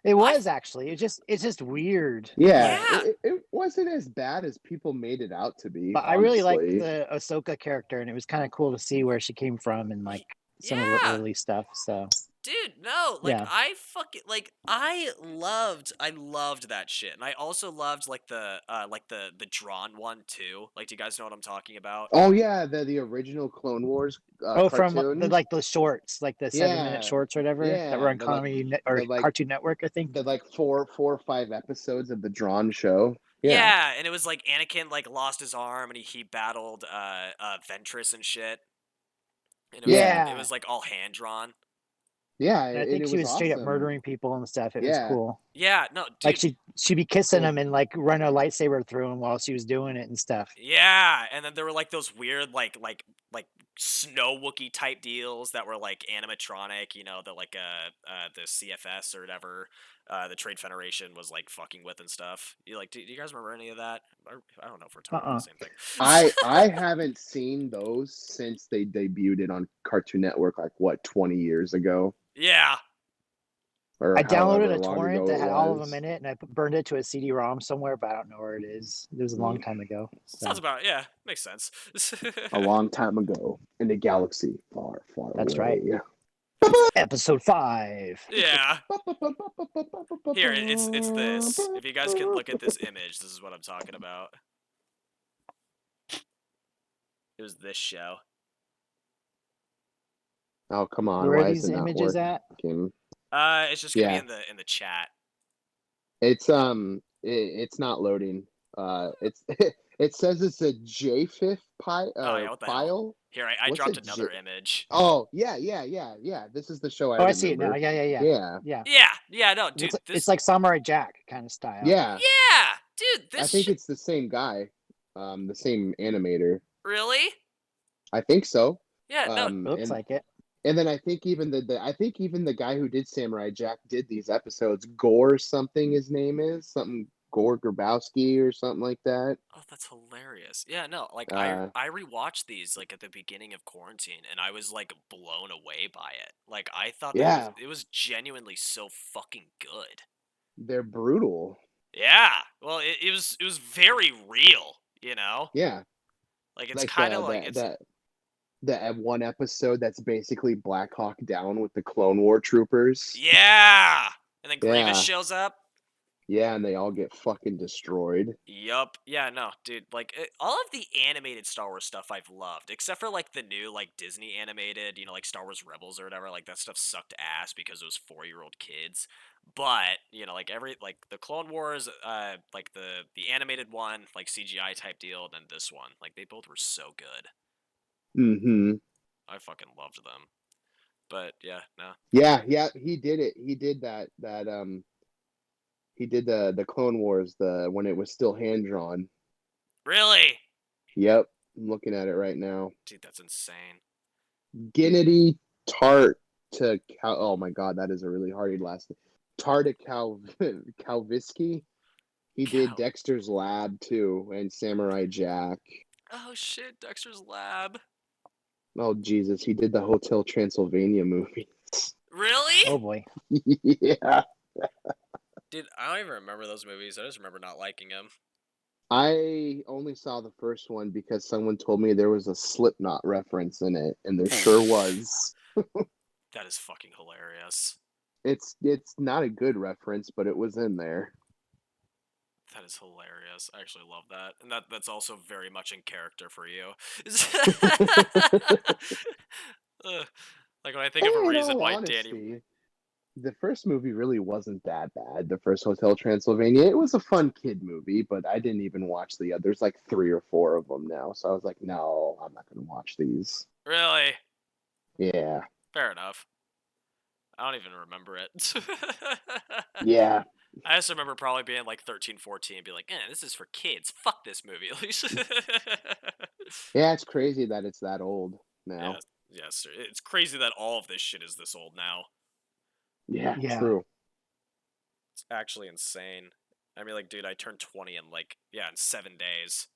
It was actually. It's just weird. Yeah, Yeah. it wasn't as bad as people made it out to be. But I really liked honestly. the Ahsoka character, and it was kind of cool to see where she came from and like some of the Yeah. early stuff. So Dude, no, like Yeah. I loved that shit. And I also loved like the drawn one too. Like, do you guys know what I'm talking about? Oh yeah, the original Clone Wars From cartoon. the shorts, like the 7-minute shorts or whatever that were on Cartoon Network, I think. The like four or 5 episodes of the drawn show. Yeah, and it was like Anakin like lost his arm and he battled Ventress and shit. And it was like all hand drawn. Yeah, And I and think it she was straight up awesome. murdering people and stuff. It was cool. Yeah, no, dude. Like she'd be kissing him and like run a lightsaber through him while she was doing it and stuff. Yeah, and then there were like those weird like snow Wookiee type deals that were like animatronic, the CFS or whatever, the Trade Federation was like fucking with and stuff. Do you guys remember any of that? I don't know if we're talking about the same thing. I haven't seen those since they debuted it on Cartoon Network like 20 years ago. Yeah. Or I downloaded a long torrent ago that it had all of was. them in it, and I burned it to a CD-ROM somewhere, but I don't know where it is. It was a long time ago. Sounds about makes sense. A long time ago in a galaxy far, far That's away. right. Episode 5. Yeah. Here, it's this. If you guys can look at this image, this is what I'm talking about. It was this show. Oh, come on. Where Why are is these it not images at? working? It's just gonna be in the chat. It's it's not loading. It's it says it's a JFIF What the file. hell? Here, I What's dropped a another image. Oh, yeah. This is the show I remember. I see it now. Yeah. Yeah, no, dude. It's like Samurai Jack kind of style. Yeah. Yeah, dude, I think it's the same guy. The same animator. Really? I think so. Yeah, no. Looks like it. And then I think even the guy who did Samurai Jack did these episodes. Gore something his name is. Something Gore Grabowski or something like that. Oh, that's hilarious. Yeah, no, like I rewatched these like at the beginning of quarantine, and I was like blown away by it. Like I thought that it was genuinely so fucking good. They're brutal. Yeah, well, it was very real, Yeah, like it's kind of like that one episode that's basically Black Hawk Down with the Clone War troopers. Yeah, and then Grievous shows up. Yeah, and they all get fucking destroyed. Yup. Yeah, no, dude. Like all of the animated Star Wars stuff I've loved, except for like the new like Disney animated, like Star Wars Rebels or whatever. Like that stuff sucked ass because it was 4-year-old kids. But like the Clone Wars, like the animated one, like CGI type deal, and then this one, like they both were so good. Mm-hmm. I fucking loved them. But yeah, no. Yeah, he did it. He did that. He did the Clone Wars when it was still hand drawn. Really? Yep, I'm looking at it right now. Dude, that's insane. Gennady Tart to Cal. Oh my god, that is a really hard last name. Kalvisky. He did Dexter's Lab too, and Samurai Jack. Oh shit, Dexter's Lab. Oh Jesus, he did the Hotel Transylvania movies. Really? Oh boy. Yeah. Dude, I don't even remember those movies. I just remember not liking them. I only saw the first one because someone told me there was a Slipknot reference in it, and there sure was. That is fucking hilarious. It's not a good reference, but it was in there. That is hilarious. I actually love that. And that's also very much in character for you. Like when I think of a In reason all why Danny. honesty, the first movie really wasn't that bad. The first Hotel Transylvania, it was a fun kid movie, but I didn't even watch the others. Like 3 or 4 of them now, so I was like, no, I'm not going to watch these. Really? Yeah, Fair enough. I don't even remember it. yeah, I just remember probably being like 13, 14 and be like, this is for kids. Fuck this movie. At least. yeah. It's crazy that it's that old now. Yes. It's crazy that all of this shit is this old now. Yeah, Yeah. true. It's actually insane. I mean, like, dude, I turned 20 in in 7 days.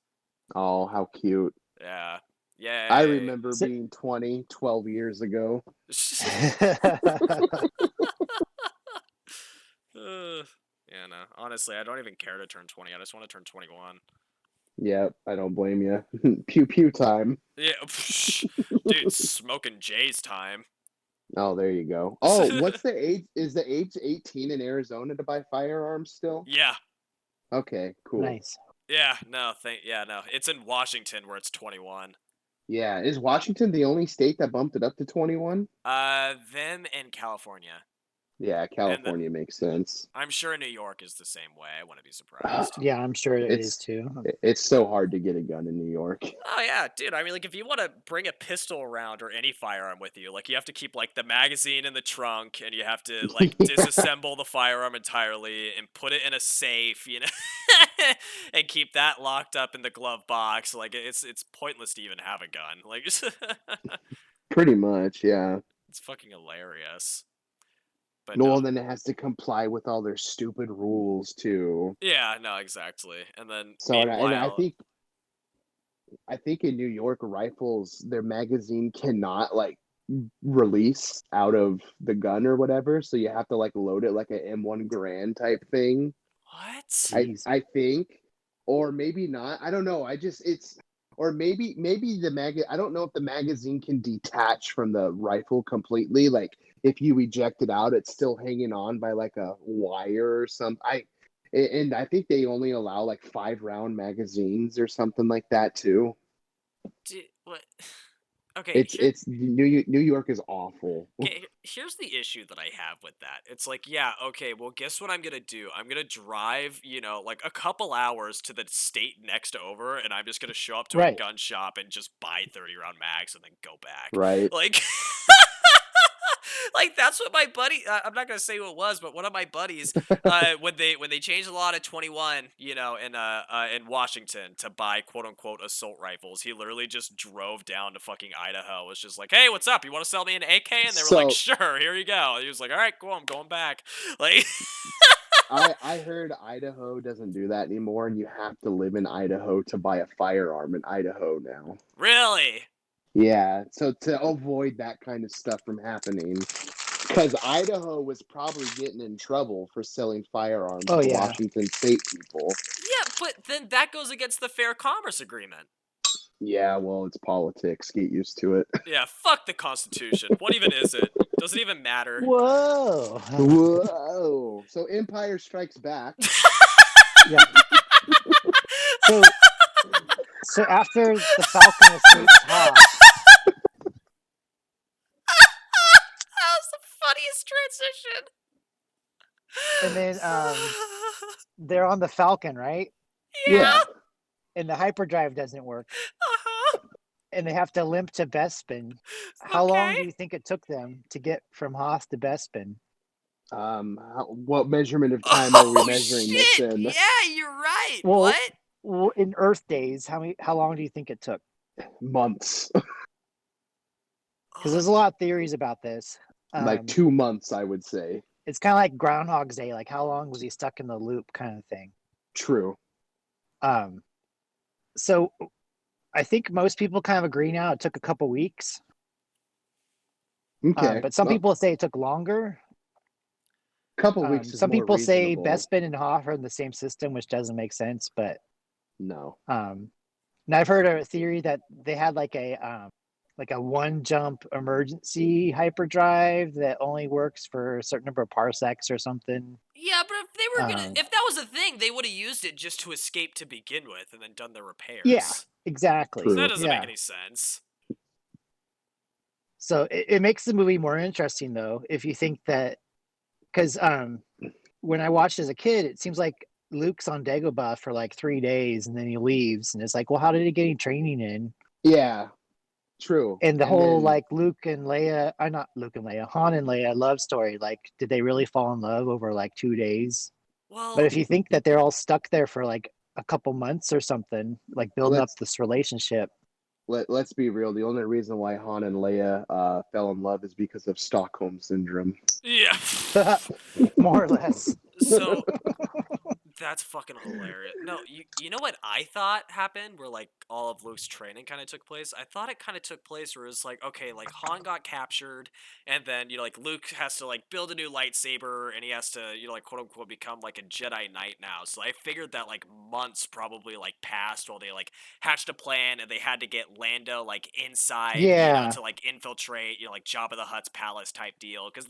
Oh, how cute. Yeah. Yay. I remember So- being 20 12 years ago. Yeah, no. Honestly, I don't even care to turn 20. I just want to turn 21. Yep, I don't blame you. Pew pew time. Yeah, dude, smoking Jay's time. Oh, there you go. Oh, what's the age? Is the age 18 in Arizona to buy firearms still? Yeah. Okay, cool. Nice. Yeah, no. It's in Washington where it's 21. Yeah, is Washington the only state that bumped it up to 21? Them and California. Yeah, California makes sense. I'm sure New York is the same way. I wouldn't be surprised. Yeah, I'm sure it is It's too. it's so hard to get a gun in New York. Oh yeah, dude. I mean, like, if you want to bring a pistol around or any firearm with you, like, you have to keep like the magazine in the trunk, and you have to like Yeah. disassemble the firearm entirely and put it in a safe, and keep that locked up in the glove box. Like, it's pointless to even have a gun. Like, Pretty much, yeah. it's fucking hilarious. But No, no. and then it has to comply with all their stupid rules too. Yeah, no, exactly. And then So, and meanwhile, I think in New York, rifles, their magazine cannot like release out of the gun or whatever. So you have to like load it like an M1 Garand type thing. what? Jeez. I think, or maybe not. I don't know. Or maybe I don't know if the magazine can detach from the rifle completely. Like if you eject it out, it's still hanging on by like a wire or something. And I think they only allow like 5-round magazines or something like that too. What? Okay, It's New York is awful. okay, here's the issue that I have with that. It's like, yeah, okay, well, guess what I'm gonna do? I'm gonna drive, like a couple hours to the state next over, and I'm just gonna show up to a Right. gun shop and just buy 30-round mags and then go back. Right. Like, like that's what my buddy. I'm not gonna say who it was, but one of my buddies, when they changed the law to 21, in Washington to buy quote unquote assault rifles, he literally just drove down to fucking Idaho. Was just like, hey, what's up? You want to sell me an AK? And they were like, sure, here you go. He was like, all right, cool, I'm going back. Like, I heard Idaho doesn't do that anymore, and you have to live in Idaho to buy a firearm in Idaho now. really? Yeah, so to avoid that kind of stuff from happening, because Idaho was probably getting in trouble for selling firearms to Washington state people. Yeah, but then that goes against the Fair Commerce Agreement. Yeah, well, it's politics. Get used to it. Yeah, fuck the Constitution. What even is it? Doesn't even matter. Whoa. Whoa. So Empire Strikes Back. Yeah. So after the Falcon escapes Hoth, That was the funniest transition. and then they're on the Falcon, right? Yeah. And the hyperdrive doesn't work, Uh-huh. and they have to limp to Bespin. How long do you think it took them to get from Hoth to Bespin? What measurement of time are we measuring this in? Yeah, you're right. Well, what? Well, in Earth days, how long do you think it took? Months. Because there's a lot of theories about this. Like 2 months, I would say. It's kind of like Groundhog's Day. Like, how long was he stuck in the loop, kind of thing. True. So I think most people kind of agree now it took a couple weeks. Okay. But some people say it took longer. Couple weeks is some more people say reasonable. Bespin and Hoth are in the same system, which doesn't make sense. But no. And I've heard a theory that they had like a one jump emergency hyperdrive that only works for a certain number of parsecs or something. Yeah, but if they were if that was a thing, they would have used it just to escape to begin with and then done the repairs. Yeah, exactly. So that doesn't Yeah. make any sense. So it makes the movie more interesting, though, if you think that, because when I watched as a kid, it seems like Luke's on Dagobah for like 3 days and then he leaves, and it's like, well, how did he get any training in? Yeah, true. And the And whole then like Luke and Leia, not Luke and Leia, Han and Leia love story. Like, did they really fall in love over like 2 days? But Well, if you think that they're all stuck there for like a couple months or something, like building up let's this relationship, let's be real. The only reason why Han and Leia fell in love is because of Stockholm syndrome. yeah. more or less. So that's fucking hilarious. No, you know what I thought happened where like all of Luke's training kind of took place? I thought it kind of took place where it's like, okay, like Han got captured and then, like Luke has to like build a new lightsaber and he has to, like quote unquote become like a Jedi Knight now. So I figured that like months probably like passed while they like hatched a plan and they had to get Lando like inside, Yeah. to like infiltrate, like Jabba the Hutt's palace type deal cuz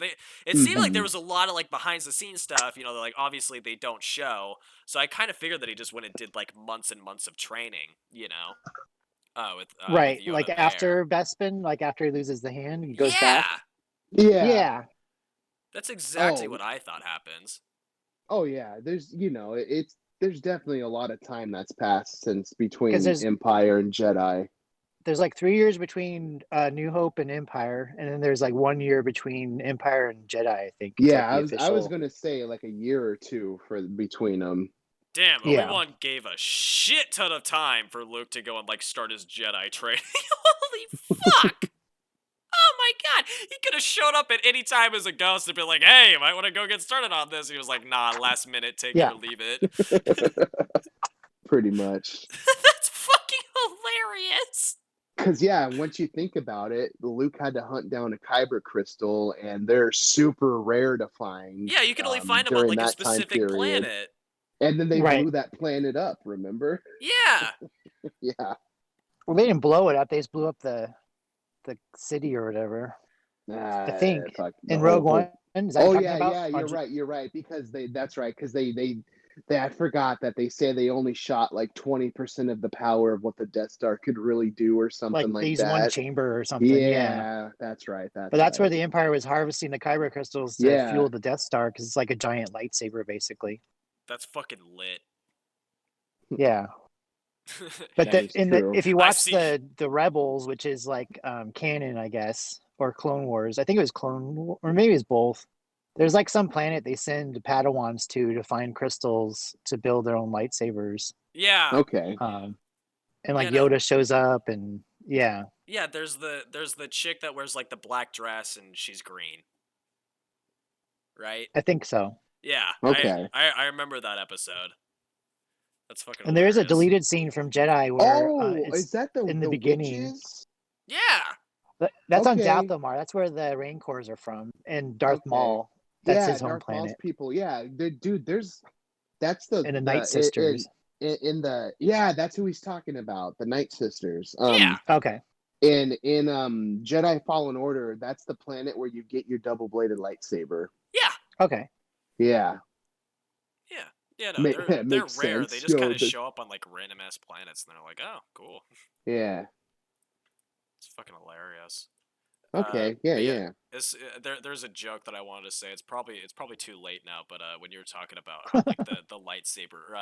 it seemed like there Mhm. was a lot of like behind the scenes stuff, that like obviously they don't show. So I kind of figured that he just went and did like months and months of training, with Right. Yoda Like there. after Bespin, like after he loses the hand, he goes back. Yeah, Yeah. Yeah. that's exactly Oh, what I thought happens. oh yeah. There's it's there's definitely a lot of time that's passed since Because between Empire and Jedi. there's like 3 years between New Hope and Empire, and then there's like 1 year between Empire and Jedi. I think it's Yeah, like the I was official. gonna say like a year or two for between them. Damn, Yeah. Obi-Wan gave a shit ton of time for Luke to go and like start his Jedi training. Holy fuck! Oh my god! He could have showed up at any time as a ghost and been like, "Hey, you might want to go get started on this." He was like, "Nah, last minute, take it Yeah. or leave it." Pretty much. That's fucking hilarious. Because yeah, once you think about it, Luke had to hunt down a kyber crystal, and they're super rare to find Yeah, you can only find them on during like a that time specific period. planet. And then they Right. blew that planet up. Remember? Yeah. Yeah. Well, they didn't blow it up. They just blew up the city or whatever. I think Fuck the in Rogue whole. One. Is that Oh what you're talking yeah, about? yeah. You're right. Because that's right. Because they I forgot that they say they only shot like 20% of the power of what the Death Star could really do, or Like something they like use one that. chamber or something. Yeah. Yeah, that's right. But That's that's where right. the Empire was harvesting the kyber crystals to Yeah. fuel the Death Star because it's like a giant lightsaber, basically. That's fucking lit. Yeah. But That is true. if you I watch see. the Rebels, which is like canon, I guess, or Clone Wars, I think it was or maybe it's both. There's like some planet they send Padawans to find crystals to build their own lightsabers. Yeah. Okay. And Yeah, like no. Yoda shows up, and yeah, Yeah, there's the chick that wears like the black dress and she's green. Right? I think so. Yeah. Okay. I remember that episode. That's fucking And there is a hilarious. deleted scene from Jedi where Oh, it's is that in the the beginning. witches? Yeah. That's on Okay. Dathomar. That's where the Rancors are from, and Darth Okay. Maul. That's Yeah, his home Darth Maul's planet, people. Yeah, dude. That's and the Night Sisters. in the yeah. That's who he's talking about. The Night Sisters. Yeah. Okay. In Jedi Fallen Order, that's the planet where you get your double bladed lightsaber. Yeah. Okay. Yeah. Yeah. Yeah, no, they're Makes rare. They sense. just kind of show up on like random ass planets and they're like, "Oh, cool." Yeah. It's fucking hilarious. Okay. Yeah. But Yeah. it's, there's a joke that I wanted to say. It's probably too late now. But when you were talking about how like the lightsaber,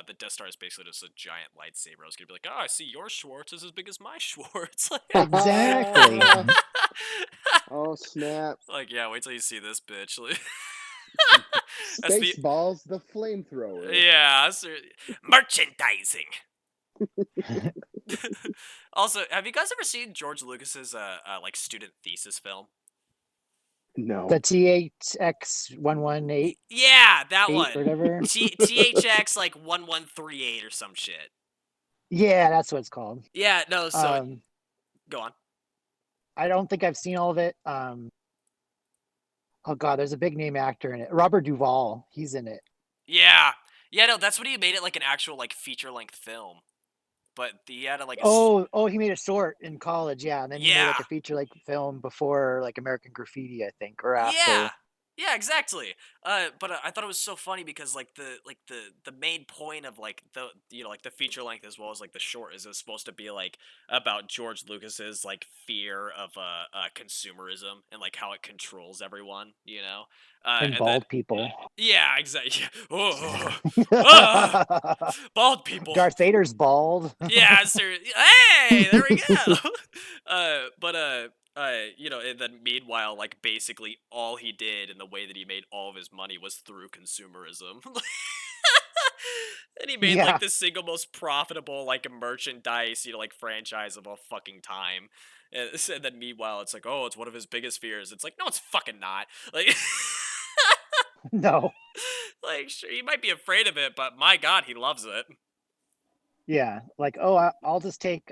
the Death Star is basically just a giant lightsaber, I was gonna be like, oh, I see your Schwartz is as big as my Schwartz. Exactly. Oh snap! Like, yeah, wait till you see this bitch. Spaceballs, the flamethrower. Yeah, merchandising. Also, have you guys ever seen George Lucas's like student thesis film? No. The THX-118 Yeah, that one. or whatever. THX like 1138 or some shit. Yeah, that's what it's called. Yeah, no, so go on. I don't think I've seen all of it. Oh god, there's a big name actor in it. Robert Duvall, he's in it. Yeah. Yeah, no, that's when he made it like an actual like feature-length film. But he had like a he made a short in college, yeah, and then he made like a feature like film before like American Graffiti, I think, or after. Yeah. Yeah, exactly. But I thought it was so funny because like the main point of like the like the feature length as well as like the short is it's supposed to be like about George Lucas's like fear of consumerism and like how it controls everyone, And and then bald people. yeah, exactly. Oh, bald people. Darth Vader's bald. Yeah, hey, there we go. And then meanwhile, like basically all he did and the way that he made all of his money was through consumerism. And he made like Yeah. the single most profitable like merchandise, like franchise of all fucking time. And then meanwhile, it's like, oh, it's one of his biggest fears. It's like, no, it's fucking not. Like, No. like sure, he might be afraid of it, but my God, he loves it. Yeah. Like, oh, I'll just take.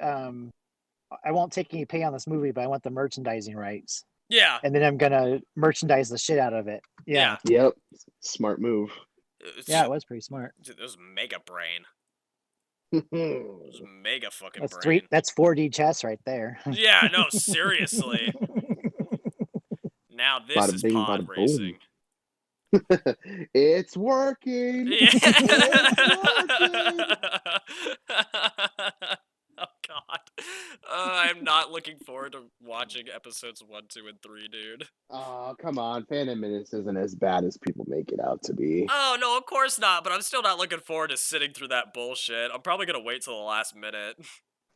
I won't take any pay on this movie, but I want the merchandising rights, Yeah, and then I'm gonna merchandise the shit out of it. Yeah. Yep. Smart move. Yeah, it was pretty smart. Dude, it was mega brain. Bada It was mega fucking That's brain. That's 4D chess right there. Yeah, no, seriously. Now this is bing, pod bada racing. boom. It's working. Yeah. It's working. Oh God, I'm not looking forward to watching episodes 1, 2, and 3, dude. Oh, come on. Phantom Menace isn't as bad as people make it out to be. Oh no, of course not. But I'm still not looking forward to sitting through that bullshit. I'm probably gonna wait till the last minute.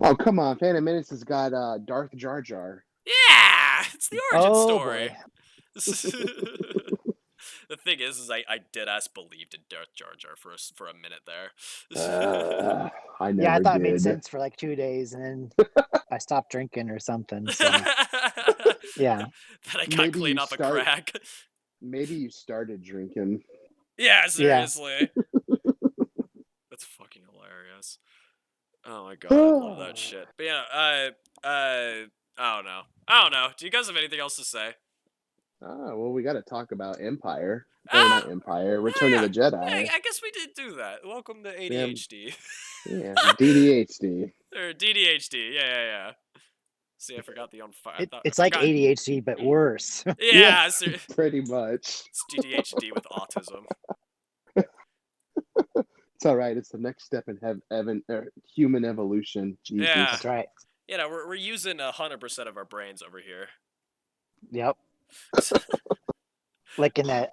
Oh, come on. Phantom Menace has got Darth Jar Jar. Yeah, it's the origin Oh story. boy. The thing is I dead ass believed in Darth Jar Jar for a minute there. I never Yeah, I thought it made did. sense for like 2 days, and then I stopped drinking or something. So yeah. Then I got Maybe clean you off a start- crack. Maybe you started drinking. Yeah, seriously. That's fucking hilarious. Oh my God, I love that shit. But yeah, I don't know. Do you guys have anything else to say? Well, we got to talk about Empire. Or not Empire, Return of the Jedi. Yeah, I guess we did do that. Welcome to ADHD. Yeah, DDG-HD. Or DDG-HD. Yeah. See, I forgot the on fire. It's like ADHD, but worse. Yeah, pretty much. It's DDG-HD with autism. It's all right. It's the next step in human evolution. Jesus. Yeah. That's right. You know, we're using 100% of our brains over here. Yep. Like in that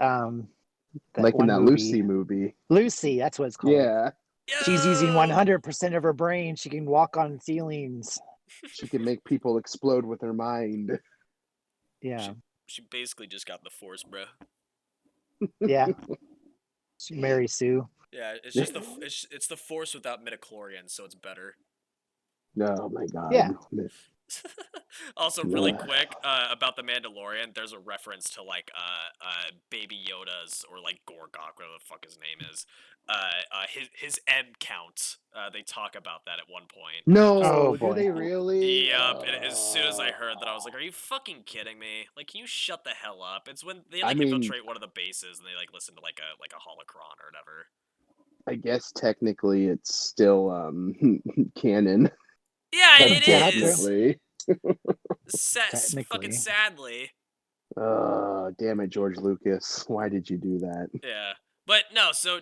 Like in that movie. Lucy movie. Lucy, that's what it's called. Yeah. She's using 100% of her brain. She can walk on ceilings. She can make people explode with her mind. Yeah. She basically just got the Force, bro. Yeah. Mary Sue. Yeah, it's just it's the Force without midichlorians, so it's better. Oh my God. Yeah. Also, really quick about the Mandalorian, there's a reference to like Baby Yoda's or like Gorgok, whatever the fuck his name is. His M count. They talk about that at one point. No, Oh, do boy. they really? Yep. And as soon as I heard that, I was like, "Are you fucking kidding me? Like, can you shut the hell up?" It's when they like infiltrate one of the bases and they like listen to like a holocron or whatever. I guess technically it's still canon. Yeah, it is. Technically. Fucking sadly. Damn it, George Lucas. Why did you do that? Yeah. But no, so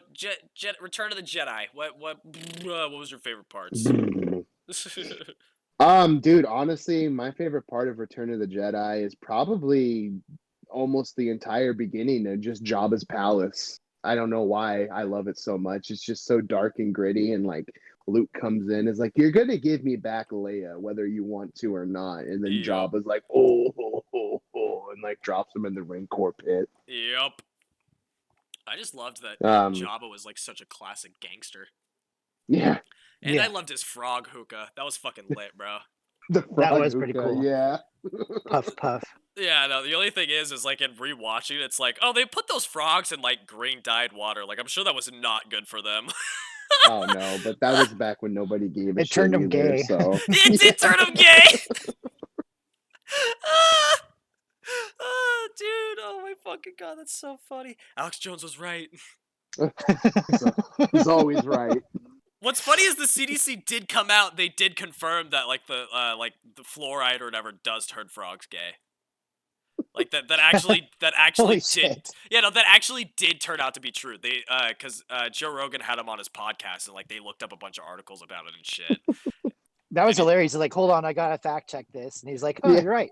Return of the Jedi. What was your favorite parts? Dude, honestly, my favorite part of Return of the Jedi is probably almost the entire beginning of just Jabba's palace. I don't know why I love it so much. It's just so dark and gritty, and like Luke comes in, is like, "You're gonna give me back Leia, whether you want to or not." And then Jabba's like, oh, and like drops him in the Rancor pit. Yep. I just loved that Jabba was like such a classic gangster. Yeah. And I loved his frog hookah. That was fucking lit, bro. That was pretty cool. Yeah. Puff, puff. Yeah, no, the only thing is like in rewatching, it's like, oh, they put those frogs in like green dyed water. Like, I'm sure that was not good for them. Oh no, but that was back when nobody gave a shit. It turned him gay. So. It did turn him gay! Oh, dude, oh my fucking God, that's so funny. Alex Jones was right. He's always right. What's funny is the CDC did come out. They did confirm that like the fluoride or whatever does turn frogs gay. Like that actually Holy did shit. that actually did turn out to be true. They because Joe Rogan had him on his podcast and like they looked up a bunch of articles about it and shit. That was And hilarious. He's like, hold on, I gotta fact check this. And he's like, oh, Yeah. you're right.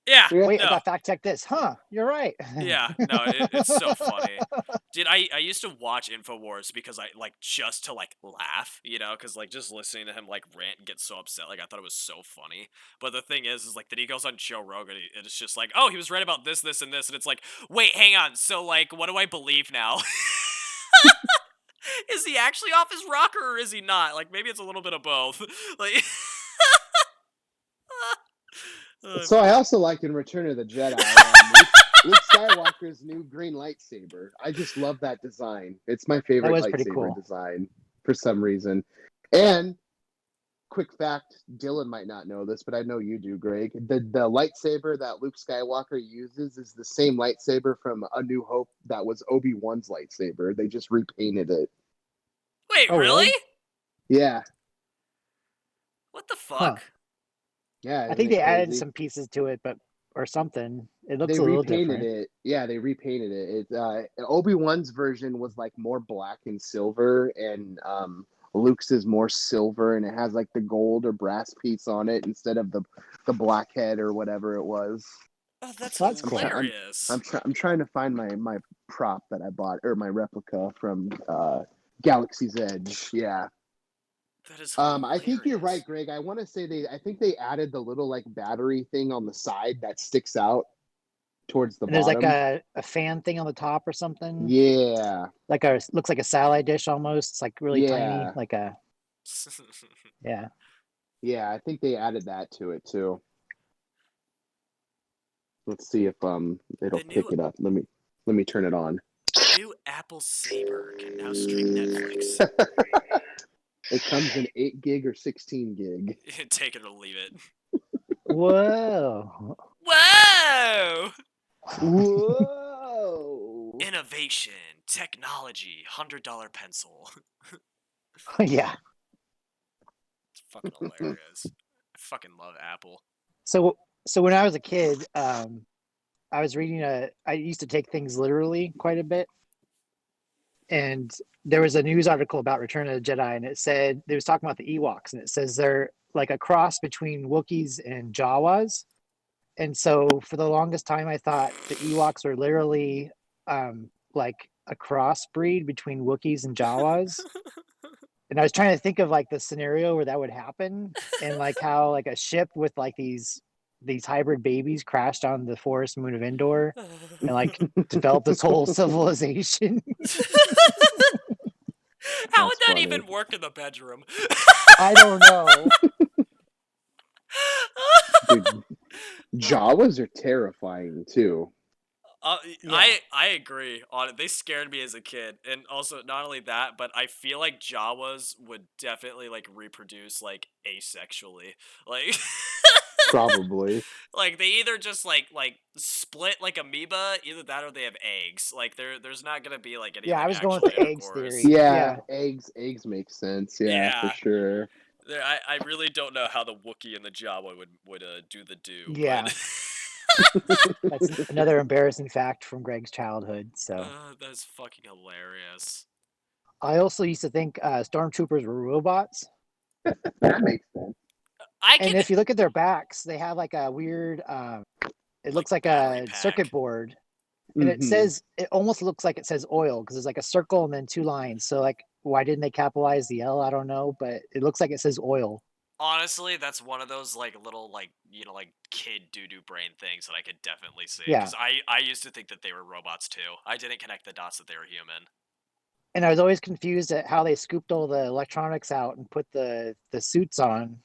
yeah, Wait, I no, gotta fact check this. Huh, you're right. yeah, no, it's so funny. Dude, I used to watch Infowars because I like just to like laugh, because like just listening to him like rant and get so upset, like I thought it was so funny. But the thing is like that he goes on Joe Rogan and it's just like, oh, he was right about this, this, and this, and it's like, wait, hang on, so like, what do I believe now? Is he actually off his rocker or is he not? Like maybe it's a little bit of both. Like, So I also like in Return of the Jedi, Luke Skywalker's new green lightsaber. I just love that design. It's my favorite was pretty lightsaber cool. design for some reason. And quick fact, Dylan might not know this, but I know you do, Greg. The lightsaber that Luke Skywalker uses is the same lightsaber from A New Hope that was Obi-Wan's lightsaber. They just repainted it. wait, Oh, really? Yeah. What the fuck? Huh. Yeah. I think they added some pieces to it, or something. It looks a little different. It. Yeah, they repainted it. Obi-Wan's version was like more black and silver, and Luke's is more silver, and it has like the gold or brass piece on it instead of the black head or whatever it was. Oh, that's That's cool. hilarious. I'm trying to find my prop that I bought, or my replica from Galaxy's Edge. Yeah. That is I think you're right, hilarious. Greg. I think they added the little like battery thing on the side that sticks out towards the And there's bottom. like a fan thing on the top or something. Yeah. Looks like a satellite dish almost. It's like really tiny. Like a yeah. Yeah, I think they added that to it too. Let's see if it'll pick it up. Let me turn it on. The new Apple Saber can now stream Netflix. It comes in 8 gig or 16 gig. Take it or leave it. Whoa. Whoa! Whoa! Innovation, technology, $100 pencil. Yeah. It's fucking hilarious. I fucking love Apple. So when I was a kid, I was reading I used to take things literally quite a bit. And there was a news article about Return of the Jedi, and it said they was talking about the Ewoks, and it says they're like a cross between Wookiees and Jawas. And so for the longest time, I thought the Ewoks were literally like a crossbreed between Wookiees and Jawas. And I was trying to think of like the scenario where that would happen, and like how like a ship with like these hybrid babies crashed on the forest moon of Endor and like developed this whole civilization. How would that even work in the bedroom? I don't know. Dude, Jawas are terrifying too. I agree on it. They scared me as a kid, and also not only that, but I feel like Jawas would definitely like reproduce like asexually, like Probably. like they either just like split like amoeba, either that or they have eggs. Like there's not gonna be like any. Yeah, like, I was going with the eggs theory. Yeah, eggs make sense. Yeah, for sure. I really don't know how the Wookiee and the Jawa would do the do. Yeah. But... That's another embarrassing fact from Greg's childhood. So that's fucking hilarious. I also used to think stormtroopers were robots. That makes sense. And if you look at their backs, they have like a weird it looks like a circuit board. And it almost looks like it says oil because there's like a circle and then 2 lines. So like why didn't they capitalize the L? I don't know, but it looks like it says oil. Honestly, that's one of those like little like like kid doo-doo brain things that I could definitely see. Yeah. Because I used to think that they were robots too. I didn't connect the dots that they were human. And I was always confused at how they scooped all the electronics out and put the suits on.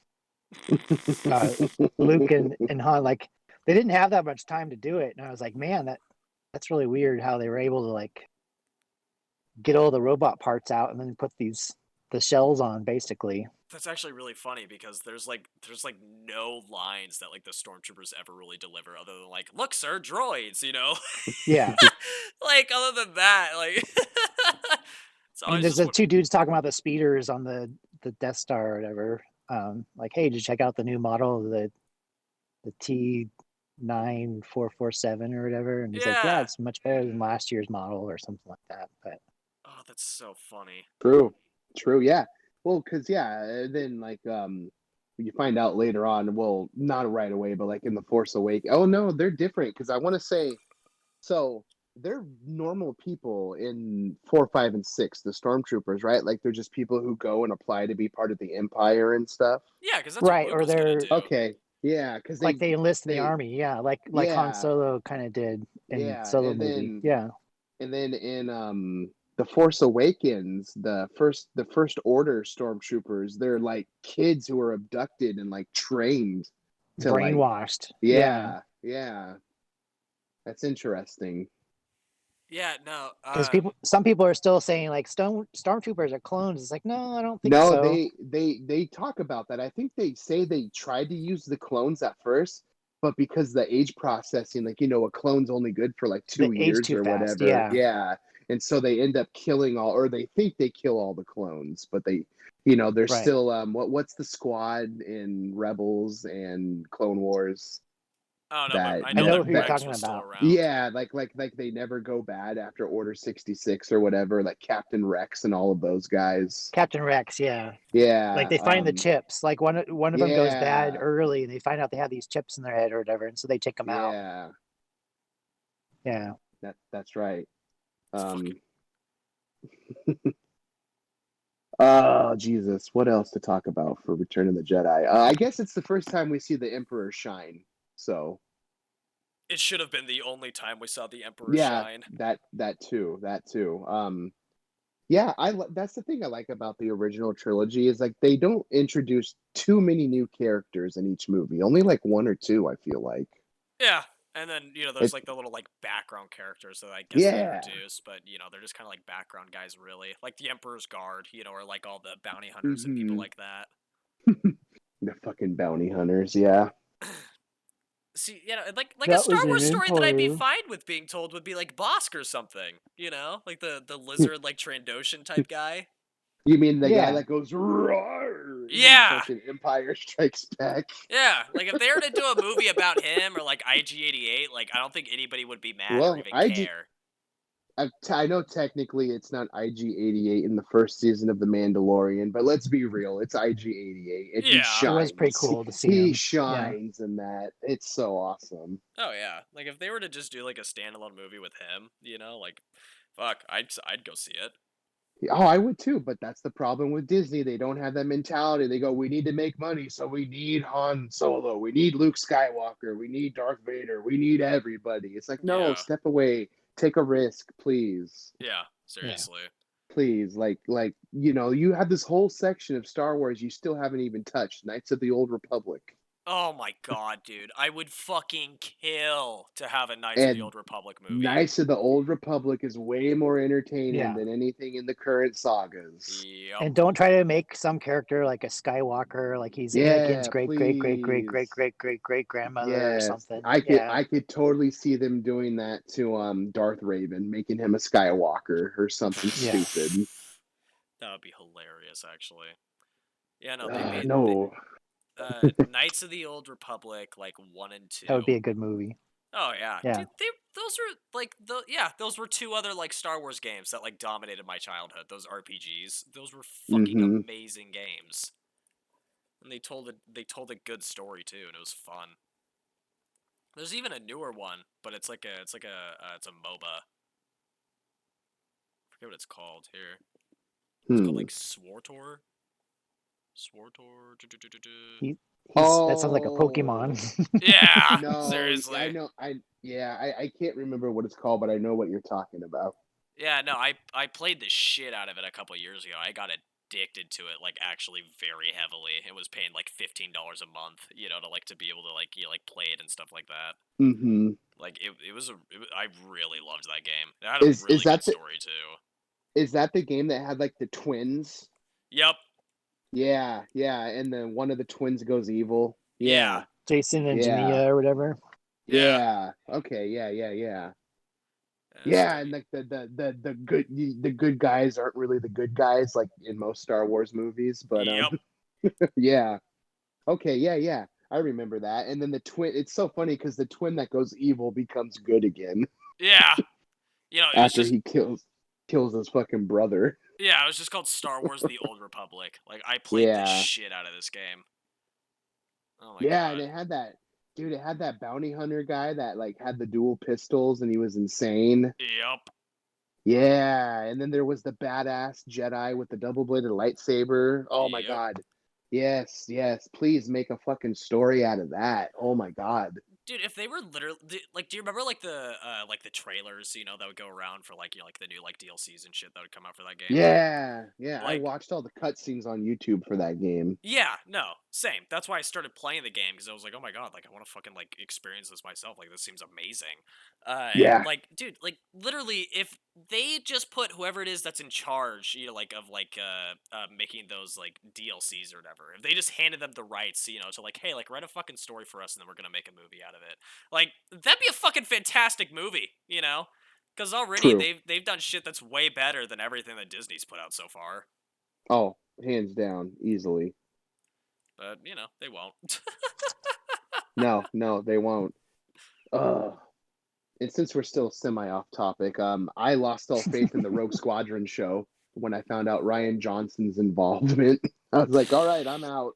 Luke and Han, like they didn't have that much time to do it. And I was like, man, that's really weird how they were able to like get all the robot parts out and then put the shells on basically. That's actually really funny because there's like no lines that like the stormtroopers ever really deliver other than like, look sir, droids, Yeah. Like other than that, like and there's the 2 dudes talking about the speeders on the Death Star or whatever. Like, hey, did you check out the new model of the 9447 or whatever, and he's like, yeah, Yeah. it's much better than last year's model or something like that. But Oh, that's so funny. True, yeah. Well, because then like you find out later on. Well, not right away, but like in the Force Awakens. Oh no, they're different because I want to say so. They're normal people in 4, 5, and 6. The stormtroopers, right? Like they're just people who go and apply to be part of the Empire and stuff. Yeah, because that's what right, Luke or was gonna they're do. Okay, yeah, because like they enlist in the they army, yeah, like Han yeah Solo kind of did in yeah, Solo movie, yeah. and then in the Force Awakens, the first order stormtroopers, they're like kids who are abducted and like trained to like Brainwashed, yeah. yeah. That's interesting. Yeah, no. Because some people are still saying like stormtroopers are clones. It's like, no, I don't think No, so. they talk about that. I think they say they tried to use the clones at first, but because the age processing, like a clone's only good for like They 2 years age too or fast, whatever. yeah. Yeah. And so they end up killing all, or they think they kill all the clones, but they're Right. still what's the squad in Rebels and Clone Wars I don't know, but that I I know know that who you're Rex talking was still about. around. yeah, like they never go bad after Order 66 or whatever, like Captain Rex and all of those guys. Captain Rex, yeah. Like Yeah, they find the chips. Like one of them goes bad yeah, early, and they find out they have these chips in their head or whatever, and so they take them out. yeah. Yeah. That's right. It's fucking. Oh Jesus, what else to talk about for Return of the Jedi? I guess it's the first time we see the Emperor shine. So It should have been the only time we saw the Emperor yeah, shine. that too. Yeah, that's the thing I like about the original trilogy is like they don't introduce too many new characters in each movie. Only like one or two, I feel like. Yeah, and then there's It, like the little like background characters that I guess they yeah. introduce, but they're just kind of like background guys, really. Like the Emperor's Guard, or like all the bounty hunters and people Hmm. like that. The fucking bounty hunters, yeah. See, like a That Star was an Wars story that I'd be empire. fine with being told would be like Bosk or something, like the lizard like Trandoshan type guy. You mean the guy Yeah. that goes roar in Yeah, fucking Empire Strikes Back? yeah. Like if they were to do a movie about him or like IG-88, like I don't think anybody would be mad or Well, even care. I know technically it's not IG-88 in the first season of The Mandalorian, but let's be real, it's IG-88, and he Yeah. It was pretty shines. cool to see He him. shines in that. It's so awesome. Oh yeah. Like if they were to just do like a standalone movie with him, like, fuck, I'd go see it. Oh, I would too, but that's the problem with Disney. They don't have that mentality. They go, we need to make money, so we need Han Solo, we need Luke Skywalker, we need Darth Vader, we need everybody. It's like, no, Yeah. step away, take a risk, please. Yeah. Seriously. Please, you have this whole section of Star Wars you still haven't even touched, Knights of the Old Republic. Oh my god, dude. I would fucking kill to have a Knights of the And Old Republic movie. Knights of the Old Republic is way more entertaining Yeah. than anything in the current sagas. Yep. And don't try to make some character like a Skywalker, like he's Anakin's great grandmother or something. I could totally see them doing that to Darth Raven, making him a Skywalker or something Yeah. stupid. That would be hilarious, actually. Yeah, no, they made No. Knights of the Old Republic like 1 and 2. That would be a good movie. Oh yeah, Yeah. Dude, those are like those were 2 other like Star Wars games that like dominated my childhood. Those RPGs, those were fucking amazing games, and they told a good story too, and it was fun. There's even a newer one, but it's a MOBA. I forget what it's called here. It's called like Swartor. That sounds like a Pokemon. Yeah, No, seriously. I know. I can't remember what it's called, but I know what you're talking about. Yeah, no, I played the shit out of it a couple years ago. I got addicted to it, like actually very heavily. It was paying like $15 a month, to be able to like play it and stuff like that. Mm-hmm. Like I really loved that game. It had a really good story too. Is that the game that had like the twins? Yep. Yeah, and then one of the twins goes evil. Yeah. Jason and Jania or whatever. Yeah. Okay. Yeah. Yeah, and like the good guys aren't really the good guys like in most Star Wars movies, but Yep. yeah. Okay. Yeah. I remember that. And then the twin. It's so funny because the twin that goes evil becomes good again Yeah. You know, it was after just he kills his fucking brother. yeah, it was just called Star Wars: The Old Republic. Like I played the Yeah, shit out of this game. Oh my yeah. And god. it had that dude. It had that bounty hunter guy that like had the dual pistols, and he was insane. Yep. Yeah, and then there was the badass Jedi with the double-bladed lightsaber. Oh my Yep. god. Yes, yes. Please make a fucking story out of that. Oh my god. Dude, if they were literally like, do you remember like the trailers, that would go around for like like the new like DLCs and shit that would come out for that game? Yeah, yeah. I Like, watched all the cutscenes on YouTube for that game. yeah, no, same. That's why I started playing the game because I was like, oh my god, like I want to fucking like experience this myself. Like this seems amazing. Yeah, Like, dude, like literally, if they just put whoever it is that's in charge, like of like making those like DLCs or whatever, if they just handed them the rights, to like, hey, like write a fucking story for us and then we're gonna make a movie out of it. Like that'd be a fucking fantastic movie. Because already true. they've done shit that's way better than everything that Disney's put out so far. Oh, hands down, easily. But they won't. No, no, they won't. And since we're still semi off topic, I lost all faith in the Rogue Squadron show when I found out Ryan Johnson's involvement. I was like, all right, I'm out.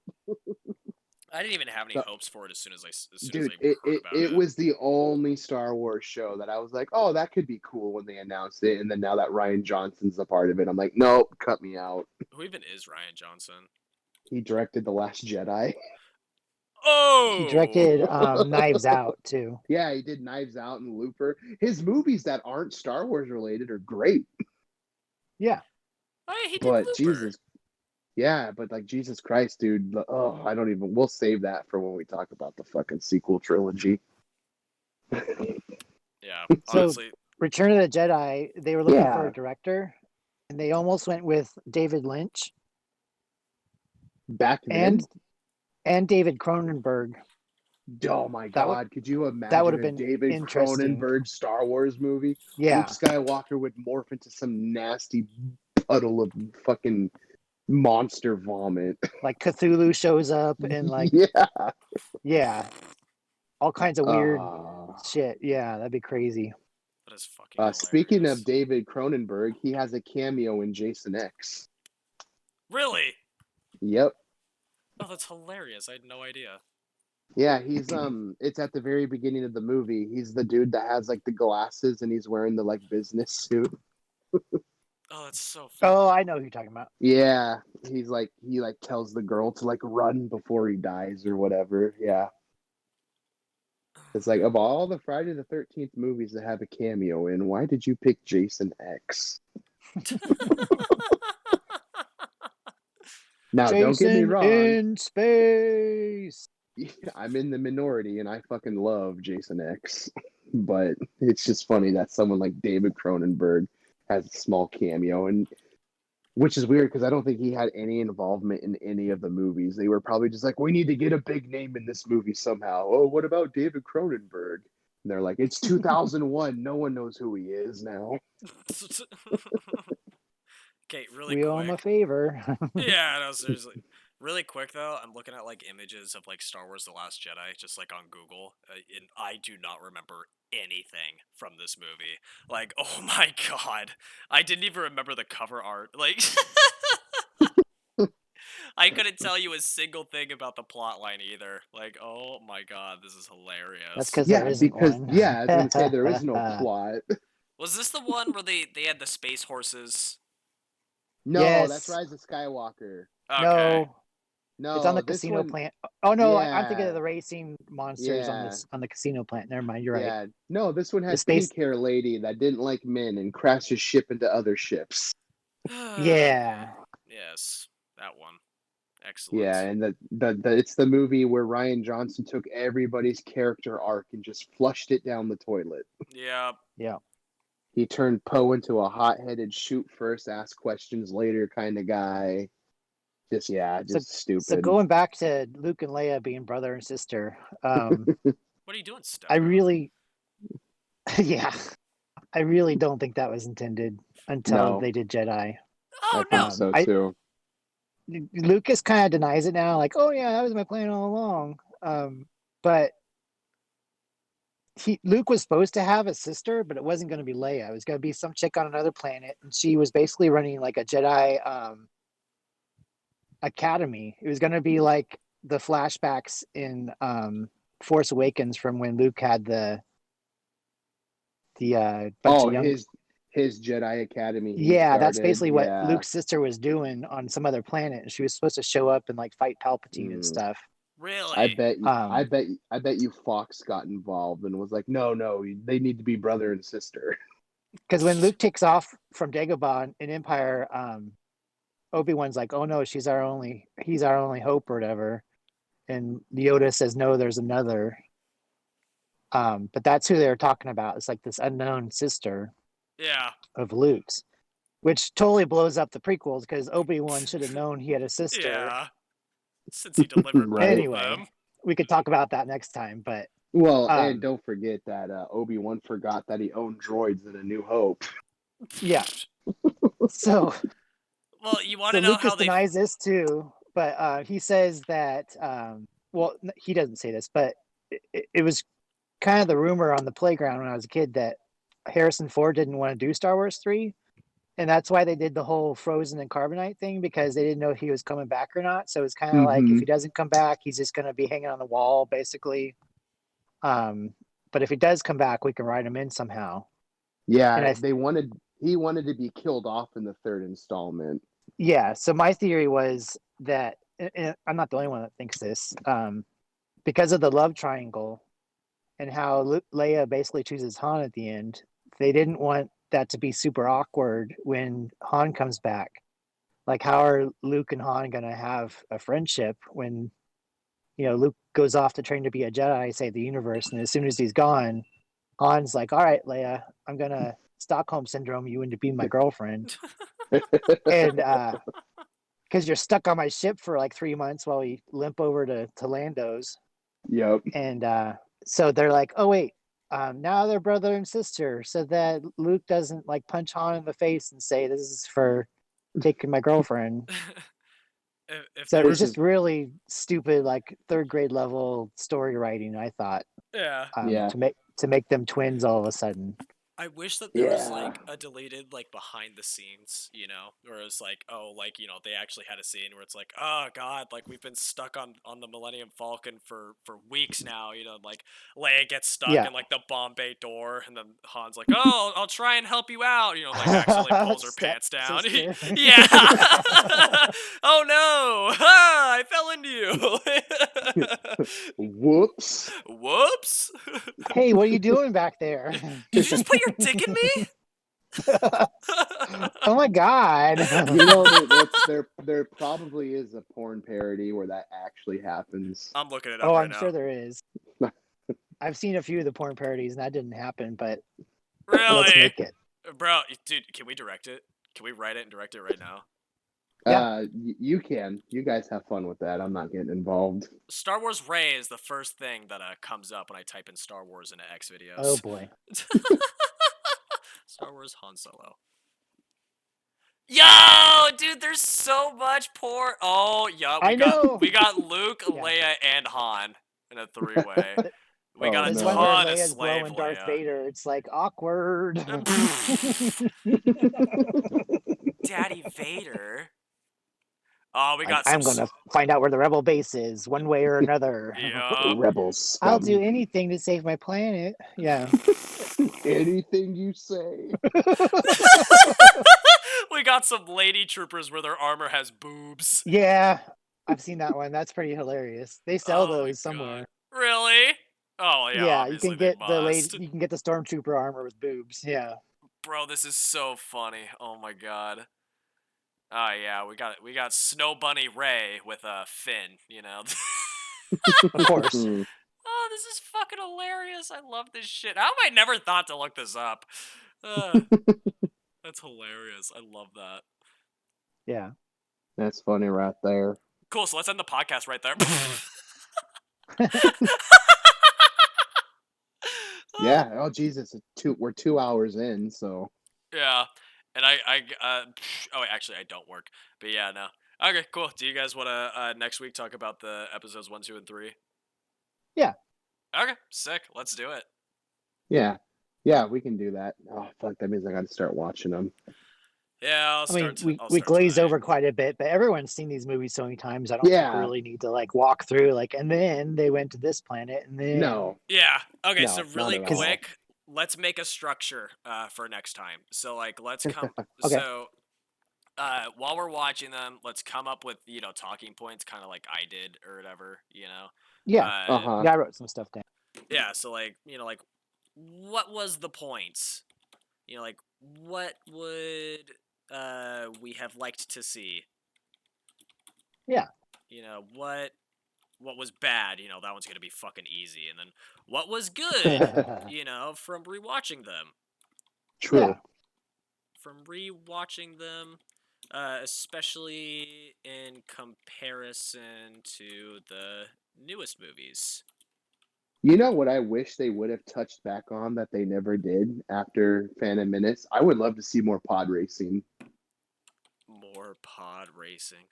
I didn't even have any So, hopes for it as soon as dude, I it, heard it, about it it. was the only Star Wars show that I was like, oh, that could be cool when they announced it. And then now that Ryan Johnson's a part of it, I'm like, nope, cut me out. Who even is Ryan Johnson? He directed The Last Jedi. He Oh, directed Knives Out too. Yeah, he did Knives Out and Looper. His movies that aren't Star Wars related are great. Yeah. oh yeah, he did But Looper. Jesus, yeah, but like Jesus Christ, dude. Oh, I don't even. We'll save that for when we talk about the fucking sequel trilogy. Yeah, So honestly, Return of the Jedi, they were looking for Yeah, a director, and they almost went with David Lynch back and then. and David Cronenberg. Oh my That would God, could you that would imagine have a been David interesting. Cronenberg Star Wars movie? Luke Yeah, Skywalker would morph into some nasty puddle of fucking monster vomit. like Cthulhu shows up and like Yeah. yeah, all kinds of weird Uh, shit. Yeah, that'd be crazy. that is fucking Speaking of hilarious. David Cronenberg, he has a cameo in Jason X. Really? Yep. Oh, that's hilarious. I had no idea. Yeah, he's it's at the very beginning of the movie. He's the dude that has like the glasses and he's wearing the like business suit. Oh, that's so funny. Oh, I know who you're talking about. Yeah, he like tells the girl to like run before he dies or whatever. Yeah. It's like of all the Friday the 13th movies that have a cameo in, why did you pick Jason X? Now, don't get me Jason wrong. in space. I'm in the minority and I fucking love Jason X. But it's just funny that someone like David Cronenberg has a small cameo, and which is weird because I don't think he had any involvement in any of the movies. They were probably just like, we need to get a big name in this movie somehow. Oh, what about David Cronenberg? And they're like, it's 2001. No one knows who he is now. Okay, really We owe him a quick. favor. Yeah, no, seriously. Really quick though, I'm looking at like images of like Star Wars: The Last Jedi, just like on Google, and I do not remember anything from this movie. Like, oh my god, I didn't even remember the cover art. Like, I couldn't tell you a single thing about the plot line either. Like, oh my god, this is That's hilarious. because there Yeah, isn't because one. yeah, I was gonna say there is no plot. Was this the one where they had the space horses? No, that's Yes. Rise of Skywalker. Okay. No, it's on No, the this casino one, plant. Oh no, I'm thinking of yeah, the racing monsters on yeah, this on the casino plant. Never mind, you're right. yeah. No, this one The had space. pink hair lady that didn't like men and crashed his ship into other ships. Yeah. Yes, that one. Excellent. Yeah, and the it's the movie where Ryan Johnson took everybody's character arc and just flushed it down the toilet. Yeah. Yeah. He turned Poe into a hot-headed shoot first, ask questions later kind of guy. Just yeah, So just so stupid. going back to Luke and Leia being brother and sister, What are you doing, I Stoner? really, yeah, I really don't think that was intended until No, they did Jedi. Oh I no. think so I too. Lucas kind of denies it now, like, oh yeah, that was my plan all along. But Luke was supposed to have a sister, but it wasn't going to be Leia. It was going to be some chick on another planet, and she was basically running like a Jedi academy. It was going to be like the flashbacks in Force Awakens from when Luke had the bunch of young. His Jedi Academy. Yeah, that's basically what Luke's sister was doing on some other planet, and she was supposed to show up and like fight Palpatine and stuff. Really? I bet you Fox got involved and was like, no, they need to be brother and sister. Because when Luke takes off from Dagobah in Empire, Obi-Wan's like, oh no, he's our only hope or whatever. And Yoda says, no, there's another. But that's who they're talking about. It's like this unknown sister of Luke's, which totally blows up the prequels because Obi-Wan should have known he had a sister. Yeah. Since he delivered Right. Anyway, we could talk about that next time. But and don't forget that Obi-Wan forgot that he owned droids in A New Hope. Yeah. So, well, you want to know Lucas how they denies this too, but he says that. Well, he doesn't say this, but it was kind of the rumor on the playground when I was a kid that Harrison Ford didn't want to do Star Wars 3. And that's why they did the whole Frozen and Carbonite thing, because they didn't know if he was coming back or not. So it's kind of like, if he doesn't come back, he's just going to be hanging on the wall, basically. But if he does come back, we can write him in somehow. Yeah, he wanted to be killed off in the third installment. Yeah, so my theory was that, and I'm not the only one that thinks this, because of the love triangle and how Leia basically chooses Han at the end, they didn't want that to be super awkward when Han comes back. Like, how are Luke and Han going to have a friendship when, Luke goes off to train to be a Jedi, save the universe, and as soon as he's gone, Han's like, all right, Leia, I'm going to Stockholm Syndrome you into being my girlfriend. And because you're stuck on my ship for like 3 months while we limp over to Lando's. Yep. And so they're like, oh, wait, now they're brother and sister, so that Luke doesn't like punch Han in the face and say, this is for taking my girlfriend. So it was just really stupid, like third grade level story writing, I thought. Yeah. To make them twins all of a sudden. I wish that there was like a deleted like behind the scenes, where it was like, oh, like, they actually had a scene where it's like, oh god, like we've been stuck on the Millennium Falcon for weeks now, like Leia gets stuck in like the bomb bay door, and then Han's like, oh, I'll try and help you out, like accidentally pulls her pants down. Yeah. Oh no, I fell into you. Whoops. Hey, what are you doing back there? Did you just put your dick in me? Oh my god. There probably is a porn parody where that actually happens. I'm looking it up right now. I'm sure there is. I've seen a few of the porn parodies and that didn't happen, but really? Let's make it. Bro, dude, can we direct it? Can we write it and direct it right now? Yeah. You can. You guys have fun with that. I'm not getting involved. Star Wars Rey is the first thing that comes up when I type in Star Wars into X videos. Oh boy. Star Wars Han Solo. Yo, dude, there's so much porn. Oh, yeah, we got Luke, Leia, and Han in a 3-way. We got a ton of slave Leia. Darth Vader. It's like awkward. Daddy Vader. Oh, we got. I'm gonna find out where the rebel base is, one way or another. Yeah. Rebels. I'll do anything to save my planet. Yeah. Anything you say. We got some lady troopers where their armor has boobs. Yeah, I've seen that one. That's pretty hilarious. They sell those somewhere. God. Really? Oh yeah. Yeah, you can get You can get the stormtrooper armor with boobs. Yeah. Bro, this is so funny. Oh my god. Oh yeah, we got Snow Bunny Rey with a Finn, Of course. Oh, this is fucking hilarious. I love this shit. How have I never thought to look this up? That's hilarious. I love that. Yeah. That's funny right there. Cool, so let's end the podcast right there. Yeah. Oh Jesus, we're 2 hours in, so. Yeah. And oh, actually, I don't work. But yeah, no. Okay, cool. Do you guys want to next week talk about the episodes 1, 2, and 3? Okay, sick. Let's do it. Yeah. Yeah, we can do that. Oh, fuck, that means I got to start watching them. Yeah, I'll I mean, start. I'll we start glazed tonight. over quite a bit, but everyone's seen these movies so many times. I don't think we Yeah. really need to like walk through like, and then they went to this planet, and then No. Yeah. Okay. No, So not really at all. quick, let's make a structure for next time. So like, let's come. Okay. So while we're watching them, let's come up with talking points, kind of like I did or whatever. Yeah, Uh-huh. yeah, I wrote some stuff down. Yeah. So like like what was the points? Like what would we have liked to see? Yeah. What was bad, that one's gonna be fucking easy. And then what was good, from rewatching them. True. Yeah. From rewatching them, especially in comparison to the newest movies. You know what I wish they would have touched back on that they never did after Phantom Menace? I would love to see more pod racing. More pod racing.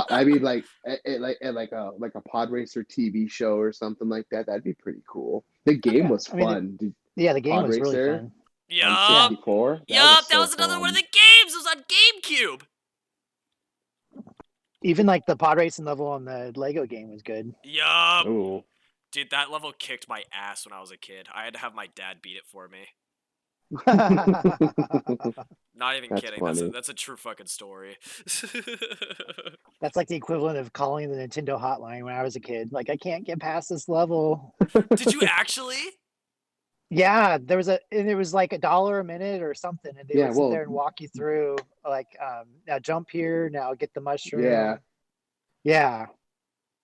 I mean, like a pod racer TV show or something like that. That'd be pretty cool. The game was I mean, fun. yeah, the game Pod was really Racer fun. on Yup. 64. Yup. That so was another one of fun. the games. It was on GameCube. Even like the pod racing level on the Lego game was good. Yup. Ooh. Dude, that level kicked my ass when I was a kid. I had to have my dad beat it for me. Not even That's kidding. funny. That's a true fucking story. That's like the equivalent of calling the Nintendo hotline when I was a kid. Like, I can't get past this level. Did you actually? Yeah, there was like $1 a minute or something, and they Yeah, would sit well- there and walk you through like, now jump here, now get the mushroom. Yeah. Yeah.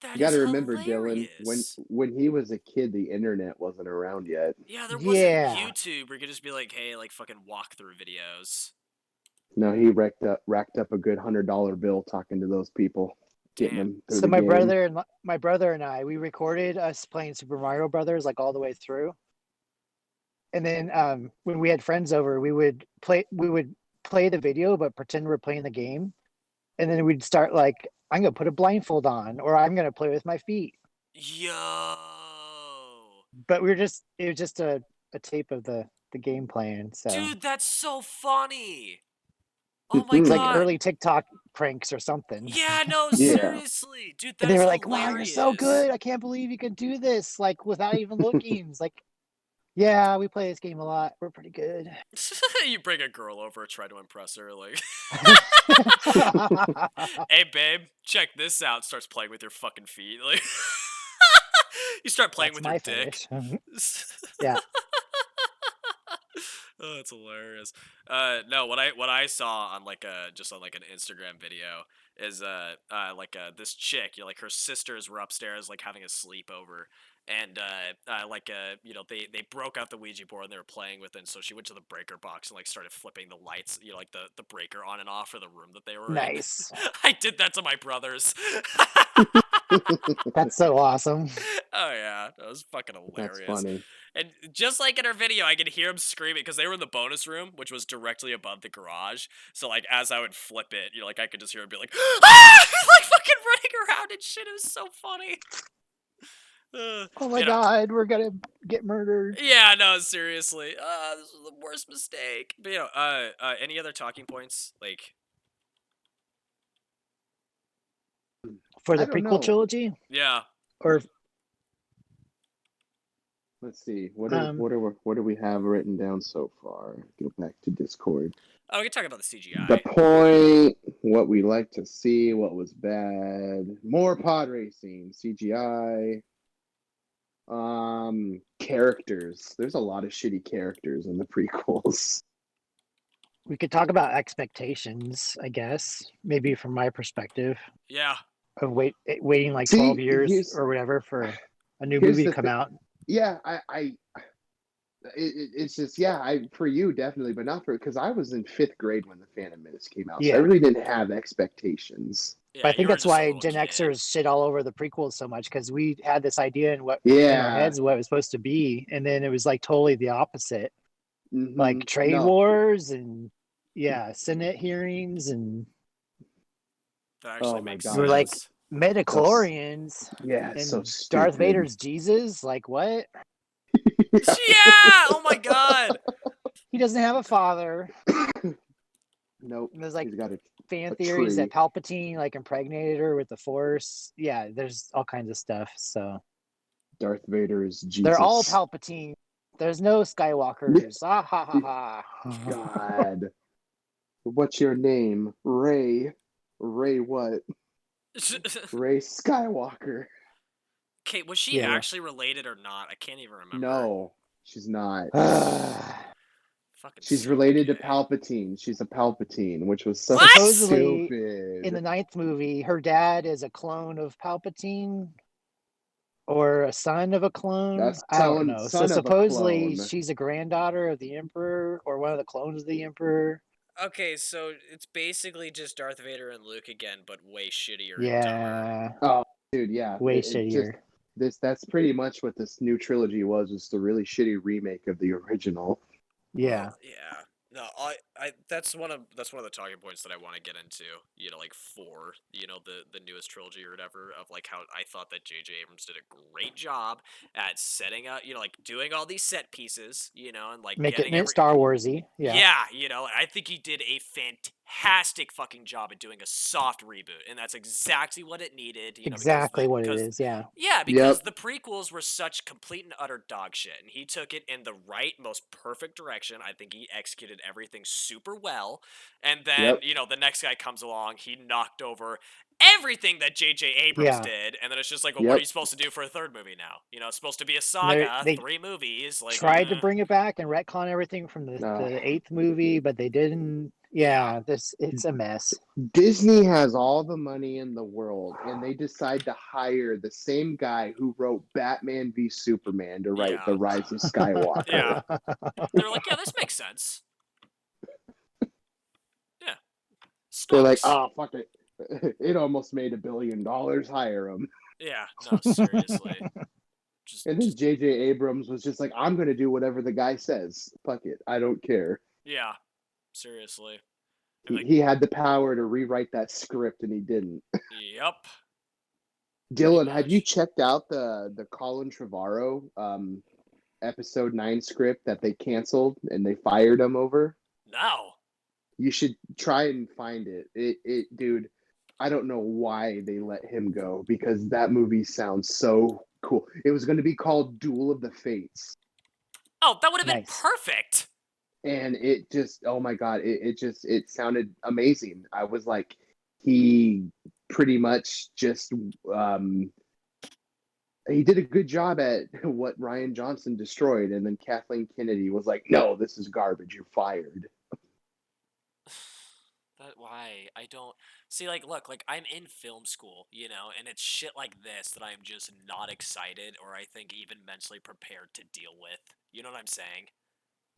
That You got to is remember, Dylan, hilarious. when he was a kid, the internet wasn't around yet. Yeah, there wasn't Yeah. YouTube where you could just be like, hey, like fucking walkthrough videos. No, he racked up a good $100 bill talking to those people, getting Damn. them through So the game. my brother and I, we recorded us playing Super Mario Brothers like all the way through. And then when we had friends over, we would play the video but pretend we're playing the game. And then we'd start like, I'm gonna put a blindfold on, or I'm gonna play with my feet. Yo. But it was just a tape of the game playing. So Dude, that's so funny. Oh my it's god. like early TikTok pranks or something. Yeah, no, Yeah. seriously. Dude, that And they is were like, hilarious. wow, you're so good. I can't believe you can do this like without even looking. It's like, yeah, we play this game a lot. We're pretty good. You bring a girl over, try to impress her, like, hey babe, check this out. Starts playing with your fucking feet, like, you start playing That's with your my dick. fetish. Yeah. Oh, that's hilarious. No, what I saw on like just on like an Instagram video is this chick, like her sisters were upstairs like having a sleepover, and they broke out the Ouija board and they were playing with it. And so she went to the breaker box and like started flipping the lights, like the breaker on and off for the room that they were Nice. in. I did that to my brothers. That's so awesome. Oh yeah, that was fucking hilarious. That's funny. And just like in her video, I could hear him screaming because they were in the bonus room, which was directly above the garage. So like as I would flip it, like I could just hear him be like, ah! Like fucking running around and shit. It was so funny. Oh my god, we're gonna get murdered. Yeah, no, seriously. This was the worst mistake. But any other talking points? Like For the I don't prequel know. trilogy? Yeah. Or Let's see. What do we have written down so far? Go back to Discord. Oh, we can talk about the CGI. The point, what we like to see, what was bad, more pod racing, CGI, characters. There's a lot of shitty characters in the prequels. we could talk about expectations, I guess. Maybe from my perspective Yeah. of waiting like See, 12 years here's- or whatever for a new here's movie the to come out. Yeah, it's just for you definitely, but not for because I was in 5th grade when the Phantom Menace came out, so Yeah. I really didn't have expectations. Yeah, But I think you were that's just a why little Gen kid. Xers shit all over the prequels so much because we had this idea in our Yeah, heads what it was supposed to be, and then it was like totally the opposite. Mhm. Like trade No. wars and Senate hearings and That actually Oh my makes God. sense. We're like- Metachlorians Yeah, it's so and Darth stupid. Vader's Jesus. Like what? Yeah! Oh my god! He doesn't have a father. Nope. And there's like He's got fan a theories that tree. Palpatine like impregnated her with the Force. Yeah, there's all kinds of stuff. So Darth Vader is Jesus. they're all Palpatine. There's no Skywalkers. Ah ha ha ha. God. What's your name? Ray. Ray what? Ray Skywalker. Okay, was she Yeah. actually related or not? I can't even remember. No, she's not. Fucking She's so related gay. to Palpatine. She's a Palpatine, which was so What? Supposedly, stupid. in the 9th movie, her dad is a clone of Palpatine or a son of a clone. That's I don't know. So son of a supposedly clone. she's a granddaughter of the Emperor or one of the clones of the Emperor. Okay, so it's basically just Darth Vader and Luke again, but way shittier and dumber. Yeah, Oh, dude, yeah. way It just shittier. that's pretty much what this new trilogy was. Just a really shitty remake of the original. Yeah. Well, yeah. No, that's one of the talking points that I want to get into. Like for the newest trilogy or whatever, of like how I thought that J.J. Abrams did a great job at setting up, like doing all these set pieces, and like Making getting it Star Warsy. Yeah. Yeah, I think he did a fantastic fucking job at doing a soft reboot, and that's exactly what it needed. Exactly what it because is. Yeah. because Yep. the prequels were such complete and utter dog shit, and he took it in the right, most perfect direction. I think he executed everything super well, and then Yep. the next guy comes along, he knocked over everything that J.J. Abrams Yeah. did, and then it's just like, well, what are Yep. you supposed to do for a third movie now? It's supposed to be a They saga, they 3 movies, like. tried to bring it back and retcon everything from the 8th movie, but they didn't. Yeah, it's a mess. Disney has all the money in the world, and they decide to hire the same guy who wrote Batman v Superman to write The Rise of Skywalker. Yeah. They're like, yeah, this makes sense. Yeah. They're like, Stocks. oh, fuck it. It almost made $1 billion. Hire him. Yeah, no, seriously. And then J.J. Abrams was just like, I'm going to do whatever the guy says. Fuck it. I don't care. Yeah, seriously. He had the power to rewrite that script, and he didn't. Yep. Dylan, have you checked out the Colin Trevorrow episode 9 script that they canceled and they fired him over? No. You should try and find it. It dude, I don't know why they let him go, because that movie sounds so cool. It was going to be called Duel of the Fates. Oh, that would have been perfect. And it just, oh my God, it sounded amazing. I was like, he pretty much just he did a good job at what Ryan Johnson destroyed, and then Kathleen Kennedy was like, no, this is garbage, you're fired. Why? I don't see, like, look, like, I'm in film school, and it's shit like this that I'm just not excited, or I think even mentally prepared to deal with. You know what I'm saying?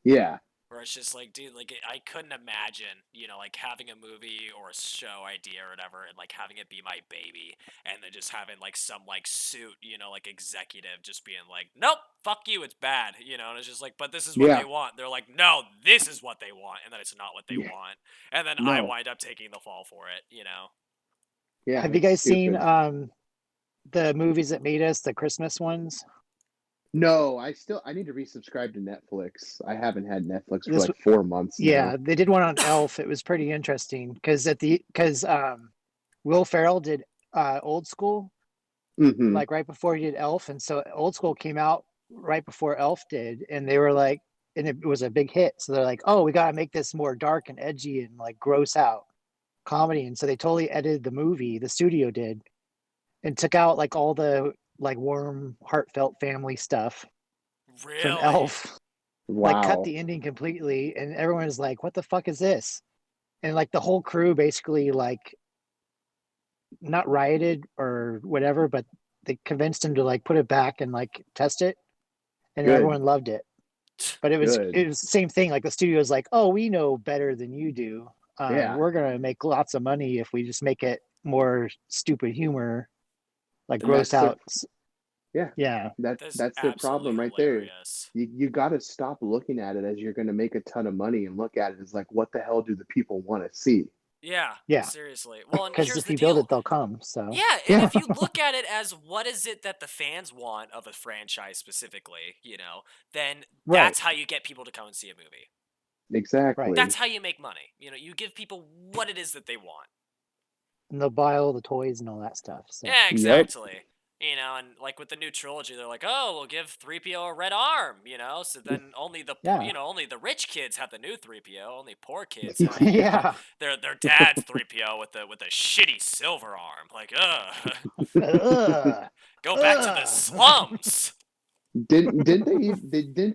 Yeah. Where it's just like, dude, like, I couldn't imagine, like, having a movie or a show idea or whatever, and, like, having it be my baby, and then just having, like, some, like, suit, like, executive just being like, nope, fuck you, it's bad, and it's just like, but this is what they want. They're like, no, this is what they want, and then it's not what they want, and then I wind up taking the fall for it, Yeah. Have you guys seen the movies that made us, the Christmas ones? No, I need to resubscribe to Netflix. I haven't had Netflix for like 4 months now. Yeah, they did one on Elf. It was pretty interesting because Will Ferrell did Old School, like right before he did Elf, and so Old School came out right before Elf did, and they were like, and it was a big hit. So they're like, oh, we got to make this more dark and edgy and like gross out comedy, and so they totally edited the movie. The studio did, and took out like all the like warm, heartfelt family stuff from Elf. Wow. Like cut the ending completely, and everyone is like, what the fuck is this? And like the whole crew basically like not rioted or whatever, but they convinced him to like put it back and like test it, and everyone loved it. But it was the same thing. Like the studio is like, oh, we know better than you do. We're gonna make lots of money if we just make it more stupid humor, like gross out. Yeah. That's their problem right hilarious. there. You got to stop looking at it as you're going to make a ton of money and look at it as like, what the hell do the people want to see? Yeah. Seriously. Well, and Because here's if the you build deal. it, they'll come. So Yeah, and if you look at it as what is it that the fans want of a franchise specifically, then right, that's how you get people to come and see a movie. right, That's Exactly. how you make money. You give people what it is that they want. and they'll buy all the toys and all that stuff. So Yeah, Yep. exactly. And like with the new trilogy, they're like, "Oh, we'll give 3PO a red arm," so then yeah, only the rich kids have the new 3PO, only poor kids have, yeah. their dad's 3PO with a shitty silver arm. Like, Ugh. go back to the Ugh. slums. Didn't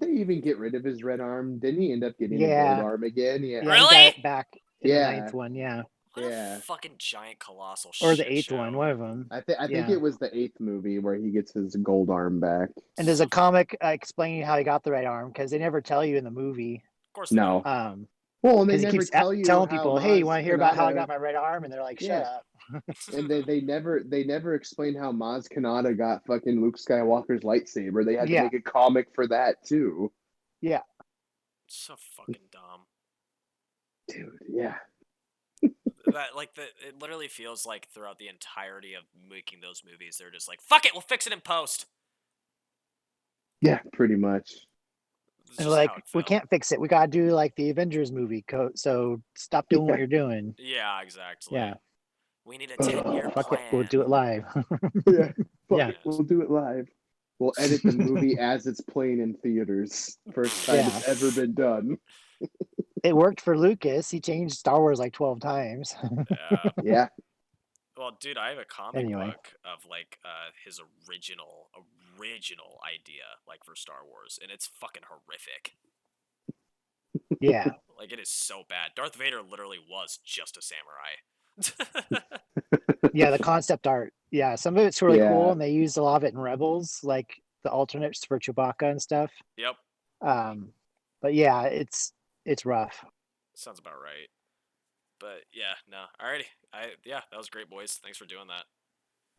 they even get rid of his red arm? Didn't he end up getting a gold Yeah, arm again? Yeah. yeah. He got Really? it back in the Yeah. ninth one. Yeah, What a Yeah. fucking giant colossal or the shit eighth one. show. One of them. I think Yeah. it was the 8th movie where he gets his gold arm back. And there's So, a comic explaining how he got the right arm because they never tell you in the movie. of course they don't. No. Well, and they Because he never keeps tell you telling how people, "Hey, you Maz want to hear about how I Kanata. got my right arm?" And they're like, "Shut Yeah. up." And they never explain how Maz Kanata got fucking Luke Skywalker's lightsaber. They had to Yeah, make a comic for that too. yeah. So fucking dumb. Dude, yeah. It literally feels like throughout the entirety of making those movies, they're just like, "Fuck it, we'll fix it in post." Yeah, pretty much. It's And just like, how it we felt. can't fix it. We gotta do like the Avengers movie. So stop doing what you're doing. Yeah, exactly. Yeah. We need a 10-year Fuck plan. it. We'll do it live. Yeah. Fuck Yeah. it. We'll do it live. We'll edit the movie as it's playing in theaters. First time Yeah. it's ever been done. It worked for Lucas. He changed Star Wars like 12 times. Yeah. Yeah. Well, dude, I have a comic Anyway. book of like his original idea like for Star Wars, and it's fucking horrific. Yeah. Like it is so bad. Darth Vader literally was just a samurai. Yeah. The concept art. Yeah. Some of it's really cool, Yeah. and they used a lot of it in Rebels, like the alternates for Chewbacca and stuff. Yep. But yeah, it's rough. Sounds about right. But yeah, no. Alrighty. Yeah, that was great, boys. Thanks for doing that.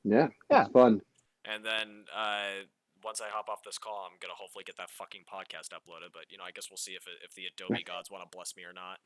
Yeah. Yeah. It's fun. And then once I hop off this call, I'm gonna hopefully get that fucking podcast uploaded. But I guess we'll see if the Adobe gods want to bless me or not.